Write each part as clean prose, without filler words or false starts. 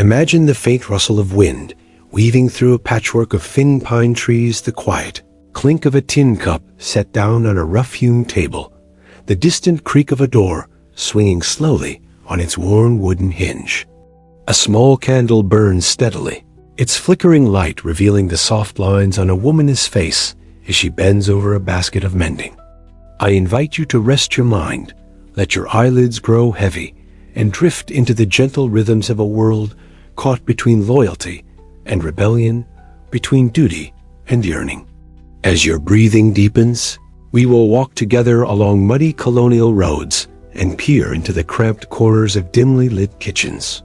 Imagine the faint rustle of wind, weaving through a patchwork of thin pine trees, the quiet clink of a tin cup set down on a rough-hewn table, the distant creak of a door swinging slowly on its worn wooden hinge. A small candle burns steadily, its flickering light revealing the soft lines on a woman's face as she bends over a basket of mending. I invite you to rest your mind, let your eyelids grow heavy, and drift into the gentle rhythms of a world caught between loyalty and rebellion, between duty and yearning. As your breathing deepens, we will walk together along muddy colonial roads and peer into the cramped corners of dimly lit kitchens.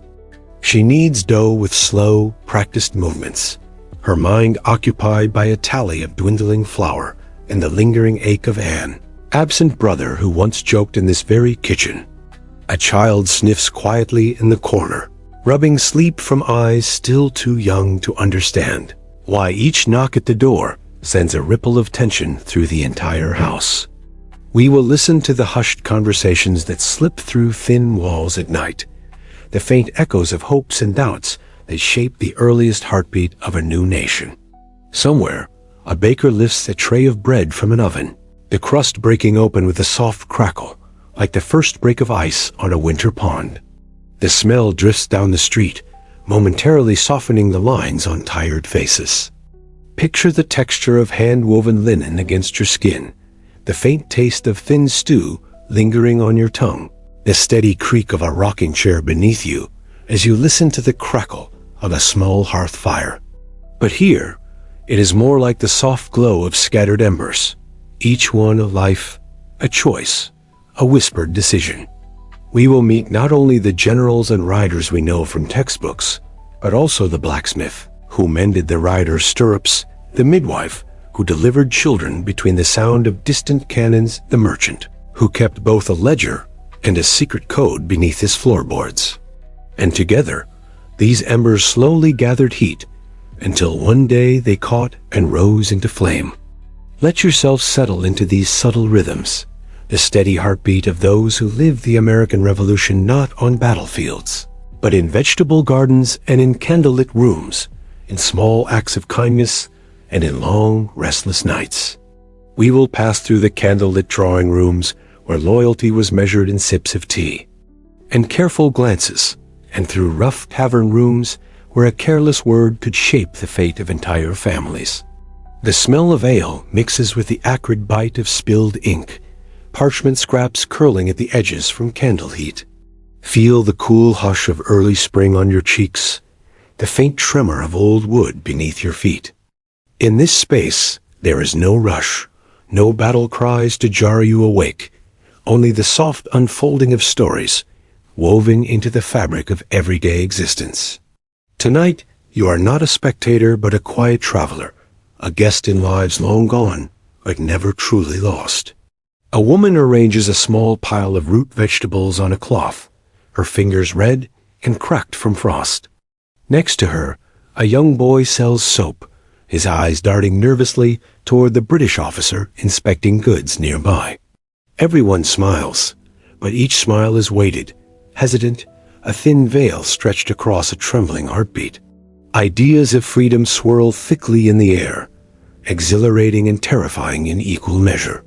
She kneads dough with slow, practiced movements, her mind occupied by a tally of dwindling flour and the lingering ache of Anne, absent brother who once joked in this very kitchen. A child sniffs quietly in the corner, rubbing sleep from eyes still too young to understand why each knock at the door sends a ripple of tension through the entire house. We will listen to the hushed conversations that slip through thin walls at night, the faint echoes of hopes and doubts that shape the earliest heartbeat of a new nation. Somewhere, a baker lifts a tray of bread from an oven, the crust breaking open with a soft crackle, like the first break of ice on a winter pond. The smell drifts down the street, momentarily softening the lines on tired faces. Picture the texture of hand-woven linen against your skin, the faint taste of thin stew lingering on your tongue, the steady creak of a rocking chair beneath you as you listen to the crackle of a small hearth fire. But here, it is more like the soft glow of scattered embers, each one a life, a choice, a whispered decision. We will meet not only the generals and riders we know from textbooks, but also the blacksmith who mended the rider's stirrups, the midwife who delivered children between the sound of distant cannons, the merchant who kept both a ledger and a secret code beneath his floorboards. And together, these embers slowly gathered heat until one day they caught and rose into flame. Let yourself settle into these subtle rhythms, the steady heartbeat of those who lived the American Revolution not on battlefields, but in vegetable gardens and in candlelit rooms, in small acts of kindness and in long, restless nights. We will pass through the candlelit drawing rooms where loyalty was measured in sips of tea, and careful glances, and through rough tavern rooms where a careless word could shape the fate of entire families. The smell of ale mixes with the acrid bite of spilled ink, parchment scraps curling at the edges from candle heat. Feel the cool hush of early spring on your cheeks, the faint tremor of old wood beneath your feet. In this space, there is no rush, no battle cries to jar you awake, only the soft unfolding of stories woven into the fabric of everyday existence. Tonight, you are not a spectator but a quiet traveler, a guest in lives long gone, but never truly lost. A woman arranges a small pile of root vegetables on a cloth, her fingers red and cracked from frost. Next to her, a young boy sells soap, his eyes darting nervously toward the British officer inspecting goods nearby. Everyone smiles, but each smile is weighted, hesitant, a thin veil stretched across a trembling heartbeat. Ideas of freedom swirl thickly in the air, exhilarating and terrifying in equal measure.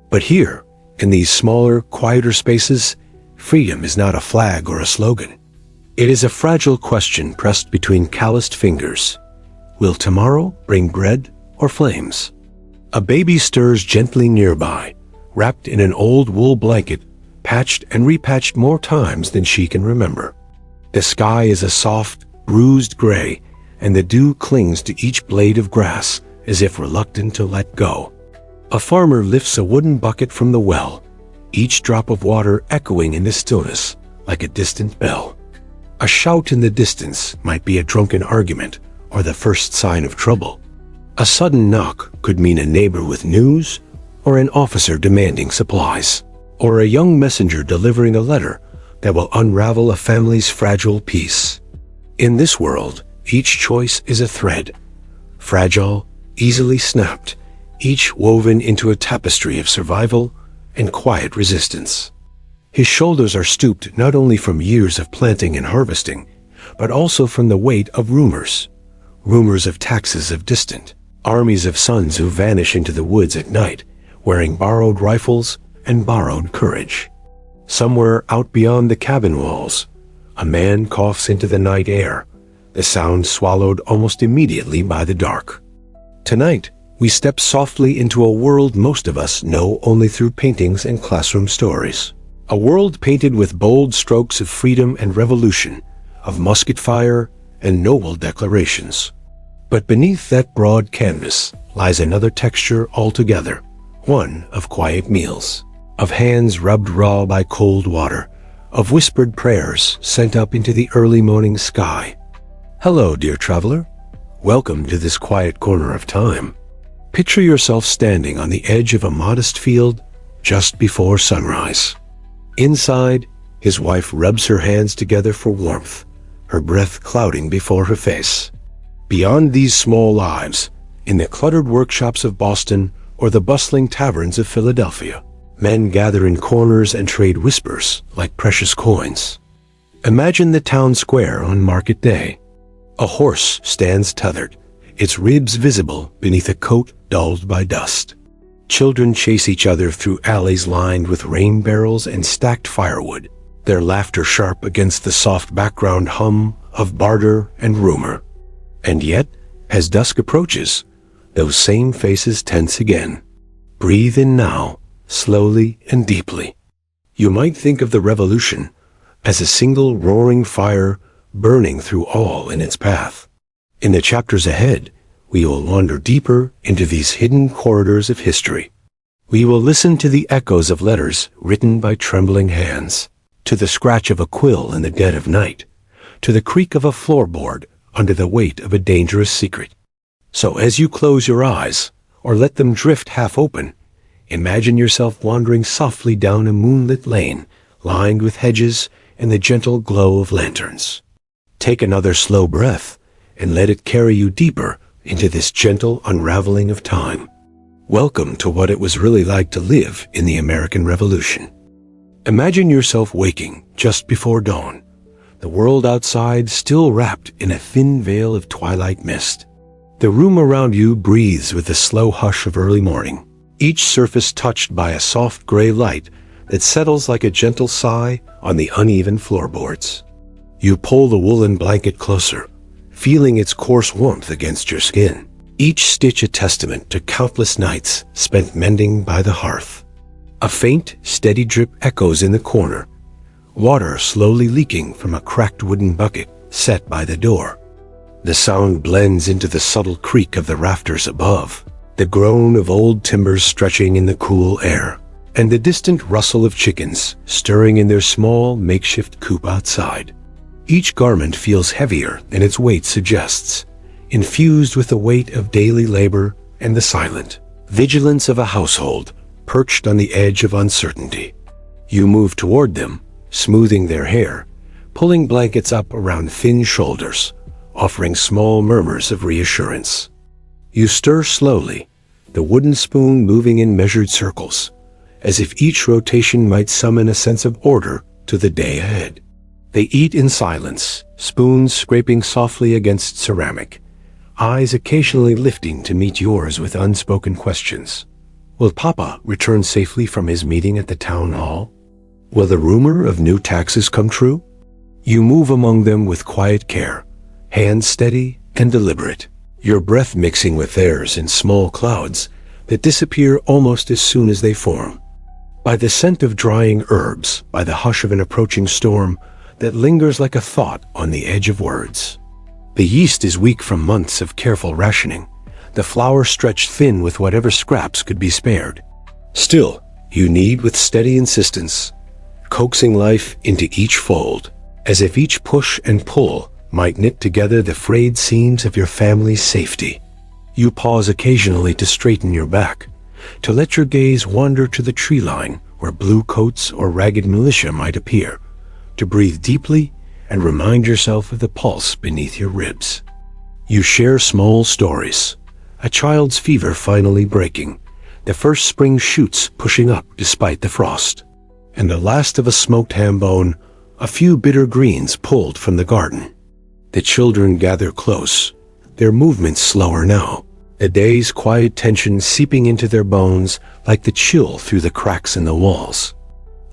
But here, in these smaller, quieter spaces, freedom is not a flag or a slogan. It is a fragile question pressed between calloused fingers. Will tomorrow bring bread or flames? A baby stirs gently nearby, wrapped in an old wool blanket, patched and repatched more times than she can remember. The sky is a soft, bruised gray, and the dew clings to each blade of grass as if reluctant to let go. A farmer lifts a wooden bucket from the well, each drop of water echoing in the stillness like a distant bell. A shout in the distance might be a drunken argument or the first sign of trouble. A sudden knock could mean a neighbor with news, or an officer demanding supplies, or a young messenger delivering a letter that will unravel a family's fragile peace. In this world, each choice is a thread, fragile, easily snapped, each woven into a tapestry of survival and quiet resistance. His shoulders are stooped not only from years of planting and harvesting, but also from the weight of rumors. Rumors of taxes of distant, armies of sons who vanish into the woods at night, wearing borrowed rifles and borrowed courage. Somewhere out beyond the cabin walls, a man coughs into the night air, the sound swallowed almost immediately by the dark. Tonight, we step softly into a world most of us know only through paintings and classroom stories. A world painted with bold strokes of freedom and revolution, of musket fire and noble declarations. But beneath that broad canvas lies another texture altogether, one of quiet meals, of hands rubbed raw by cold water, of whispered prayers sent up into the early morning sky. Hello, dear traveler. Welcome to this quiet corner of time. Picture yourself standing on the edge of a modest field just before sunrise. Inside, his wife rubs her hands together for warmth, her breath clouding before her face. Beyond these small lives, in the cluttered workshops of Boston or the bustling taverns of Philadelphia, men gather in corners and trade whispers like precious coins. Imagine the town square on market day. A horse stands tethered, its ribs visible beneath a coat dulled by dust. Children chase each other through alleys lined with rain barrels and stacked firewood, their laughter sharp against the soft background hum of barter and rumor. And yet, as dusk approaches, those same faces tense again. Breathe in now, slowly and deeply. You might think of the revolution as a single roaring fire burning through all in its path. In the chapters ahead, we will wander deeper into these hidden corridors of history. We will listen to the echoes of letters written by trembling hands, to the scratch of a quill in the dead of night, to the creak of a floorboard under the weight of a dangerous secret. So as you close your eyes, or let them drift half open, imagine yourself wandering softly down a moonlit lane, lined with hedges and the gentle glow of lanterns. Take another slow breath, and let it carry you deeper into this gentle unraveling of time. Welcome to what it was really like to live in the American Revolution. Imagine yourself waking just before dawn, the world outside still wrapped in a thin veil of twilight mist. The room around you breathes with the slow hush of early morning, each surface touched by a soft gray light that settles like a gentle sigh on the uneven floorboards. You pull the woolen blanket closer, feeling its coarse warmth against your skin, each stitch a testament to countless nights spent mending by the hearth. A faint, steady drip echoes in the corner, water slowly leaking from a cracked wooden bucket set by the door. The sound blends into the subtle creak of the rafters above, the groan of old timbers stretching in the cool air, and the distant rustle of chickens stirring in their small makeshift coop outside. Each garment feels heavier than its weight suggests, infused with the weight of daily labor and the silent vigilance of a household perched on the edge of uncertainty. You move toward them, smoothing their hair, pulling blankets up around thin shoulders, offering small murmurs of reassurance. You stir slowly, the wooden spoon moving in measured circles, as if each rotation might summon a sense of order to the day ahead. They eat in silence, spoons scraping softly against ceramic, eyes occasionally lifting to meet yours with unspoken questions. Will Papa return safely from his meeting at the town hall? Will the rumor of new taxes come true? You move among them with quiet care, hands steady and deliberate, your breath mixing with theirs in small clouds that disappear almost as soon as they form. By the scent of drying herbs, by the hush of an approaching storm that lingers like a thought on the edge of words. The yeast is weak from months of careful rationing, the flour stretched thin with whatever scraps could be spared. Still, you knead with steady insistence, coaxing life into each fold, as if each push and pull might knit together the frayed seams of your family's safety. You pause occasionally to straighten your back, to let your gaze wander to the tree line where blue coats or ragged militia might appear, to breathe deeply and remind yourself of the pulse beneath your ribs. You share small stories, a child's fever finally breaking, the first spring shoots pushing up despite the frost, and the last of a smoked ham bone, a few bitter greens pulled from the garden. The children gather close, their movements slower now, a day's quiet tension seeping into their bones like the chill through the cracks in the walls.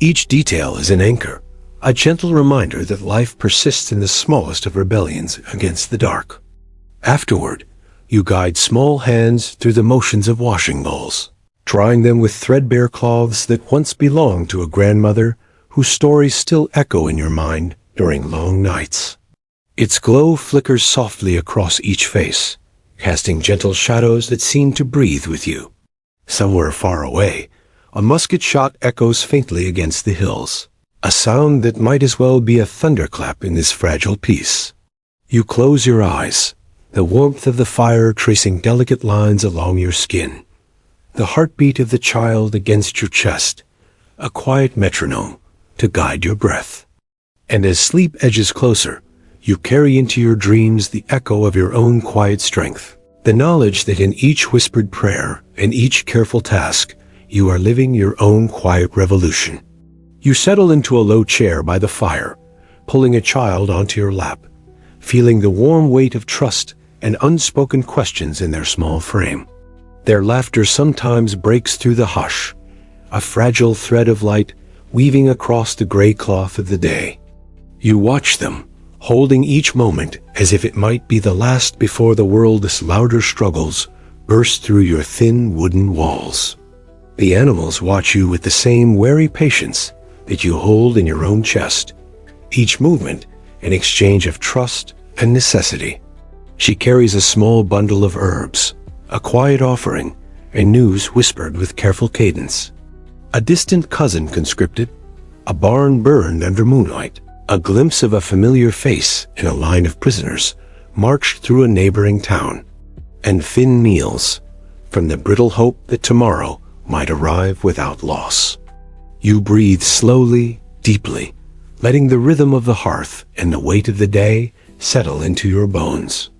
Each detail is an anchor, a gentle reminder that life persists in the smallest of rebellions against the dark. Afterward, you guide small hands through the motions of washing bowls, drying them with threadbare cloths that once belonged to a grandmother whose stories still echo in your mind during long nights. Its glow flickers softly across each face, casting gentle shadows that seem to breathe with you. Somewhere far away, a musket shot echoes faintly against the hills, a sound that might as well be a thunderclap in this fragile peace. You close your eyes, the warmth of the fire tracing delicate lines along your skin, the heartbeat of the child against your chest, a quiet metronome to guide your breath. And as sleep edges closer, you carry into your dreams the echo of your own quiet strength, the knowledge that in each whispered prayer and each careful task, you are living your own quiet revolution. You settle into a low chair by the fire, pulling a child onto your lap, feeling the warm weight of trust and unspoken questions in their small frame. Their laughter sometimes breaks through the hush, a fragile thread of light weaving across the gray cloth of the day. You watch them, holding each moment as if it might be the last before the world's louder struggles burst through your thin wooden walls. The animals watch you with the same wary patience that you hold in your own chest, each movement an exchange of trust and necessity. She carries a small bundle of herbs, a quiet offering, and news whispered with careful cadence. A distant cousin conscripted, a barn burned under moonlight, a glimpse of a familiar face in a line of prisoners marched through a neighboring town, and thin meals from the brittle hope that tomorrow might arrive without loss. You breathe slowly, deeply, letting the rhythm of the hearth and the weight of the day settle into your bones.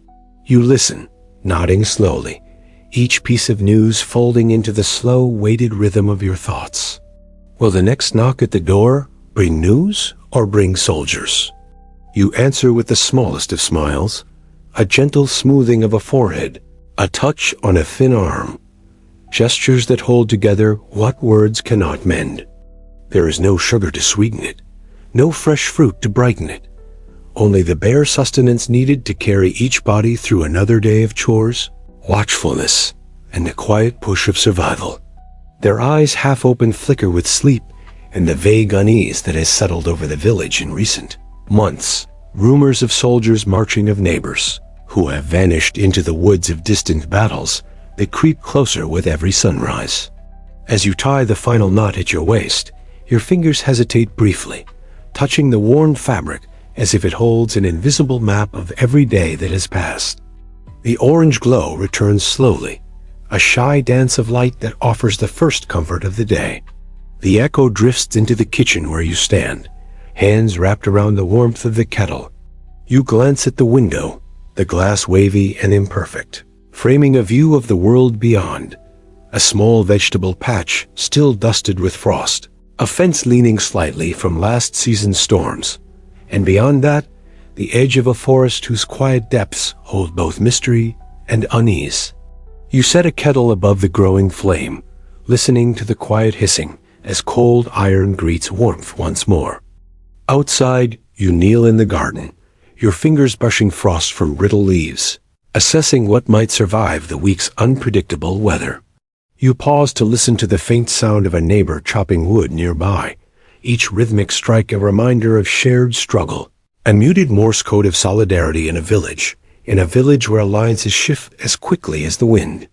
You listen, nodding slowly, each piece of news folding into the slow, weighted rhythm of your thoughts. Will the next knock at the door bring news or bring soldiers? You answer with the smallest of smiles, a gentle smoothing of a forehead, a touch on a thin arm, gestures that hold together what words cannot mend. There is no sugar to sweeten it, no fresh fruit to brighten it, only the bare sustenance needed to carry each body through another day of chores, watchfulness, and the quiet push of survival. Their eyes half open flicker with sleep and the vague unease that has settled over the village in recent months. Rumors of soldiers marching, of neighbors who have vanished into the woods of distant battles that creep closer with every sunrise. As you tie the final knot at your waist, your fingers hesitate briefly, touching the worn fabric as if it holds an invisible map of every day that has passed. The orange glow returns slowly, a shy dance of light that offers the first comfort of the day. The echo drifts into the kitchen where you stand, hands wrapped around the warmth of the kettle. You glance at the window, the glass wavy and imperfect, framing a view of the world beyond. A small vegetable patch still dusted with frost, a fence leaning slightly from last season's storms, and beyond that, the edge of a forest whose quiet depths hold both mystery and unease. You set a kettle above the growing flame, listening to the quiet hissing as cold iron greets warmth once more. Outside, you kneel in the garden, your fingers brushing frost from brittle leaves, assessing what might survive the week's unpredictable weather. You pause to listen to the faint sound of a neighbor chopping wood nearby, each rhythmic strike a reminder of shared struggle, a muted Morse code of solidarity in a village where alliances shift as quickly as the wind.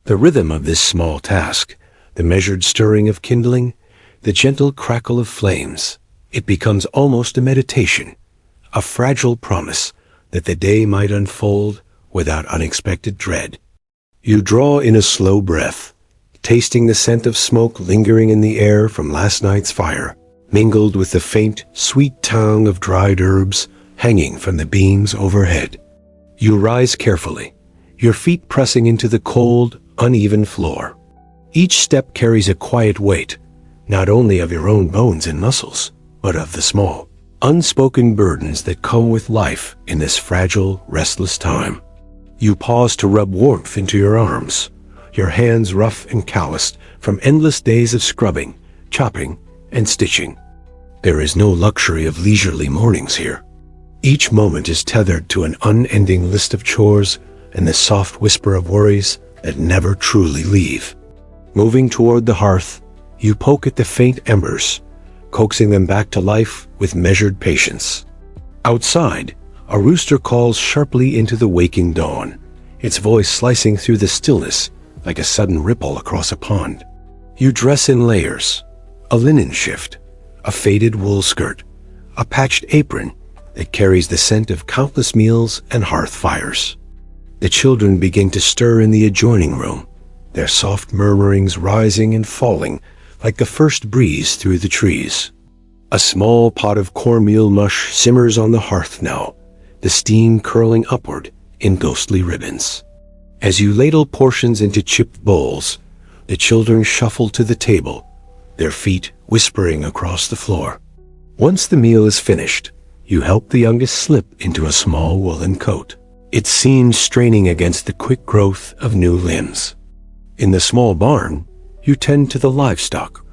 The rhythm of this small task, the measured stirring of kindling, the gentle crackle of flames, it becomes almost a meditation, a fragile promise that the day might unfold without unexpected dread. You draw in a slow breath, tasting the scent of smoke lingering in the air from last night's fire, mingled with the faint, sweet tang of dried herbs hanging from the beams overhead. You rise carefully, your feet pressing into the cold, uneven floor. Each step carries a quiet weight, not only of your own bones and muscles, but of the small, unspoken burdens that come with life in this fragile, restless time. You pause to rub warmth into your arms, your hands rough and calloused from endless days of scrubbing, chopping, and stitching. There is no luxury of leisurely mornings here. Each moment is tethered to an unending list of chores and the soft whisper of worries that never truly leave. Moving toward the hearth, you poke at the faint embers, coaxing them back to life with measured patience. Outside, a rooster calls sharply into the waking dawn, its voice slicing through the stillness like a sudden ripple across a pond. You dress in layers, a linen shift, a faded wool skirt, a patched apron that carries the scent of countless meals and hearth fires. The children begin to stir in the adjoining room, their soft murmurings rising and falling like the first breeze through the trees. A small pot of cornmeal mush simmers on the hearth now, the steam curling upward in ghostly ribbons. As you ladle portions into chipped bowls, the children shuffle to the table, their feet whispering across the floor. Once the meal is finished, you help the youngest slip into a small woolen coat, its seams straining against the quick growth of new limbs. In the small barn, you tend to the livestock,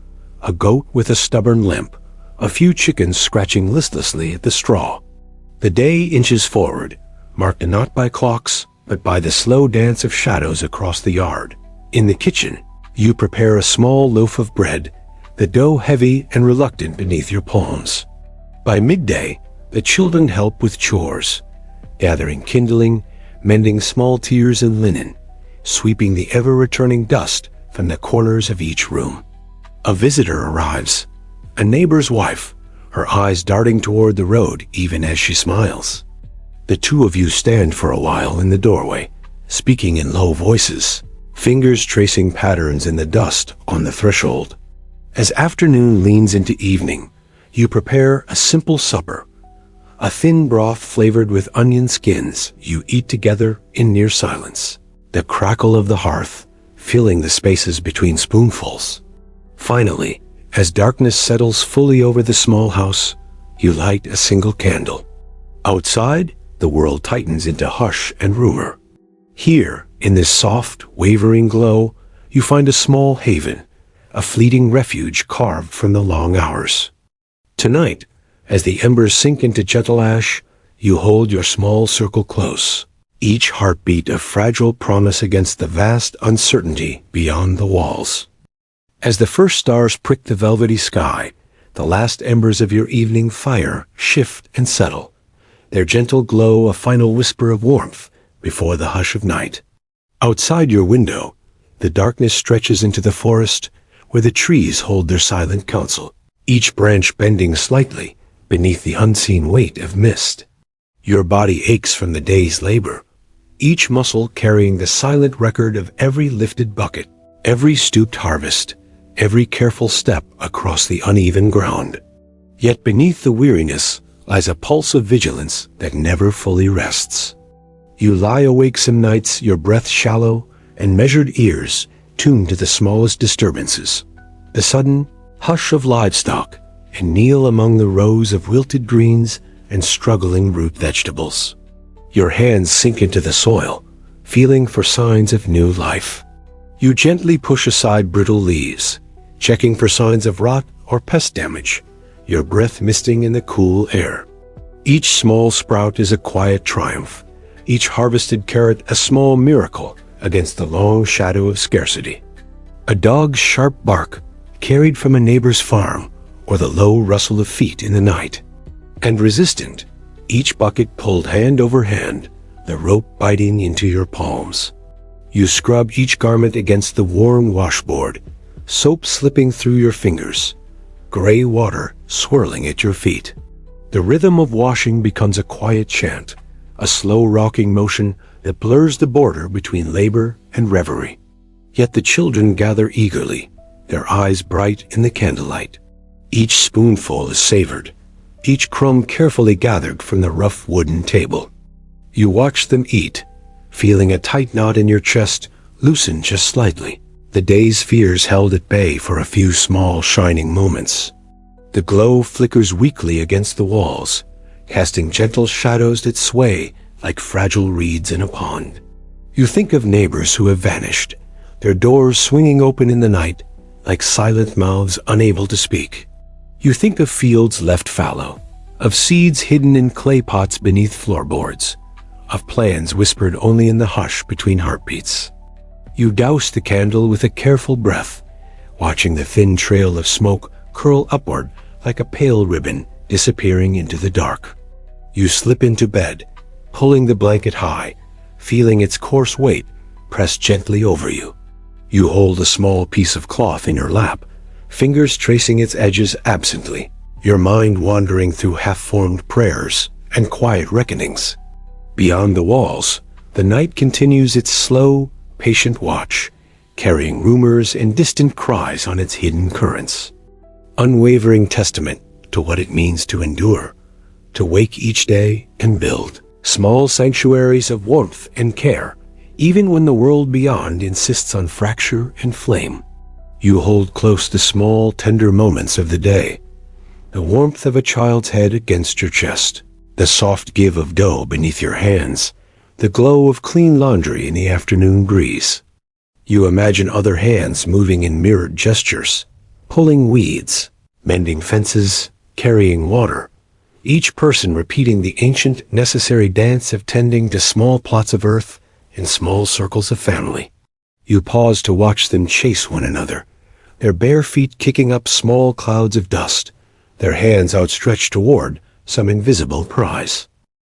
a goat with a stubborn limp, a few chickens scratching listlessly at the straw. The day inches forward, marked not by clocks, but by the slow dance of shadows across the yard. In the kitchen, you prepare a small loaf of bread, the dough heavy and reluctant beneath your palms. By midday, the children help with chores, gathering kindling, mending small tiers in linen, sweeping the ever-returning dust from the corners of each room. A visitor arrives, a neighbor's wife, her eyes darting toward the road even as she smiles. The two of you stand for a while in the doorway, speaking in low voices, fingers tracing patterns in the dust on the threshold. As afternoon leans into evening, you prepare a simple supper, a thin broth flavored with onion skins you eat together in near silence, the crackle of the hearth filling the spaces between spoonfuls. Finally, as darkness settles fully over the small house, you light a single candle. Outside, the world tightens into hush and rumor. Here, in this soft, wavering glow, you find a small haven, a fleeting refuge carved from the long hours. Tonight, as the embers sink into gentle ash, you hold your small circle close, each heartbeat a fragile promise against the vast uncertainty beyond the walls. As the first stars prick the velvety sky, the last embers of your evening fire shift and settle, their gentle glow a final whisper of warmth before the hush of night. Outside your window, the darkness stretches into the forest where the trees hold their silent counsel, each branch bending slightly beneath the unseen weight of mist. Your body aches from the day's labor, each muscle carrying the silent record of every lifted bucket, every stooped harvest, every careful step across the uneven ground. Yet beneath the weariness lies a pulse of vigilance that never fully rests. You lie awake some nights, your breath shallow and measured ears tuned to the smallest disturbances, the sudden hush of livestock, and kneel among the rows of wilted greens and struggling root vegetables. Your hands sink into the soil, feeling for signs of new life. You gently push aside brittle leaves, checking for signs of rot or pest damage, your breath misting in the cool air. Each small sprout is a quiet triumph, each harvested carrot a small miracle against the long shadow of scarcity. A dog's sharp bark, carried from a neighbor's farm, or the low rustle of feet in the night. And resistant, each bucket pulled hand over hand, the rope biting into your palms. You scrub each garment against the warm washboard, soap slipping through your fingers, gray water swirling at your feet. The rhythm of washing becomes a quiet chant, a slow rocking motion that blurs the border between labor and reverie. Yet the children gather eagerly, their eyes bright in the candlelight. Each spoonful is savored, each crumb carefully gathered from the rough wooden table. You watch them eat, feeling a tight knot in your chest loosen just slightly, the day's fears held at bay for a few small shining moments. The glow flickers weakly against the walls, casting gentle shadows that sway like fragile reeds in a pond. You think of neighbors who have vanished, their doors swinging open in the night like silent mouths unable to speak. You think of fields left fallow, of seeds hidden in clay pots beneath floorboards, of plans whispered only in the hush between heartbeats. You douse the candle with a careful breath, watching the thin trail of smoke curl upward like a pale ribbon disappearing into the dark. You slip into bed, pulling the blanket high, feeling its coarse weight press gently over you. You hold a small piece of cloth in your lap, fingers tracing its edges absently, your mind wandering through half-formed prayers and quiet reckonings. Beyond the walls, the night continues its slow, patient watch, carrying rumors and distant cries on its hidden currents. Unwavering testament to what it means to endure, to wake each day and build small sanctuaries of warmth and care, even when the world beyond insists on fracture and flame. You hold close the small, tender moments of the day, the warmth of a child's head against your chest, the soft give of dough beneath your hands, the glow of clean laundry in the afternoon breeze. You imagine other hands moving in mirrored gestures, pulling weeds, mending fences, carrying water, each person repeating the ancient, necessary dance of tending to small plots of earth in small circles of family. You pause to watch them chase one another, their bare feet kicking up small clouds of dust, their hands outstretched toward some invisible prize.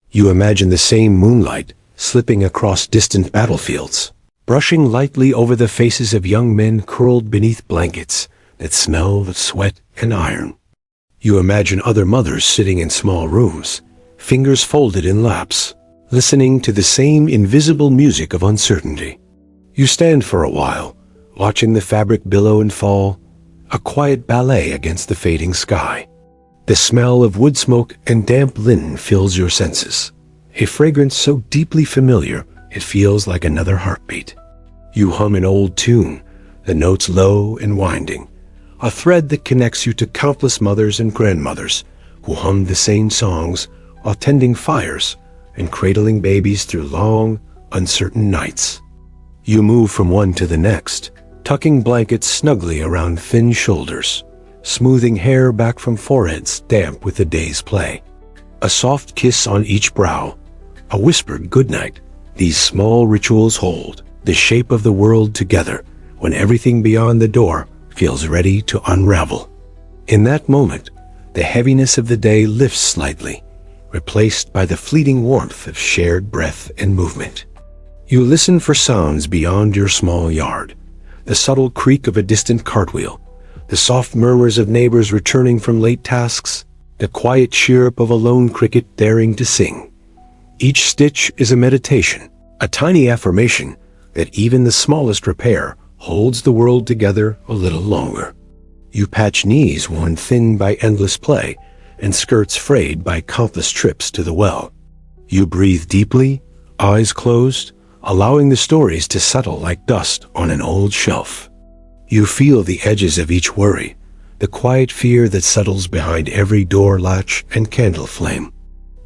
You imagine the same moonlight slipping across distant battlefields, brushing lightly over the faces of young men curled beneath blankets that smell of sweat and iron. You imagine other mothers sitting in small rooms, fingers folded in laps, listening to the same invisible music of uncertainty. You stand for a while, watching the fabric billow and fall, a quiet ballet against the fading sky. The smell of wood smoke and damp linen fills your senses, a fragrance so deeply familiar it feels like another heartbeat. You hum an old tune, the notes low and winding, a thread that connects you to countless mothers and grandmothers who hummed the same songs while tending fires and cradling babies through long, uncertain nights. You move from one to the next, tucking blankets snugly around thin shoulders, smoothing hair back from foreheads damp with the day's play. A soft kiss on each brow, a whispered goodnight. These small rituals hold the shape of the world together when everything beyond the door feels ready to unravel. In that moment, the heaviness of the day lifts slightly, replaced by the fleeting warmth of shared breath and movement. You listen for sounds beyond your small yard, the subtle creak of a distant cartwheel, the soft murmurs of neighbors returning from late tasks, the quiet chirp of a lone cricket daring to sing. Each stitch is a meditation, a tiny affirmation that even the smallest repair holds the world together a little longer. You patch knees worn thin by endless play and skirts frayed by countless trips to the well. You breathe deeply, eyes closed, allowing the stories to settle like dust on an old shelf. You feel the edges of each worry, the quiet fear that settles behind every door latch and candle flame.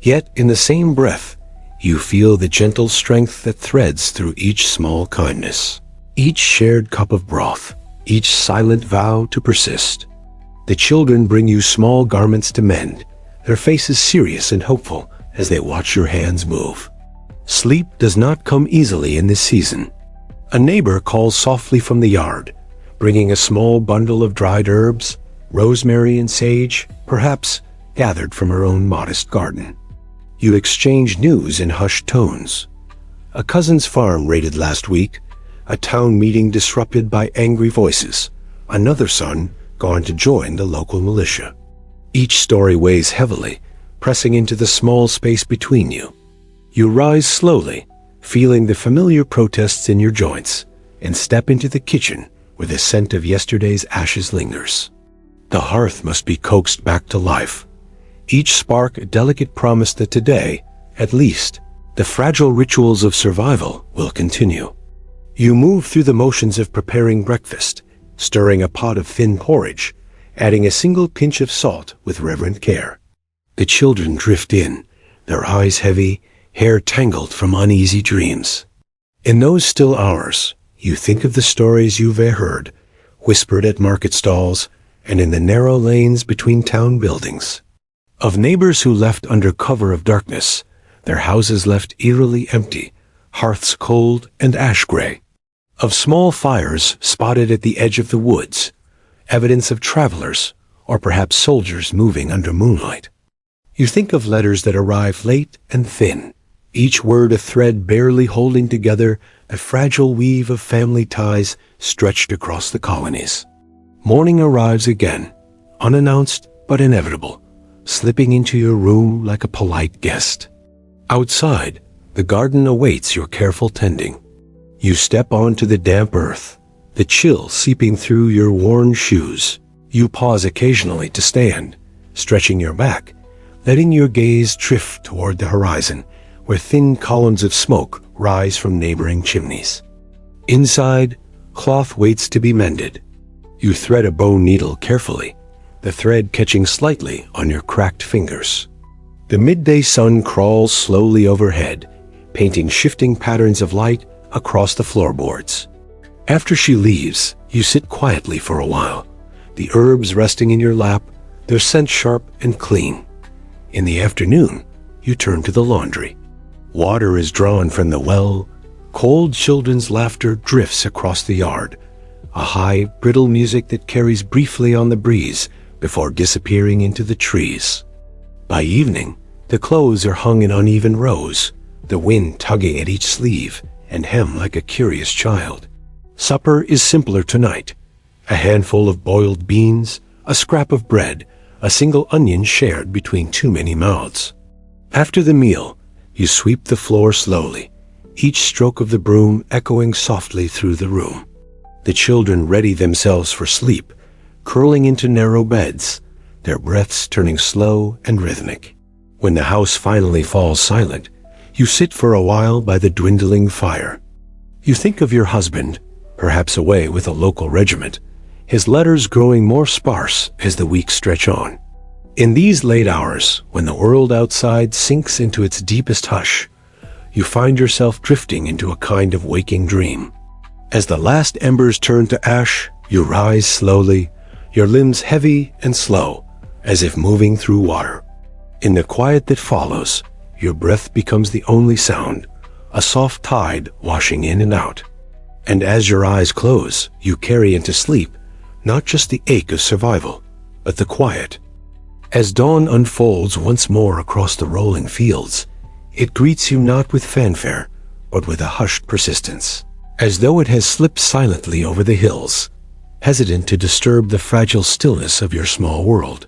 Yet in the same breath, you feel the gentle strength that threads through each small kindness, each shared cup of broth, each silent vow to persist. The children bring you small garments to mend, their faces serious and hopeful as they watch your hands move. Sleep does not come easily in this season. A neighbor calls softly from the yard, bringing a small bundle of dried herbs, rosemary and sage, perhaps gathered from her own modest garden. You exchange news in hushed tones. A cousin's farm raided last week, a town meeting disrupted by angry voices, another son gone to join the local militia. Each story weighs heavily, pressing into the small space between you. You rise slowly, feeling the familiar protests in your joints, and step into the kitchen where the scent of yesterday's ashes lingers. The hearth must be coaxed back to life, each spark a delicate promise that today, at least, the fragile rituals of survival will continue. You move through the motions of preparing breakfast, stirring a pot of thin porridge, adding a single pinch of salt with reverent care. The children drift in, their eyes heavy, hair tangled from uneasy dreams. In those still hours, you think of the stories you've heard, whispered at market stalls and in the narrow lanes between town buildings. Of neighbors who left under cover of darkness, their houses left eerily empty, hearths cold and ash-gray. Of small fires spotted at the edge of the woods, evidence of travelers, or perhaps soldiers moving under moonlight. You think of letters that arrive late and thin, each word a thread barely holding together a fragile weave of family ties stretched across the colonies. Morning arrives again, unannounced but inevitable, slipping into your room like a polite guest. Outside, the garden awaits your careful tending. You step onto the damp earth, the chill seeping through your worn shoes. You pause occasionally to stand, stretching your back, letting your gaze drift toward the horizon, where thin columns of smoke rise from neighboring chimneys. Inside, cloth waits to be mended. You thread a bone needle carefully, the thread catching slightly on your cracked fingers. The midday sun crawls slowly overhead, painting shifting patterns of light across the floorboards. After she leaves, you sit quietly for a while, the herbs resting in your lap, their scent sharp and clean. In the afternoon, you turn to the laundry. Water is drawn from the well, cold children's laughter drifts across the yard, a high, brittle music that carries briefly on the breeze before disappearing into the trees. By evening, the clothes are hung in uneven rows, the wind tugging at each sleeve and hem like a curious child. Supper is simpler tonight. A handful of boiled beans, a scrap of bread, a single onion shared between too many mouths. After the meal, you sweep the floor slowly, each stroke of the broom echoing softly through the room. The children ready themselves for sleep, curling into narrow beds, their breaths turning slow and rhythmic. When the house finally falls silent, you sit for a while by the dwindling fire. You think of your husband, perhaps away with a local regiment, his letters growing more sparse as the weeks stretch on. In these late hours, when the world outside sinks into its deepest hush, you find yourself drifting into a kind of waking dream. As the last embers turn to ash, you rise slowly, your limbs heavy and slow, as if moving through water. In the quiet that follows, your breath becomes the only sound, a soft tide washing in and out. And as your eyes close, you carry into sleep not just the ache of survival, but the quiet. As dawn unfolds once more across the rolling fields, it greets you not with fanfare, but with a hushed persistence, as though it has slipped silently over the hills, hesitant to disturb the fragile stillness of your small world.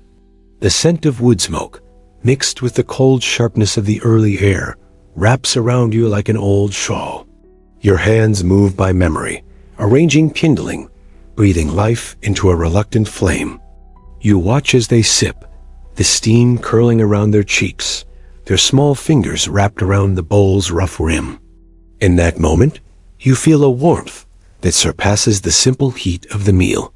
The scent of wood smoke, mixed with the cold sharpness of the early air, wraps around you like an old shawl. Your hands move by memory, arranging kindling, breathing life into a reluctant flame. You watch as they sip, the steam curling around their cheeks, their small fingers wrapped around the bowl's rough rim. In that moment, you feel a warmth that surpasses the simple heat of the meal.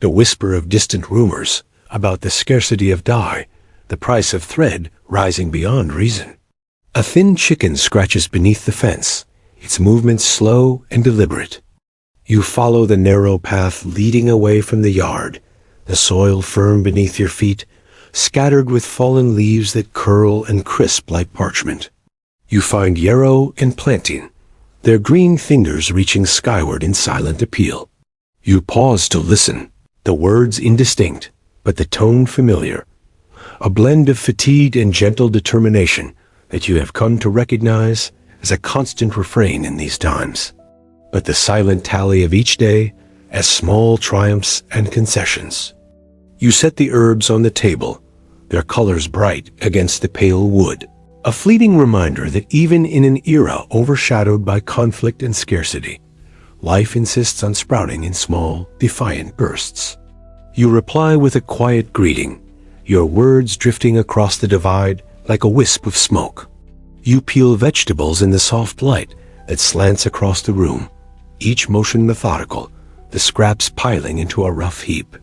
The whisper of distant rumors about the scarcity of dye, the price of thread rising beyond reason. A thin chicken scratches beneath the fence, its movements slow and deliberate. You follow the narrow path leading away from the yard, the soil firm beneath your feet, scattered with fallen leaves that curl and crisp like parchment. You find yarrow and plantain, their green fingers reaching skyward in silent appeal. You pause to listen, the words indistinct, but the tone familiar, a blend of fatigue and gentle determination that you have come to recognize as a constant refrain in these times. But the silent tally of each day as small triumphs and concessions. You set the herbs on the table, their colors bright against the pale wood, a fleeting reminder that even in an era overshadowed by conflict and scarcity, life insists on sprouting in small, defiant bursts. You reply with a quiet greeting, your words drifting across the divide like a wisp of smoke. You peel vegetables in the soft light that slants across the room, each motion methodical, the scraps piling into a rough heap.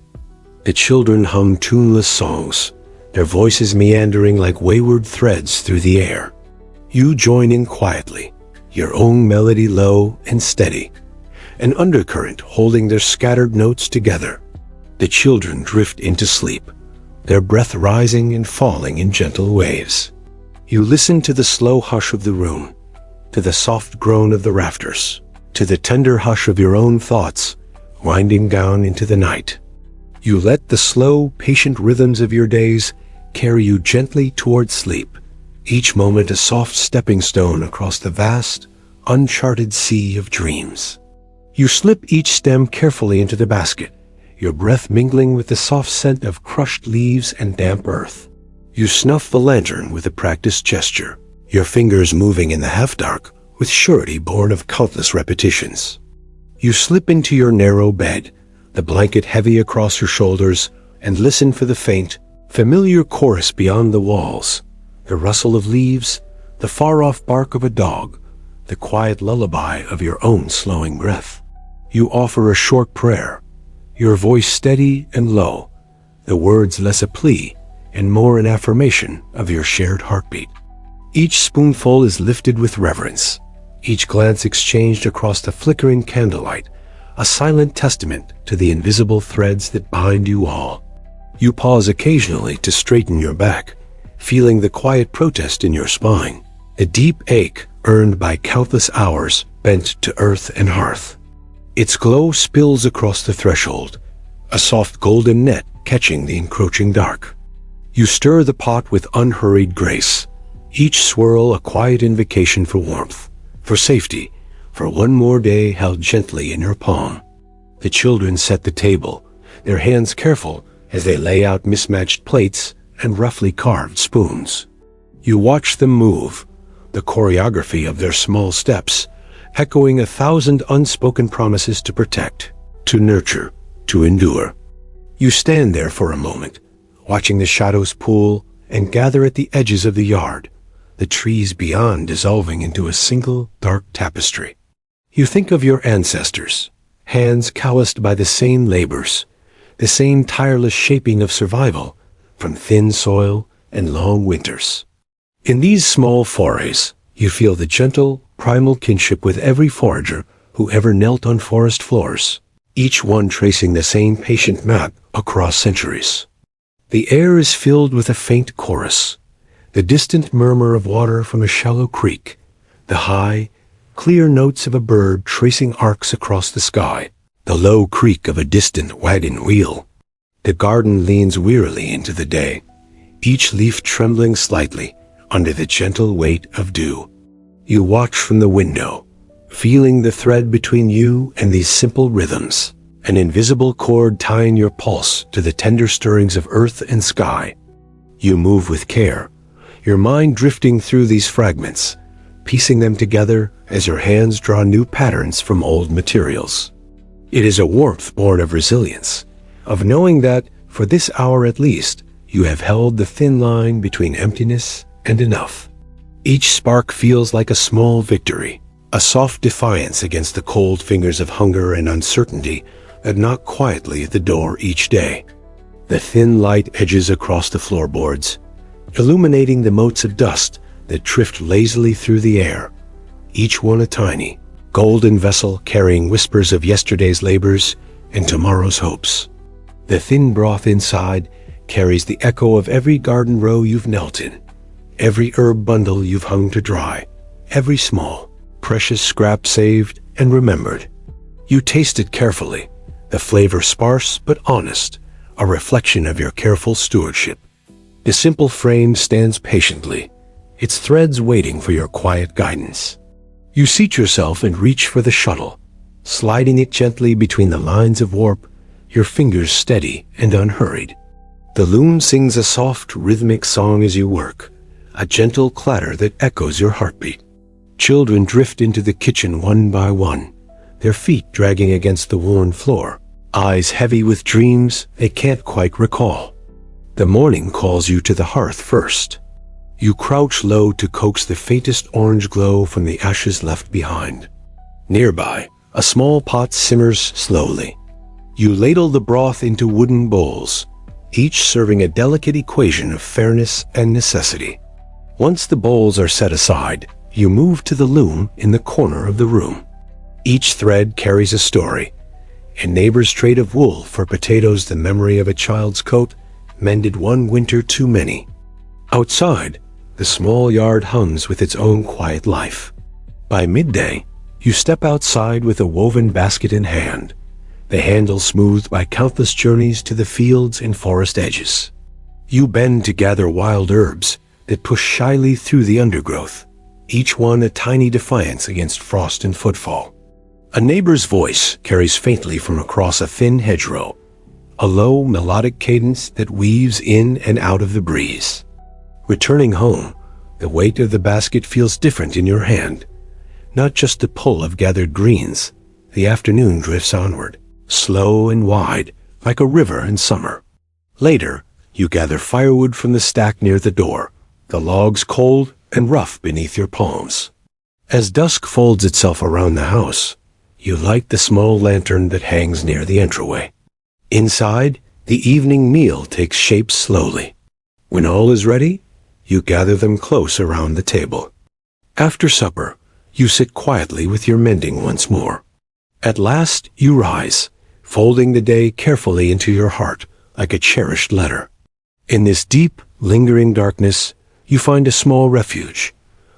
The children hum tuneless songs, their voices meandering like wayward threads through the air. You join in quietly, your own melody low and steady, an undercurrent holding their scattered notes together. The children drift into sleep, their breath rising and falling in gentle waves. You listen to the slow hush of the room, to the soft groan of the rafters, to the tender hush of your own thoughts winding down into the night. You let the slow, patient rhythms of your days carry you gently toward sleep, each moment a soft stepping stone across the vast, uncharted sea of dreams. You slip each stem carefully into the basket, your breath mingling with the soft scent of crushed leaves and damp earth. You snuff the lantern with a practiced gesture, your fingers moving in the half-dark with surety born of countless repetitions. You slip into your narrow bed, the blanket heavy across your shoulders, and listen for the faint, familiar chorus beyond the walls, the rustle of leaves, the far-off bark of a dog, the quiet lullaby of your own slowing breath. You offer a short prayer, your voice steady and low, the words less a plea and more an affirmation of your shared heartbeat. Each spoonful is lifted with reverence, each glance exchanged across the flickering candlelight, a silent testament to the invisible threads that bind you all. You pause occasionally to straighten your back, feeling the quiet protest in your spine, a deep ache earned by countless hours bent to earth and hearth. Its glow spills across the threshold, a soft golden net catching the encroaching dark. You stir the pot with unhurried grace, each swirl a quiet invocation for warmth, for safety, for one more day held gently in your palm. The children set the table, their hands careful as they lay out mismatched plates and roughly carved spoons. You watch them move, the choreography of their small steps, echoing 1,000 unspoken promises to protect, to nurture, to endure. You stand there for a moment, watching the shadows pool and gather at the edges of the yard, the trees beyond dissolving into a single dark tapestry. You think of your ancestors, hands calloused by the same labors, the same tireless shaping of survival from thin soil and long winters. In these small forays, you feel the gentle, primal kinship with every forager who ever knelt on forest floors, each one tracing the same patient map across centuries. The air is filled with a faint chorus, the distant murmur of water from a shallow creek, the high, clear notes of a bird tracing arcs across the sky, the low creak of a distant wagon wheel. The garden leans wearily into the day, each leaf trembling slightly under the gentle weight of dew. You watch from the window, feeling the thread between you and these simple rhythms, an invisible cord tying your pulse to the tender stirrings of earth and sky. You move with care, your mind drifting through these fragments, piecing them together as your hands draw new patterns from old materials. It is a warmth born of resilience, of knowing that, for this hour at least, you have held the thin line between emptiness and enough. Each spark feels like a small victory, a soft defiance against the cold fingers of hunger and uncertainty that knock quietly at the door each day. The thin light edges across the floorboards, illuminating the motes of dust that drift lazily through the air, each one a tiny, golden vessel carrying whispers of yesterday's labors and tomorrow's hopes. The thin broth inside carries the echo of every garden row you've knelt in, every herb bundle you've hung to dry, every small, precious scrap saved and remembered. You taste it carefully, the flavor sparse but honest, a reflection of your careful stewardship. The simple frame stands patiently, its threads waiting for your quiet guidance. You seat yourself and reach for the shuttle, sliding it gently between the lines of warp, your fingers steady and unhurried. The loom sings a soft, rhythmic song as you work, a gentle clatter that echoes your heartbeat. Children drift into the kitchen one by one, their feet dragging against the worn floor, eyes heavy with dreams they can't quite recall. The morning calls you to the hearth first. You crouch low to coax the faintest orange glow from the ashes left behind. Nearby, a small pot simmers slowly, You ladle the broth into wooden bowls, each serving a delicate equation of fairness and necessity. Once the bowls are set aside, you move to the loom in the corner of the room. Each thread carries a story. A neighbor's trade of wool for potatoes, the memory of a child's coat, mended one winter too many. Outside, the small yard hums with its own quiet life. By midday, you step outside with a woven basket in hand, the handle smoothed by countless journeys to the fields and forest edges. You bend to gather wild herbs that push shyly through the undergrowth, each one a tiny defiance against frost and footfall. A neighbor's voice carries faintly from across a thin hedgerow, a low melodic cadence that weaves in and out of the breeze. Returning home, the weight of the basket feels different in your hand. Not just the pull of gathered greens, the afternoon drifts onward, slow and wide, like a river in summer. Later, you gather firewood from the stack near the door, the logs cold and rough beneath your palms. As dusk folds itself around the house, you light the small lantern that hangs near the entryway. Inside, the evening meal takes shape slowly. When all is ready, you gather them close around the table. After supper, you sit quietly with your mending once more. At last, you rise, folding the day carefully into your heart like a cherished letter. In this deep, lingering darkness, you find a small refuge,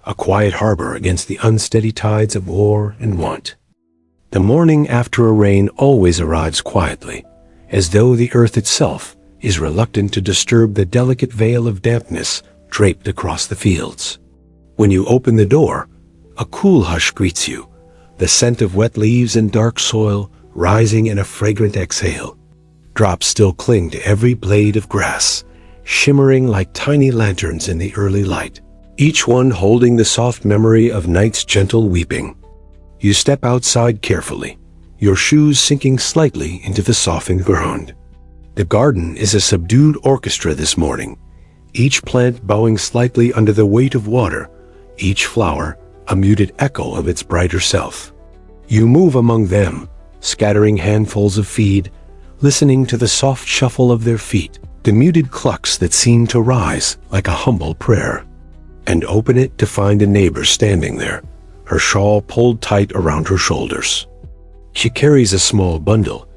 a quiet harbor against the unsteady tides of war and want. The morning after a rain always arrives quietly, as though the earth itself is reluctant to disturb the delicate veil of dampness draped across the fields. When you open the door, a cool hush greets you, the scent of wet leaves and dark soil rising in a fragrant exhale. Drops still cling to every blade of grass, shimmering like tiny lanterns in the early light, each one holding the soft memory of night's gentle weeping. You step outside carefully, your shoes sinking slightly into the softened ground. The garden is a subdued orchestra this morning, each plant bowing slightly under the weight of water, each flower a muted echo of its brighter self. You move among them, scattering handfuls of feed, listening to the soft shuffle of their feet, the muted clucks that seem to rise like a humble prayer, and open it to find a neighbor standing there, her shawl pulled tight around her shoulders. She carries a small bundle,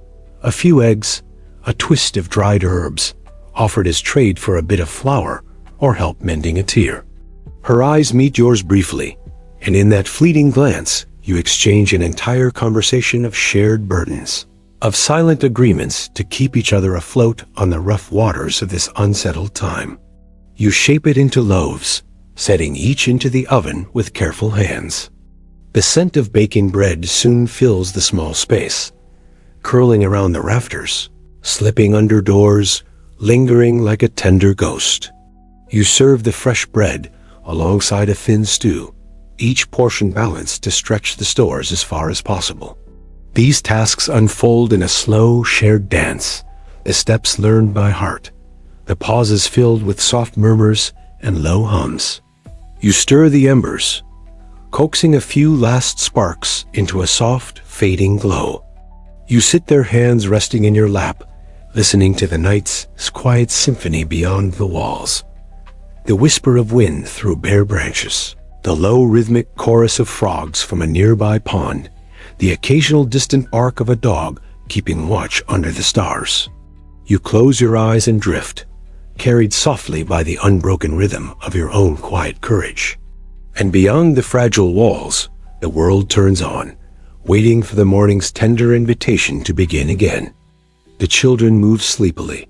a few eggs, a twist of dried herbs, offered as trade for a bit of flour or help mending a tear. Her eyes meet yours briefly, and in that fleeting glance, you exchange an entire conversation of shared burdens, of silent agreements to keep each other afloat on the rough waters of this unsettled time. You shape it into loaves, setting each into the oven with careful hands. The scent of baking bread soon fills the small space, curling around the rafters, slipping under doors, lingering like a tender ghost. You serve the fresh bread alongside a thin stew, each portion balanced to stretch the stores as far as possible. These tasks unfold in a slow, shared dance, the steps learned by heart, the pauses filled with soft murmurs and low hums. You stir the embers, coaxing a few last sparks into a soft, fading glow. You sit there, hands resting in your lap, listening to the night's quiet symphony beyond the walls. The whisper of wind through bare branches, the low rhythmic chorus of frogs from a nearby pond, the occasional distant bark of a dog keeping watch under the stars. You close your eyes and drift, carried softly by the unbroken rhythm of your own quiet courage. And beyond the fragile walls, the world turns on, waiting for the morning's tender invitation to begin again. The children move sleepily,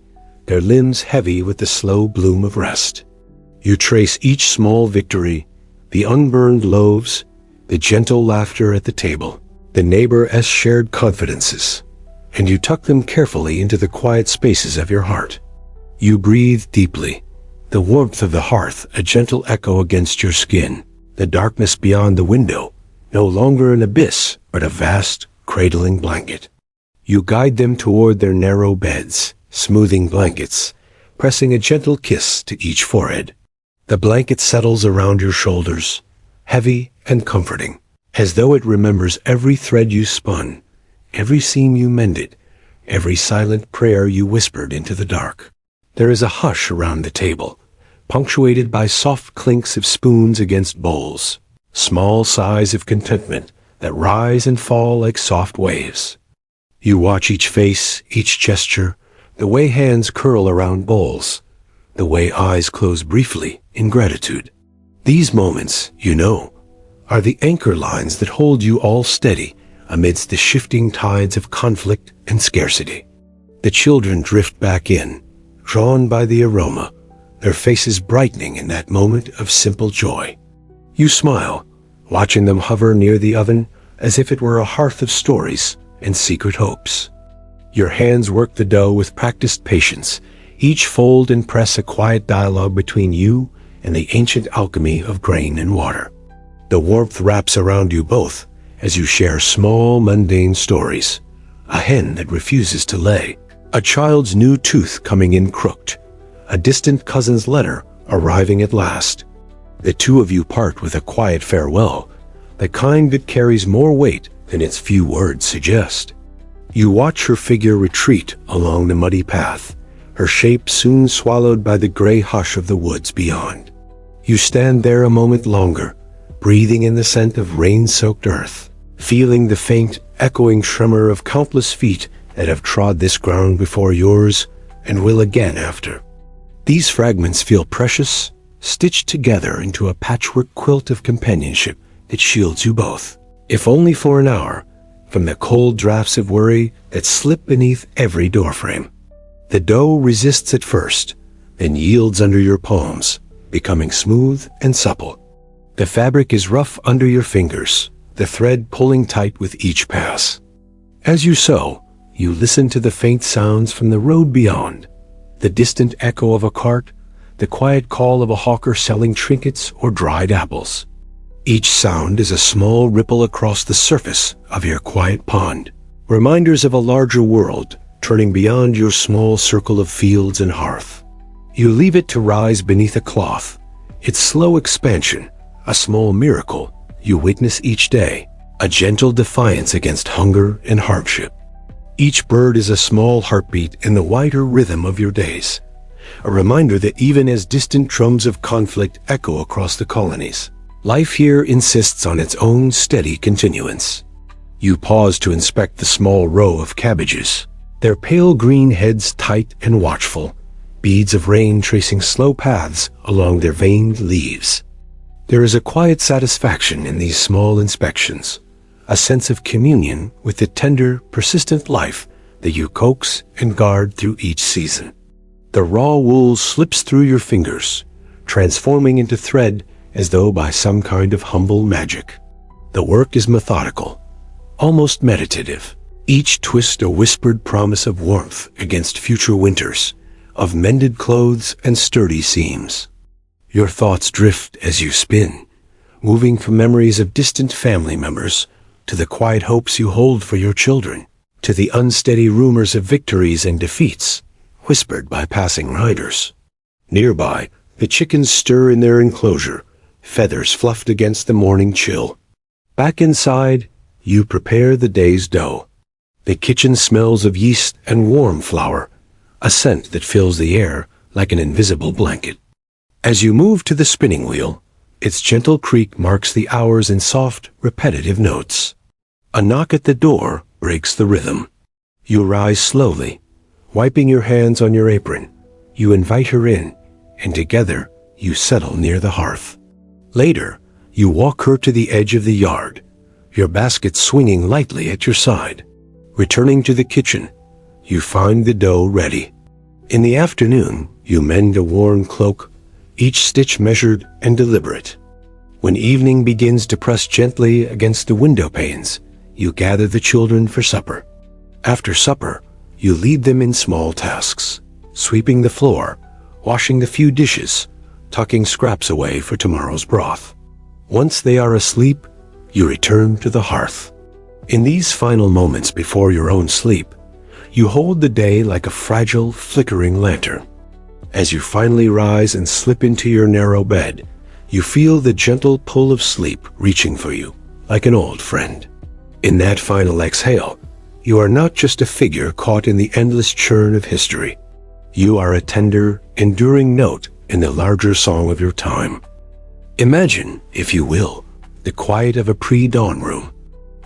their limbs heavy with the slow bloom of rest. You trace each small victory, the unburned loaves, the gentle laughter at the table, the neighbor's shared confidences, and you tuck them carefully into the quiet spaces of your heart. You breathe deeply, the warmth of the hearth a gentle echo against your skin, the darkness beyond the window, no longer an abyss, but a vast, cradling blanket. You guide them toward their narrow beds, smoothing blankets, pressing a gentle kiss to each forehead. The blanket settles around your shoulders, heavy and comforting, as though it remembers every thread you spun, every seam you mended, every silent prayer you whispered into the dark. There is a hush around the table, punctuated by soft clinks of spoons against bowls, small sighs of contentment that rise and fall like soft waves. You watch each face, each gesture, the way hands curl around bowls, the way eyes close briefly in gratitude. These moments, you know, are the anchor lines that hold you all steady amidst the shifting tides of conflict and scarcity. The children drift back in, drawn by the aroma, their faces brightening in that moment of simple joy. You smile, watching them hover near the oven as if it were a hearth of stories and secret hopes. Your hands work the dough with practiced patience, each fold and press a quiet dialogue between you and the ancient alchemy of grain and water. The warmth wraps around you both as you share small, mundane stories. A hen that refuses to lay, a child's new tooth coming in crooked, a distant cousin's letter arriving at last. The two of you part with a quiet farewell, the kind that carries more weight than its few words suggest. You watch her figure retreat along the muddy path, her shape soon swallowed by the gray hush of the woods beyond. You stand there a moment longer, breathing in the scent of rain-soaked earth, feeling the faint, echoing tremor of countless feet that have trod this ground before yours and will again after. These fragments feel precious, stitched together into a patchwork quilt of companionship that shields you both, if only for an hour, from the cold drafts of worry that slip beneath every doorframe. The dough resists at first, then yields under your palms, becoming smooth and supple. The fabric is rough under your fingers, the thread pulling tight with each pass. As you sew, you listen to the faint sounds from the road beyond, the distant echo of a cart, the quiet call of a hawker selling trinkets or dried apples. Each sound is a small ripple across the surface of your quiet pond, reminders of a larger world turning beyond your small circle of fields and hearth. You leave it to rise beneath a cloth, its slow expansion, a small miracle you witness each day, a gentle defiance against hunger and hardship. Each bird is a small heartbeat in the wider rhythm of your days, a reminder that even as distant drums of conflict echo across the colonies, life here insists on its own steady continuance. You pause to inspect the small row of cabbages, their pale green heads tight and watchful, beads of rain tracing slow paths along their veined leaves. There is a quiet satisfaction in these small inspections, a sense of communion with the tender, persistent life that you coax and guard through each season. The raw wool slips through your fingers, transforming into thread as though by some kind of humble magic. The work is methodical, almost meditative, each twist a whispered promise of warmth against future winters, of mended clothes and sturdy seams. Your thoughts drift as you spin, moving from memories of distant family members to the quiet hopes you hold for your children, to the unsteady rumors of victories and defeats, whispered by passing riders. Nearby, the chickens stir in their enclosure, feathers fluffed against the morning chill. Back inside, you prepare the day's dough. The kitchen smells of yeast and warm flour, a scent that fills the air like an invisible blanket. As you move to the spinning wheel, its gentle creak marks the hours in soft, repetitive notes. A knock at the door breaks the rhythm. You rise slowly, wiping your hands on your apron. You invite her in, and together you settle near the hearth. Later, you walk her to the edge of the yard, your basket swinging lightly at your side. Returning to the kitchen, you find the dough ready. In the afternoon, you mend a worn cloak, each stitch measured and deliberate. When evening begins to press gently against the window panes, you gather the children for supper. After supper, you lead them in small tasks, sweeping the floor, washing the few dishes, tucking scraps away for tomorrow's broth. Once they are asleep, you return to the hearth. In these final moments before your own sleep, you hold the day like a fragile, flickering lantern. As you finally rise and slip into your narrow bed, you feel the gentle pull of sleep reaching for you, like an old friend. In that final exhale, You are not just a figure caught in the endless churn of history. You are a tender, enduring note in the larger song of your time. Imagine, if you will, the quiet of a pre-dawn room.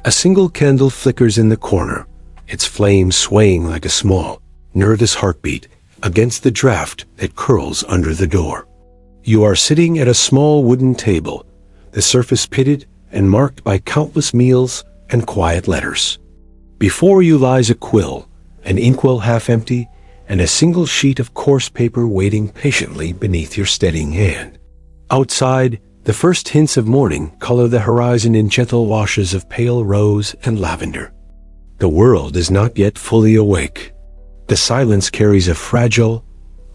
A single candle flickers in the corner, its flame swaying like a small, nervous heartbeat against the draft that curls under the door. You are sitting at a small wooden table, the surface pitted and marked by countless meals and quiet letters. Before you lies a quill, an inkwell half empty, and a single sheet of coarse paper waiting patiently beneath your steadying hand. Outside, the first hints of morning color the horizon in gentle washes of pale rose and lavender. The world is not yet fully awake. The silence carries a fragile,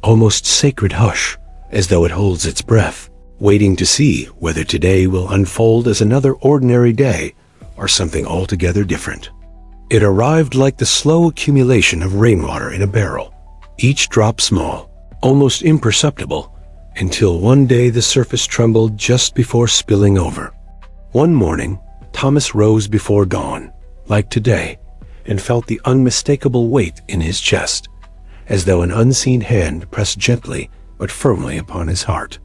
almost sacred hush, as though it holds its breath, waiting to see whether today will unfold as another ordinary day or something altogether different. It arrived like the slow accumulation of rainwater in a barrel, each drop small, almost imperceptible, until one day the surface trembled just before spilling over. One morning, Thomas rose before dawn, like today, and felt the unmistakable weight in his chest, as though an unseen hand pressed gently but firmly upon his heart.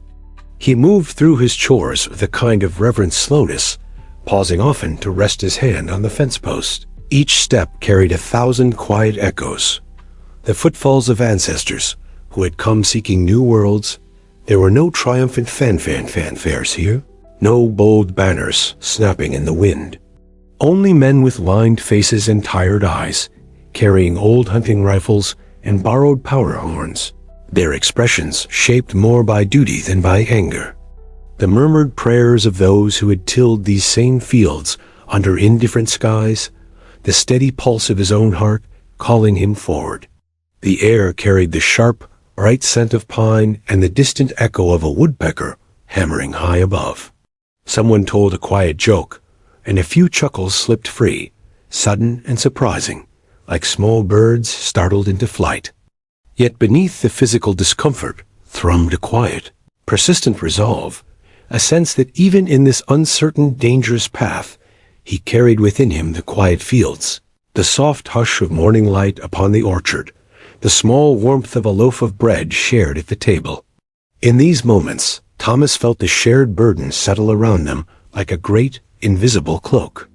He moved through his chores with a kind of reverent slowness, pausing often to rest his hand on the fence post. Each step carried 1,000 quiet echoes, the footfalls of ancestors who had come seeking new worlds. There were no triumphant fanfares here, no bold banners snapping in the wind. Only men with lined faces and tired eyes, carrying old hunting rifles and borrowed powder horns, their expressions shaped more by duty than by anger. The murmured prayers of those who had tilled these same fields under indifferent skies, the steady pulse of his own heart calling him forward. The air carried the sharp, bright scent of pine and the distant echo of a woodpecker hammering high above. Someone told a quiet joke, and a few chuckles slipped free, sudden and surprising, like small birds startled into flight. Yet beneath the physical discomfort thrummed a quiet, persistent resolve, a sense that even in this uncertain, dangerous path, he carried within him the quiet fields, the soft hush of morning light upon the orchard, the small warmth of a loaf of bread shared at the table. In these moments, Thomas felt the shared burden settle around them like a great, invisible cloak.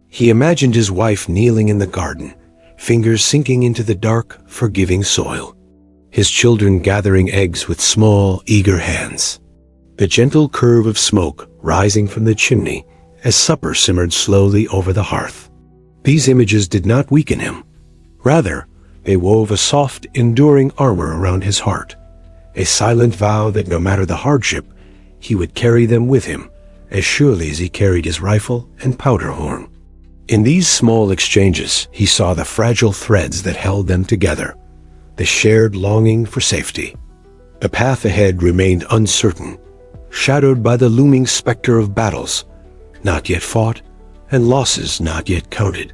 He imagined his wife kneeling in the garden, fingers sinking into the dark, forgiving soil, his children gathering eggs with small, eager hands, the gentle curve of smoke rising from the chimney as supper simmered slowly over the hearth. These images did not weaken him. Rather, they wove a soft, enduring armor around his heart, a silent vow that no matter the hardship, he would carry them with him as surely as he carried his rifle and powder horn. In these small exchanges, he saw the fragile threads that held them together, the shared longing for safety. The path ahead remained uncertain, shadowed by the looming specter of battles not yet fought and losses not yet counted.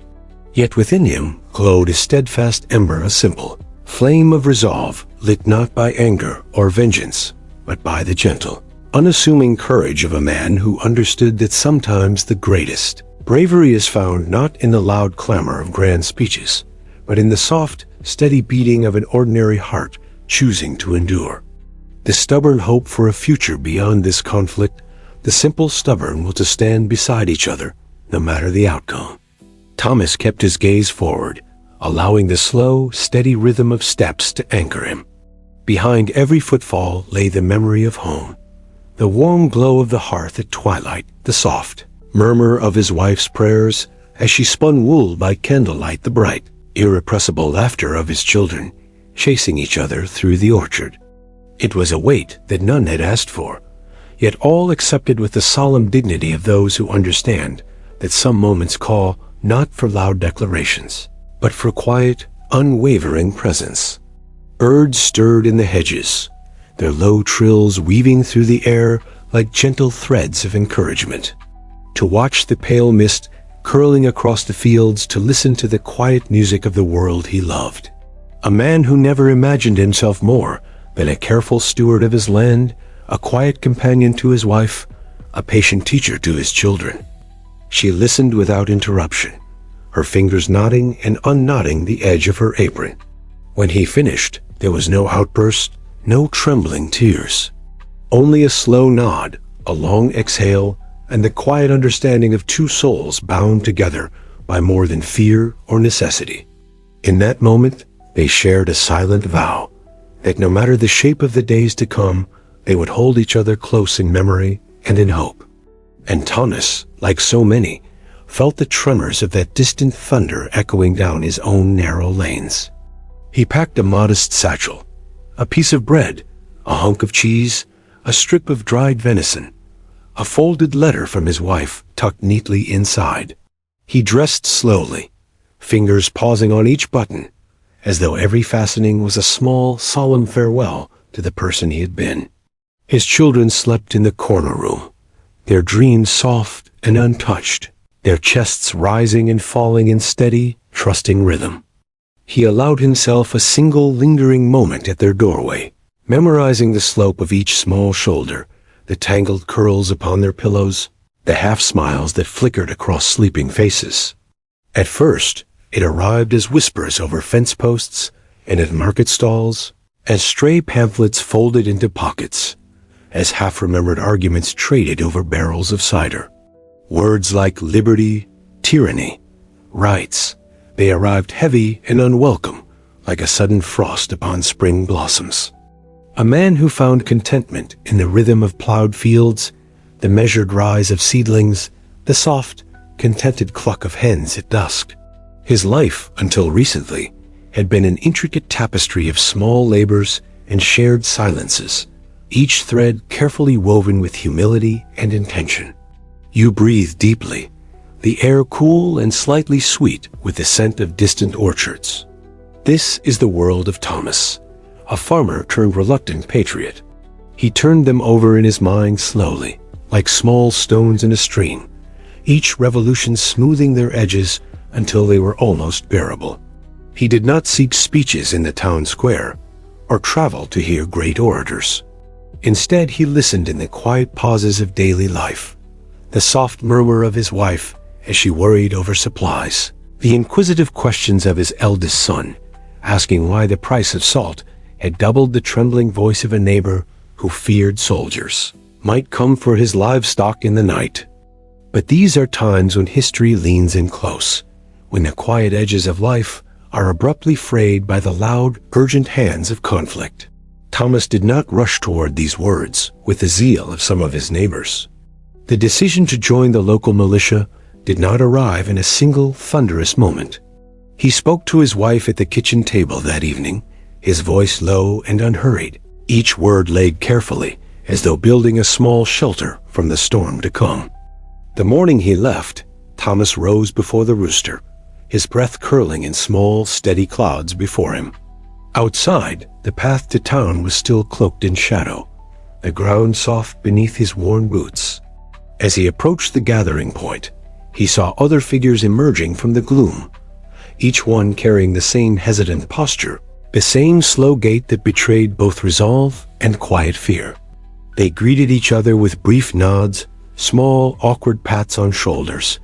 Yet within him glowed a steadfast ember, a simple flame of resolve lit not by anger or vengeance, but by the gentle, unassuming courage of a man who understood that sometimes the greatest bravery is found not in the loud clamor of grand speeches, but in the soft, steady beating of an ordinary heart choosing to endure. The stubborn hope for a future beyond this conflict, the simple stubborn will to stand beside each other, no matter the outcome. Thomas kept his gaze forward, allowing the slow, steady rhythm of steps to anchor him. Behind every footfall lay the memory of home, the warm glow of the hearth at twilight, the soft murmur of his wife's prayers as she spun wool by candlelight, the bright, irrepressible laughter of his children, chasing each other through the orchard. It was a weight that none had asked for, yet all accepted with the solemn dignity of those who understand that some moments call not for loud declarations, but for quiet, unwavering presence. Birds stirred in the hedges, their low trills weaving through the air like gentle threads of encouragement. To watch the pale mist curling across the fields, to listen to the quiet music of the world he loved. A man who never imagined himself more than a careful steward of his land, a quiet companion to his wife, a patient teacher to his children. She listened without interruption, her fingers knotting and unknotting the edge of her apron. When he finished, there was no outburst, no trembling tears. Only a slow nod, a long exhale, and the quiet understanding of two souls bound together by more than fear or necessity. In that moment, they shared a silent vow that no matter the shape of the days to come, they would hold each other close in memory and in hope. And Thomas, like so many, felt the tremors of that distant thunder echoing down his own narrow lanes. He packed a modest satchel, a piece of bread, a hunk of cheese, a strip of dried venison, a folded letter from his wife tucked neatly inside. He dressed slowly, fingers pausing on each button, as though every fastening was a small, solemn farewell to the person he had been. His children slept in the corner room, their dreams soft and untouched, their chests rising and falling in steady, trusting rhythm. He allowed himself a single lingering moment at their doorway, memorizing the slope of each small shoulder, the tangled curls upon their pillows, the half-smiles that flickered across sleeping faces. At first, it arrived as whispers over fence posts and at market stalls, as stray pamphlets folded into pockets, as half-remembered arguments traded over barrels of cider. Words like liberty, tyranny, rights, they arrived heavy and unwelcome, like a sudden frost upon spring blossoms. A man who found contentment in the rhythm of plowed fields, the measured rise of seedlings, the soft, contented cluck of hens at dusk. His life, until recently, had been an intricate tapestry of small labors and shared silences, each thread carefully woven with humility and intention. You breathe deeply, the air cool and slightly sweet with the scent of distant orchards. This is the world of Thomas, a farmer turned reluctant patriot. He turned them over in his mind slowly, like small stones in a stream, each revolution smoothing their edges until they were almost bearable. He did not seek speeches in the town square, or travel to hear great orators. Instead, he listened in the quiet pauses of daily life, the soft murmur of his wife as she worried over supplies, the inquisitive questions of his eldest son, asking why the price of salt had doubled, the trembling voice of a neighbor who feared soldiers might come for his livestock in the night. But these are times when history leans in close, when the quiet edges of life are abruptly frayed by the loud, urgent hands of conflict. Thomas did not rush toward these words with the zeal of some of his neighbors. The decision to join the local militia did not arrive in a single thunderous moment. He spoke to his wife at the kitchen table that evening, his voice low and unhurried, each word laid carefully, as though building a small shelter from the storm to come. The morning he left, Thomas rose before the rooster, his breath curling in small, steady clouds before him. Outside, the path to town was still cloaked in shadow, the ground soft beneath his worn boots. As he approached the gathering point, he saw other figures emerging from the gloom, each one carrying the same hesitant posture, the same slow gait that betrayed both resolve and quiet fear. They greeted each other with brief nods, small, awkward pats on shoulders,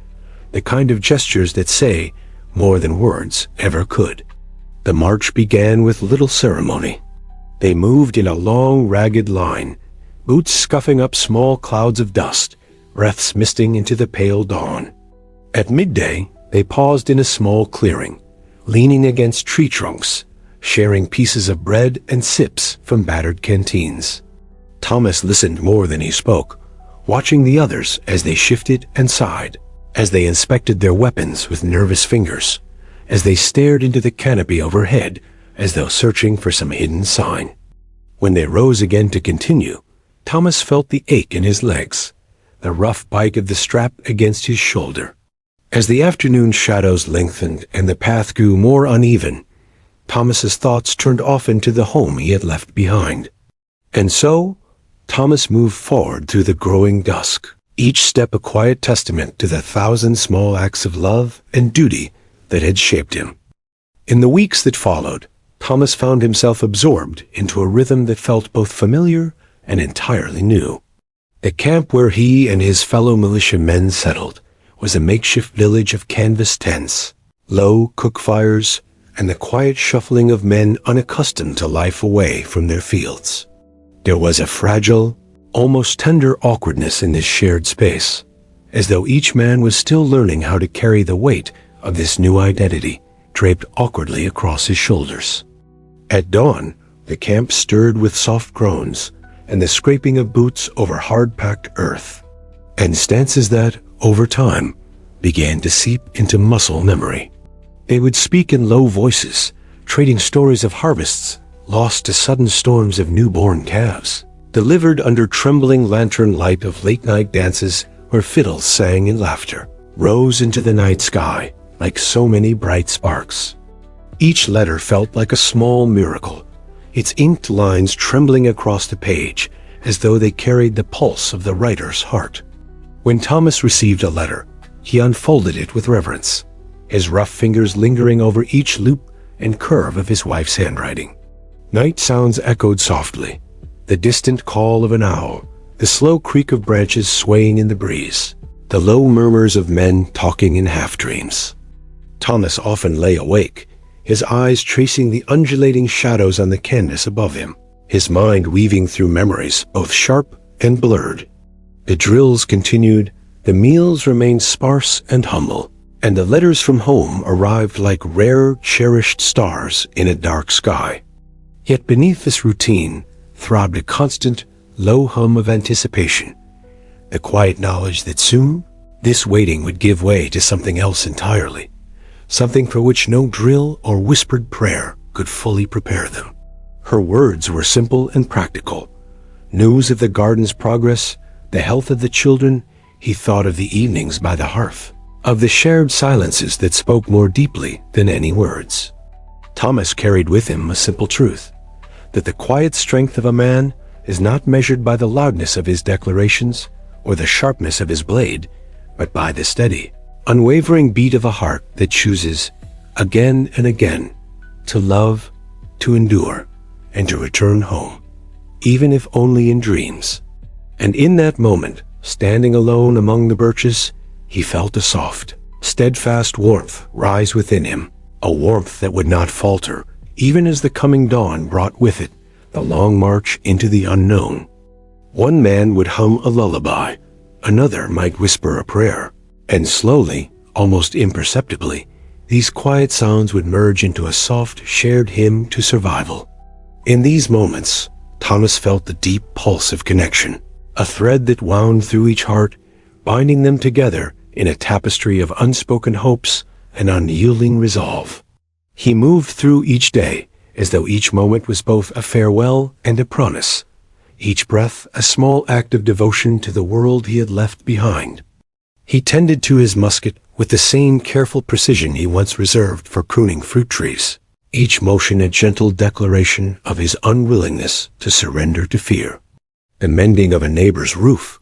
the kind of gestures that say more than words ever could. The march began with little ceremony. They moved in a long, ragged line, boots scuffing up small clouds of dust, breaths misting into the pale dawn. At midday, they paused in a small clearing, leaning against tree trunks, sharing pieces of bread and sips from battered canteens. Thomas listened more than he spoke, watching the others as they shifted and sighed, as they inspected their weapons with nervous fingers, as they stared into the canopy overhead as though searching for some hidden sign. When they rose again to continue, Thomas felt the ache in his legs, the rough bite of the strap against his shoulder. As the afternoon shadows lengthened and the path grew more uneven, Thomas's thoughts turned often to the home he had left behind. And so, Thomas moved forward through the growing dusk, each step a quiet testament to the thousand small acts of love and duty that had shaped him. In the weeks that followed, Thomas found himself absorbed into a rhythm that felt both familiar and entirely new. The camp where he and his fellow militiamen settled was a makeshift village of canvas tents, low cook fires, and the quiet shuffling of men unaccustomed to life away from their fields. There was a fragile, almost tender awkwardness in this shared space, as though each man was still learning how to carry the weight of this new identity draped awkwardly across his shoulders. At dawn, the camp stirred with soft groans and the scraping of boots over hard-packed earth, and stances that, over time, began to seep into muscle memory. They would speak in low voices, trading stories of harvests lost to sudden storms of newborn calves, delivered under trembling lantern light of late-night dances where fiddles sang and laughter rose into the night sky like so many bright sparks. Each letter felt like a small miracle, its inked lines trembling across the page as though they carried the pulse of the writer's heart. When Thomas received a letter, he unfolded it with reverence, his rough fingers lingering over each loop and curve of his wife's handwriting. Night sounds echoed softly, the distant call of an owl, the slow creak of branches swaying in the breeze, the low murmurs of men talking in half-dreams. Thomas often lay awake, his eyes tracing the undulating shadows on the canvas above him, his mind weaving through memories both sharp and blurred. The drills continued, the meals remained sparse and humble, and the letters from home arrived like rare, cherished stars in a dark sky. Yet beneath this routine throbbed a constant, low hum of anticipation, the quiet knowledge that soon this waiting would give way to something else entirely, something for which no drill or whispered prayer could fully prepare them. Her words were simple and practical. News of the garden's progress, the health of the children. He thought of the evenings by the hearth, of the shared silences that spoke more deeply than any words. Thomas carried with him a simple truth, that the quiet strength of a man is not measured by the loudness of his declarations or the sharpness of his blade, but by the steady, unwavering beat of a heart that chooses, again and again, to love, to endure, and to return home, even if only in dreams. And in that moment, standing alone among the birches, he felt a soft, steadfast warmth rise within him, a warmth that would not falter, even as the coming dawn brought with it the long march into the unknown. One man would hum a lullaby, another might whisper a prayer, and slowly, almost imperceptibly, these quiet sounds would merge into a soft, shared hymn to survival. In these moments, Thomas felt the deep pulse of connection, a thread that wound through each heart, binding them together in a tapestry of unspoken hopes and unyielding resolve. He moved through each day as though each moment was both a farewell and a promise, each breath a small act of devotion to the world he had left behind. He tended to his musket with the same careful precision he once reserved for pruning fruit trees, each motion a gentle declaration of his unwillingness to surrender to fear. The mending of a neighbor's roof,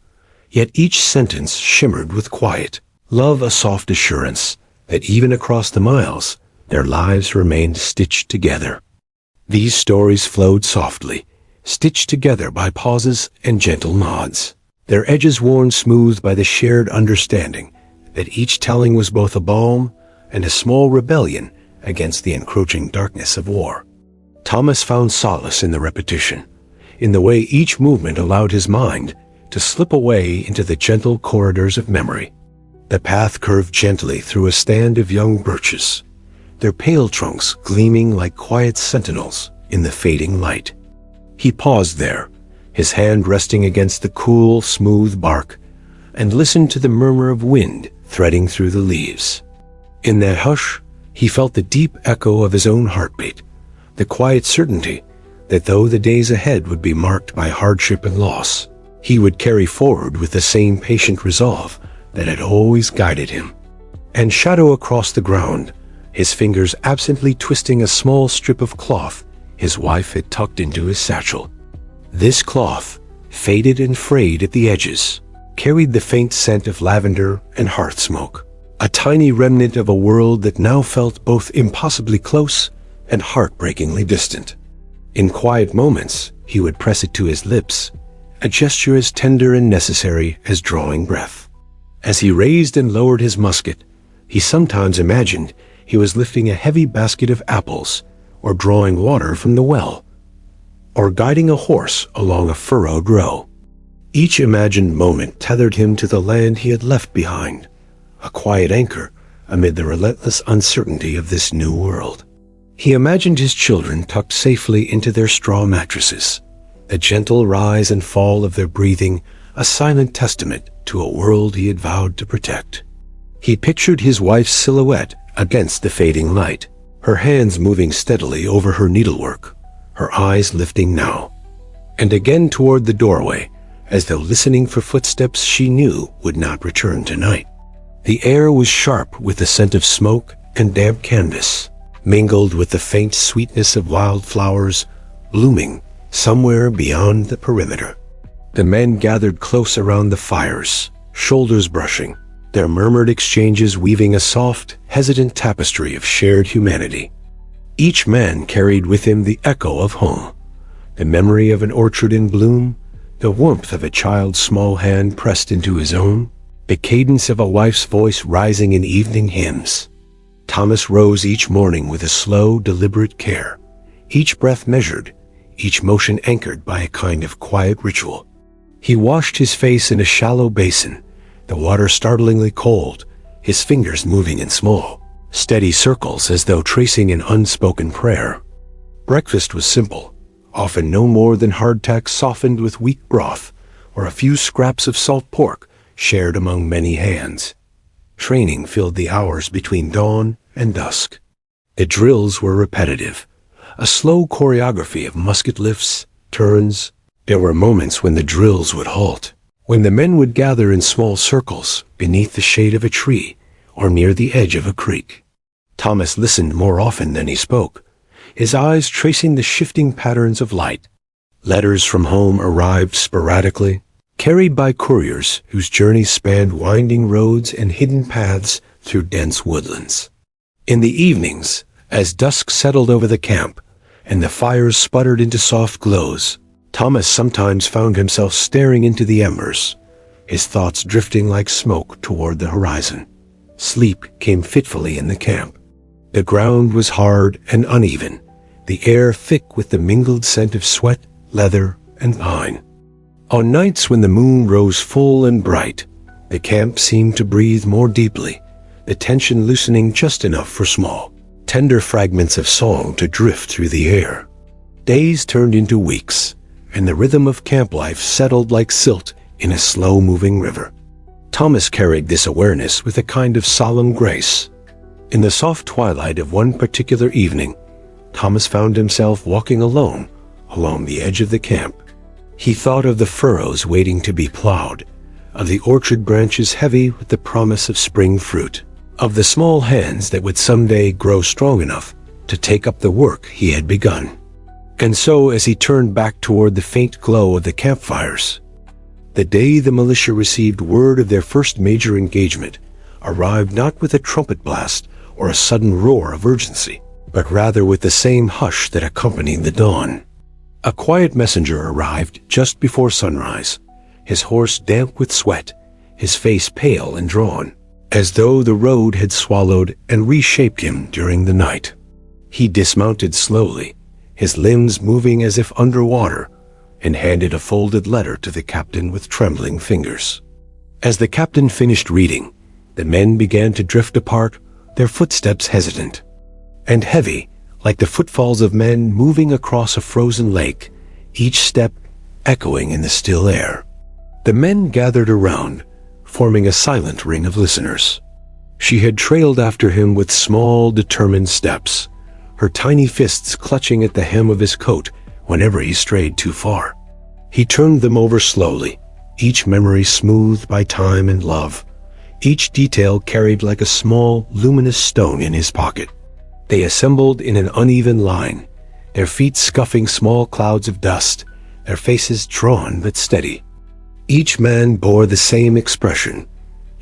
yet each sentence shimmered with quiet, love a soft assurance that even across the miles, their lives remained stitched together. These stories flowed softly, stitched together by pauses and gentle nods, their edges worn smooth by the shared understanding that each telling was both a balm and a small rebellion against the encroaching darkness of war. Thomas found solace in the repetition, in the way each movement allowed his mind to slip away into the gentle corridors of memory. The path curved gently through a stand of young birches, their pale trunks gleaming like quiet sentinels in the fading light. He paused there, his hand resting against the cool, smooth bark, and listened to the murmur of wind threading through the leaves. In that hush, he felt the deep echo of his own heartbeat, the quiet certainty that though the days ahead would be marked by hardship and loss, he would carry forward with the same patient resolve that had always guided him. And shadow across the ground, his fingers absently twisting a small strip of cloth his wife had tucked into his satchel. This cloth, faded and frayed at the edges, carried the faint scent of lavender and hearth smoke, a tiny remnant of a world that now felt both impossibly close and heartbreakingly distant. In quiet moments, he would press it to his lips, a gesture as tender and necessary as drawing breath. As he raised and lowered his musket, he sometimes imagined He was lifting a heavy basket of apples, or drawing water from the well, or guiding a horse along a furrowed row. Each imagined moment tethered him to the land he had left behind, a quiet anchor amid the relentless uncertainty of this new world. He imagined his children tucked safely into their straw mattresses, the gentle rise and fall of their breathing a silent testament to a world he had vowed to protect. He pictured his wife's silhouette against the fading light, her hands moving steadily over her needlework, her eyes lifting now and again toward the doorway, as though listening for footsteps she knew would not return tonight. The air was sharp with the scent of smoke and damp canvas, mingled with the faint sweetness of wildflowers blooming somewhere beyond the perimeter. The men gathered close around the fires, shoulders brushing, their murmured exchanges weaving a soft, hesitant tapestry of shared humanity. Each man carried with him the echo of home, the memory of an orchard in bloom, the warmth of a child's small hand pressed into his own, the cadence of a wife's voice rising in evening hymns. Thomas rose each morning with a slow, deliberate care, each breath measured, each motion anchored by a kind of quiet ritual. He washed his face in a shallow basin, the water startlingly cold, his fingers moving in small, steady circles as though tracing an unspoken prayer. Breakfast was simple, often no more than hardtack softened with weak broth, or a few scraps of salt pork shared among many hands. Training filled the hours between dawn and dusk. The drills were repetitive, a slow choreography of musket lifts, turns. There were moments when the drills would halt, when the men would gather in small circles beneath the shade of a tree or near the edge of a creek. Thomas listened more often than he spoke, his eyes tracing the shifting patterns of light. Letters from home arrived sporadically, carried by couriers whose journeys spanned winding roads and hidden paths through dense woodlands. In the evenings, as dusk settled over the camp and the fires sputtered into soft glows, Thomas sometimes found himself staring into the embers, his thoughts drifting like smoke toward the horizon. Sleep came fitfully in the camp. The ground was hard and uneven, the air thick with the mingled scent of sweat, leather, and pine. On nights when the moon rose full and bright, the camp seemed to breathe more deeply, the tension loosening just enough for small, tender fragments of song to drift through the air. Days turned into weeks, and the rhythm of camp life settled like silt in a slow-moving river. Thomas carried this awareness with a kind of solemn grace. In the soft twilight of one particular evening, Thomas found himself walking alone along the edge of the camp. He thought of the furrows waiting to be plowed, of the orchard branches heavy with the promise of spring fruit, of the small hands that would someday grow strong enough to take up the work he had begun. And so, as he turned back toward the faint glow of the campfires, the day the militia received word of their first major engagement arrived not with a trumpet blast or a sudden roar of urgency, but rather with the same hush that accompanied the dawn. A quiet messenger arrived just before sunrise, his horse damp with sweat, his face pale and drawn, as though the road had swallowed and reshaped him during the night. He dismounted slowly, his limbs moving as if underwater, and handed a folded letter to the captain with trembling fingers. As the captain finished reading, the men began to drift apart, their footsteps hesitant and heavy, like the footfalls of men moving across a frozen lake, each step echoing in the still air. The men gathered around, forming a silent ring of listeners. She had trailed after him with small, determined steps, her tiny fists clutching at the hem of his coat whenever he strayed too far. He turned them over slowly, each memory smoothed by time and love, each detail carried like a small, luminous stone in his pocket. They assembled in an uneven line, their feet scuffing small clouds of dust, their faces drawn but steady. Each man bore the same expression,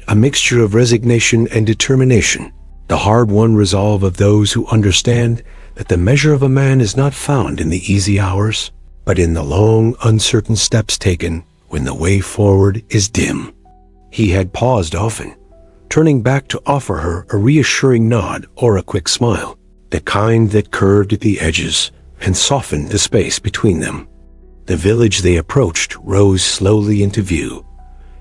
a mixture of resignation and determination, the hard-won resolve of those who understand that the measure of a man is not found in the easy hours, but in the long, uncertain steps taken when the way forward is dim. He had paused often, turning back to offer her a reassuring nod or a quick smile, the kind that curved at the edges and softened the space between them. The village they approached rose slowly into view,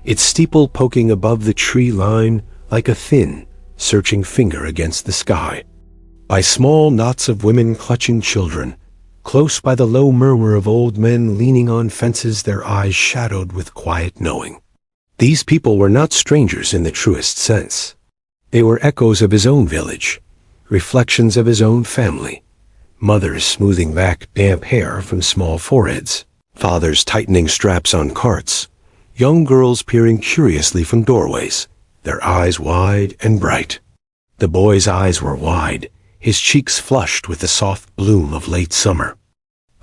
its steeple poking above the tree line like a thin, searching finger against the sky. By small knots of women clutching children, close by the low murmur of old men leaning on fences, their eyes shadowed with quiet knowing. These people were not strangers in the truest sense. They were echoes of his own village, reflections of his own family, mothers smoothing back damp hair from small foreheads, fathers tightening straps on carts, young girls peering curiously from doorways, their eyes wide and bright. The boy's eyes were wide, his cheeks flushed with the soft bloom of late summer.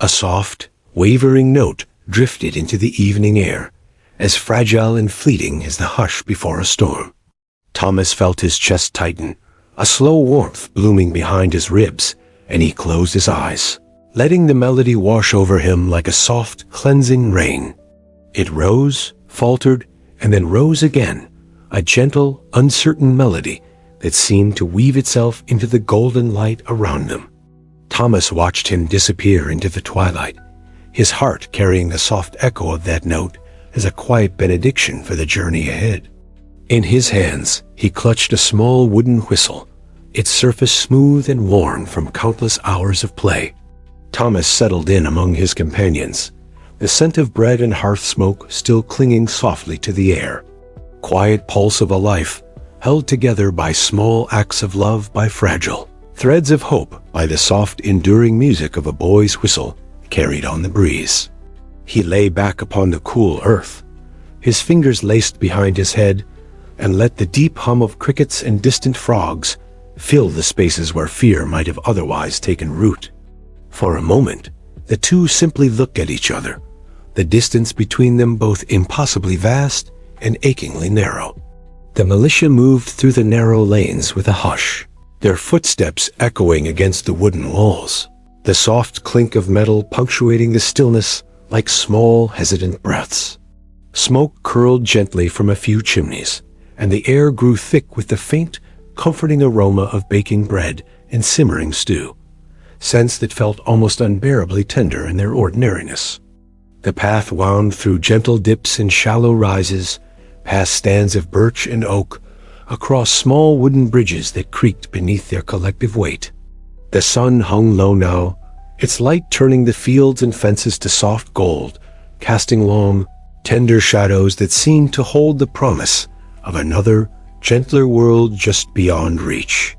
A soft, wavering note drifted into the evening air, as fragile and fleeting as the hush before a storm. Thomas felt his chest tighten, a slow warmth blooming behind his ribs, and he closed his eyes, letting the melody wash over him like a soft, cleansing rain. It rose, faltered, and then rose again, a gentle, uncertain melody that seemed to weave itself into the golden light around them. Thomas watched him disappear into the twilight, his heart carrying the soft echo of that note as a quiet benediction for the journey ahead. In his hands, he clutched a small wooden whistle, its surface smooth and worn from countless hours of play. Thomas settled in among his companions, the scent of bread and hearth smoke still clinging softly to the air. Quiet pulse of a life, held together by small acts of love, by fragile threads of hope, by the soft, enduring music of a boy's whistle carried on the breeze. He lay back upon the cool earth, his fingers laced behind his head, and let the deep hum of crickets and distant frogs fill the spaces where fear might have otherwise taken root. For a moment, the two simply looked at each other, the distance between them both impossibly vast and achingly narrow. The militia moved through the narrow lanes with a hush, their footsteps echoing against the wooden walls, the soft clink of metal punctuating the stillness like small, hesitant breaths. Smoke curled gently from a few chimneys, and the air grew thick with the faint, comforting aroma of baking bread and simmering stew, scents that felt almost unbearably tender in their ordinariness. The path wound through gentle dips and shallow rises, past stands of birch and oak, across small wooden bridges that creaked beneath their collective weight. The sun hung low now, its light turning the fields and fences to soft gold, casting long, tender shadows that seemed to hold the promise of another, gentler world just beyond reach.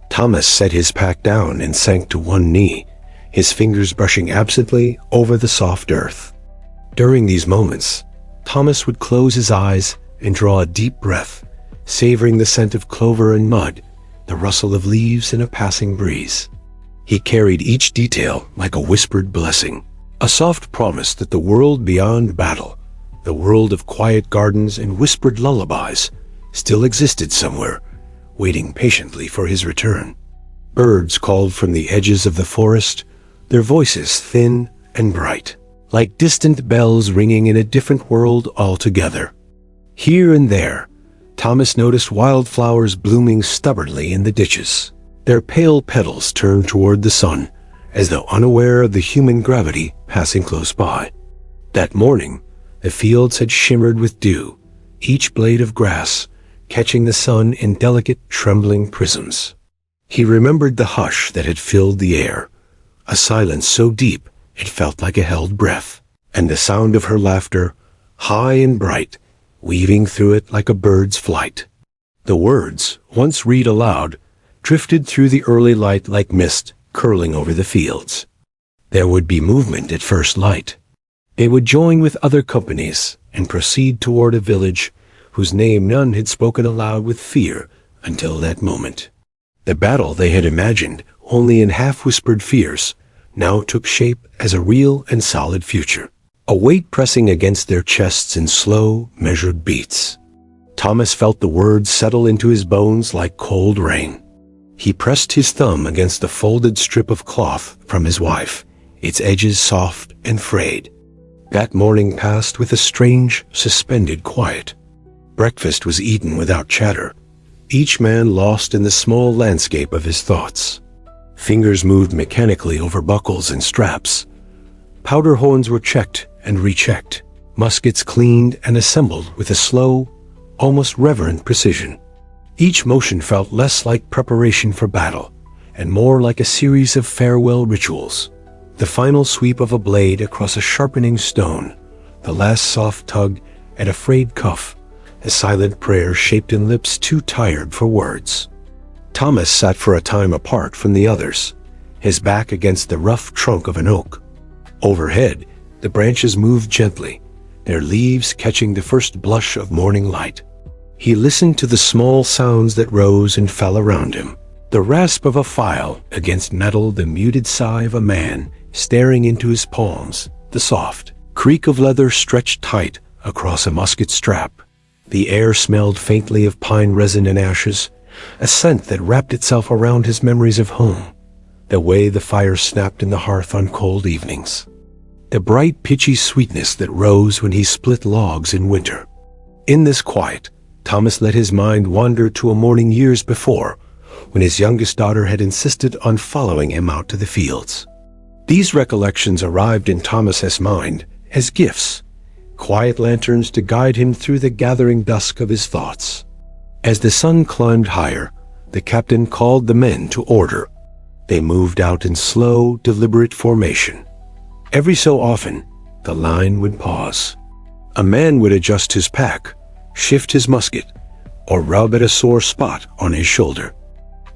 Thomas set his pack down and sank to one knee, his fingers brushing absently over the soft earth. During these moments, Thomas would close his eyes and draw a deep breath, savoring the scent of clover and mud, the rustle of leaves in a passing breeze. He carried each detail like a whispered blessing, a soft promise that the world beyond battle, the world of quiet gardens and whispered lullabies, still existed somewhere, waiting patiently for his return. Birds called from the edges of the forest, their voices thin and bright, like distant bells ringing in a different world altogether. Here and there, Thomas noticed wildflowers blooming stubbornly in the ditches, their pale petals turned toward the sun, as though unaware of the human gravity passing close by. That morning, the fields had shimmered with dew, each blade of grass catching the sun in delicate, trembling prisms. He remembered the hush that had filled the air, a silence so deep it felt like a held breath, and the sound of her laughter, high and bright, weaving through it like a bird's flight. The words, once read aloud, drifted through the early light like mist curling over the fields. There would be movement at first light. They would join with other companies and proceed toward a village whose name none had spoken aloud with fear until that moment. The battle they had imagined only in half-whispered fears now took shape as a real and solid future, a weight pressing against their chests in slow, measured beats. Thomas felt the words settle into his bones like cold rain. He pressed his thumb against the folded strip of cloth from his wife, its edges soft and frayed. That morning passed with a strange, suspended quiet. Breakfast was eaten without chatter, each man lost in the small landscape of his thoughts. Fingers moved mechanically over buckles and straps. Powder horns were checked and rechecked, muskets cleaned and assembled with a slow, almost reverent precision. Each motion felt less like preparation for battle, and more like a series of farewell rituals. The final sweep of a blade across a sharpening stone, the last soft tug at a frayed cuff, a silent prayer shaped in lips too tired for words. Thomas sat for a time apart from the others, his back against the rough trunk of an oak. Overhead, the branches moved gently, their leaves catching the first blush of morning light. He listened to the small sounds that rose and fell around him. The rasp of a file against metal, the muted sigh of a man staring into his palms, the soft creak of leather stretched tight across a musket strap. The air smelled faintly of pine resin and ashes, a scent that wrapped itself around his memories of home, the way the fire snapped in the hearth on cold evenings, the bright pitchy sweetness that rose when he split logs in winter. In this quiet, Thomas let his mind wander to a morning years before, when his youngest daughter had insisted on following him out to the fields. These recollections arrived in Thomas's mind as gifts, quiet lanterns to guide him through the gathering dusk of his thoughts. As the sun climbed higher, the captain called the men to order. They moved out in slow, deliberate formation. Every so often, the line would pause. A man would adjust his pack, shift his musket, or rub at a sore spot on his shoulder.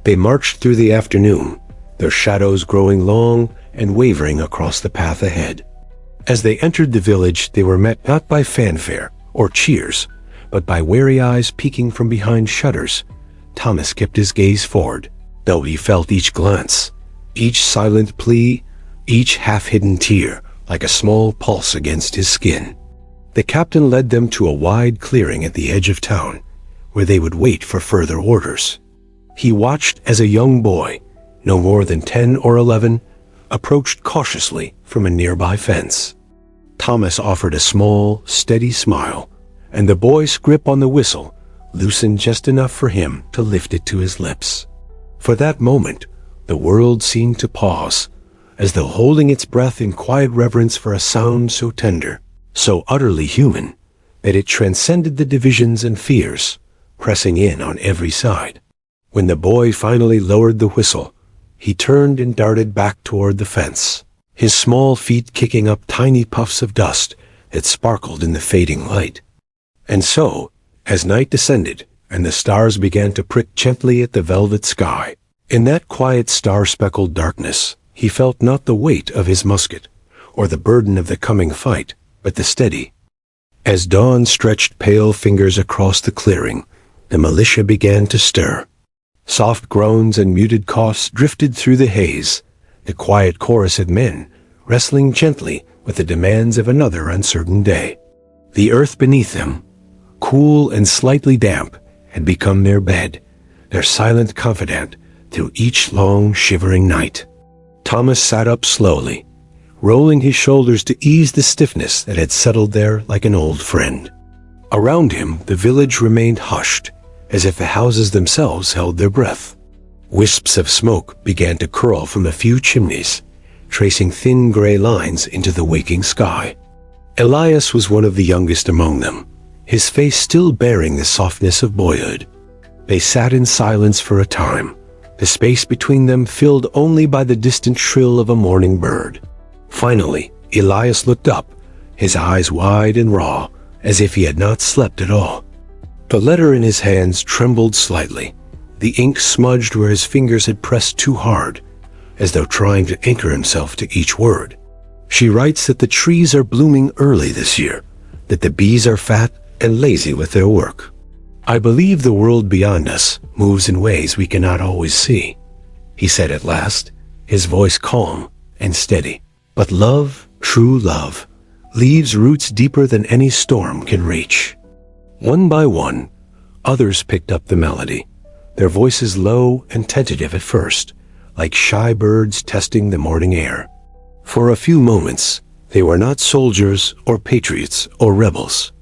They marched through the afternoon, their shadows growing long and wavering across the path ahead. As they entered the village, they were met not by fanfare or cheers, but by wary eyes peeking from behind shutters. Thomas kept his gaze forward, though he felt each glance, each silent plea, each half-hidden tear, like a small pulse against his skin. The captain led them to a wide clearing at the edge of town, where they would wait for further orders. He watched as a young boy, no more than 10 or 11, approached cautiously from a nearby fence. Thomas offered a small, steady smile, and the boy's grip on the whistle loosened just enough for him to lift it to his lips. For that moment, the world seemed to pause, as though holding its breath in quiet reverence for a sound so tender, so utterly human, that it transcended the divisions and fears, pressing in on every side. When the boy finally lowered the whistle, he turned and darted back toward the fence, his small feet kicking up tiny puffs of dust that sparkled in the fading light. And so, as night descended and the stars began to prick gently at the velvet sky, in that quiet star-speckled darkness, he felt not the weight of his musket or the burden of the coming fight, but the steady. As dawn stretched pale fingers across the clearing, the militia began to stir. Soft groans and muted coughs drifted through the haze, the quiet chorus of men wrestling gently with the demands of another uncertain day. The earth beneath them, cool and slightly damp, had become their bed, their silent confidant through each long, shivering night. Thomas sat up slowly, rolling his shoulders to ease the stiffness that had settled there like an old friend. Around him, the village remained hushed, as if the houses themselves held their breath. Wisps of smoke began to curl from a few chimneys, tracing thin gray lines into the waking sky. Elias was one of the youngest among them, his face still bearing the softness of boyhood. They sat in silence for a time, the space between them filled only by the distant shrill of a morning bird. Finally, Elias looked up, his eyes wide and raw, as if he had not slept at all. The letter in his hands trembled slightly, the ink smudged where his fingers had pressed too hard, as though trying to anchor himself to each word. She writes that the trees are blooming early this year, that the bees are fat and lazy with their work. I believe the world beyond us moves in ways we cannot always see, he said at last, his voice calm and steady. But love, true love, leaves roots deeper than any storm can reach. One by one, others picked up the melody, their voices low and tentative at first, like shy birds testing the morning air. For a few moments, they were not soldiers or patriots or rebels.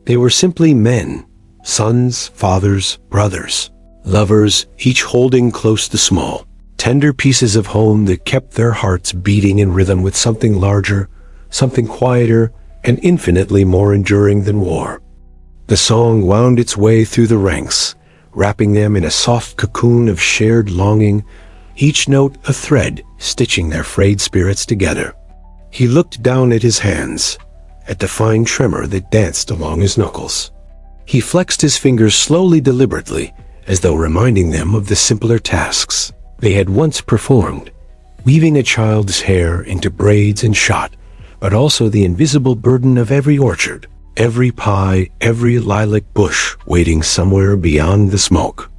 They were simply men, sons, fathers, brothers, Lovers, each holding close the small, tender pieces of home that kept their hearts beating in rhythm with something larger, something quieter, and infinitely more enduring than war. The song wound its way through the ranks, wrapping them in a soft cocoon of shared longing, each note a thread stitching their frayed spirits together. He looked down at his hands, at the fine tremor that danced along his knuckles. He flexed his fingers slowly, deliberately, as though reminding them of the simpler tasks they had once performed, weaving a child's hair into braids and shot, but also the invisible burden of every orchard, every pie, every lilac bush waiting somewhere beyond the smoke.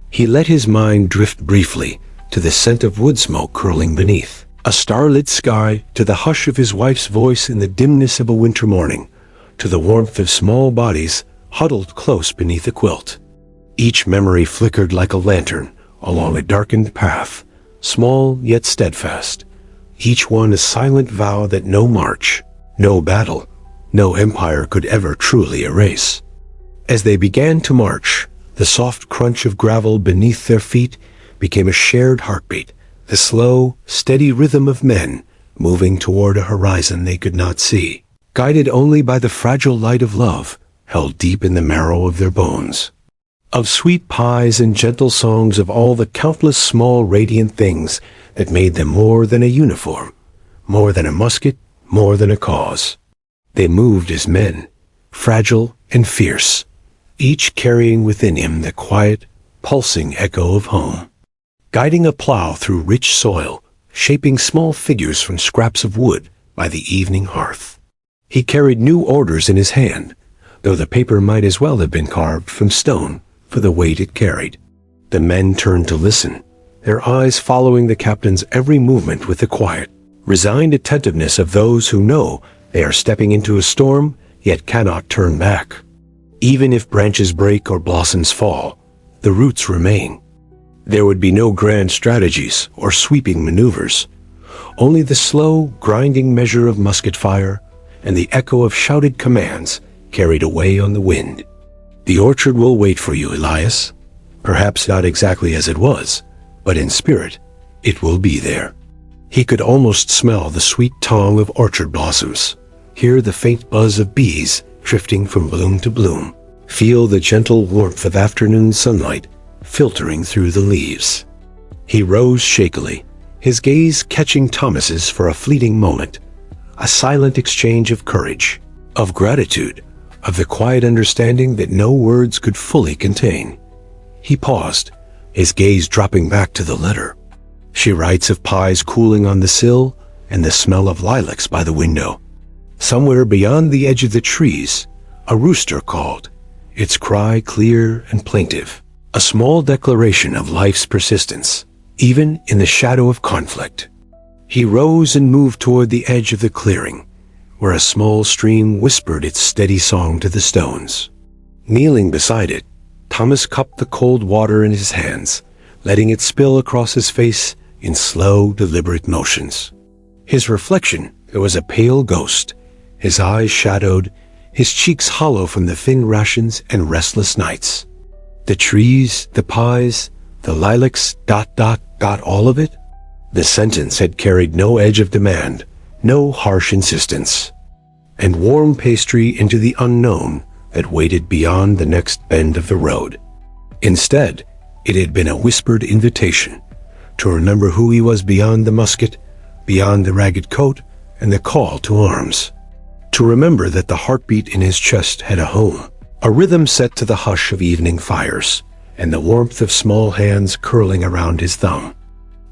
He let his mind drift briefly to the scent of wood smoke curling beneath a starlit sky, to the hush of his wife's voice in the dimness of a winter morning, to the warmth of small bodies huddled close beneath a quilt. Each memory flickered like a lantern along a darkened path, small yet steadfast, each one a silent vow that no march, no battle, no empire could ever truly erase. As they began to march, the soft crunch of gravel beneath their feet became a shared heartbeat, the slow, steady rhythm of men moving toward a horizon they could not see, guided only by the fragile light of love held deep in the marrow of their bones. Of sweet pies and gentle songs, of all the countless small radiant things that made them more than a uniform, more than a musket, more than a cause. They moved as men, fragile and fierce, each carrying within him the quiet, pulsing echo of home. Guiding a plow through rich soil, shaping small figures from scraps of wood by the evening hearth. He carried new orders in his hand, though the paper might as well have been carved from stone for the weight it carried. The men turned to listen, their eyes following the captain's every movement with the quiet, resigned attentiveness of those who know they are stepping into a storm yet cannot turn back. Even if branches break or blossoms fall, the roots remain. There would be no grand strategies or sweeping maneuvers, only the slow, grinding measure of musket fire and the echo of shouted commands carried away on the wind. The orchard will wait for you, Elias. Perhaps not exactly as it was, but in spirit, it will be there. He could almost smell the sweet tongue of orchard blossoms, hear the faint buzz of bees drifting from bloom to bloom, feel the gentle warmth of afternoon sunlight filtering through the leaves. He rose shakily, his gaze catching Thomas's for a fleeting moment, a silent exchange of courage, of gratitude, of the quiet understanding that no words could fully contain. He paused, his gaze dropping back to the letter. She writes of pies cooling on the sill and the smell of lilacs by the window. Somewhere beyond the edge of the trees, a rooster called, its cry clear and plaintive, a small declaration of life's persistence, even in the shadow of conflict. He rose and moved toward the edge of the clearing, where a small stream whispered its steady song to the stones. Kneeling beside it, Thomas cupped the cold water in his hands, letting it spill across his face in slow, deliberate motions. His reflection, it was a pale ghost, his eyes shadowed, his cheeks hollow from the thin rations and restless nights. The trees, the pies, the lilacs, all of it? The sentence had carried no edge of demand, no harsh insistence, and warm pastry into the unknown that waited beyond the next bend of the road. Instead, it had been a whispered invitation to remember who he was beyond the musket, beyond the ragged coat, and the call to arms. To remember that the heartbeat in his chest had a home, a rhythm set to the hush of evening fires, and the warmth of small hands curling around his thumb.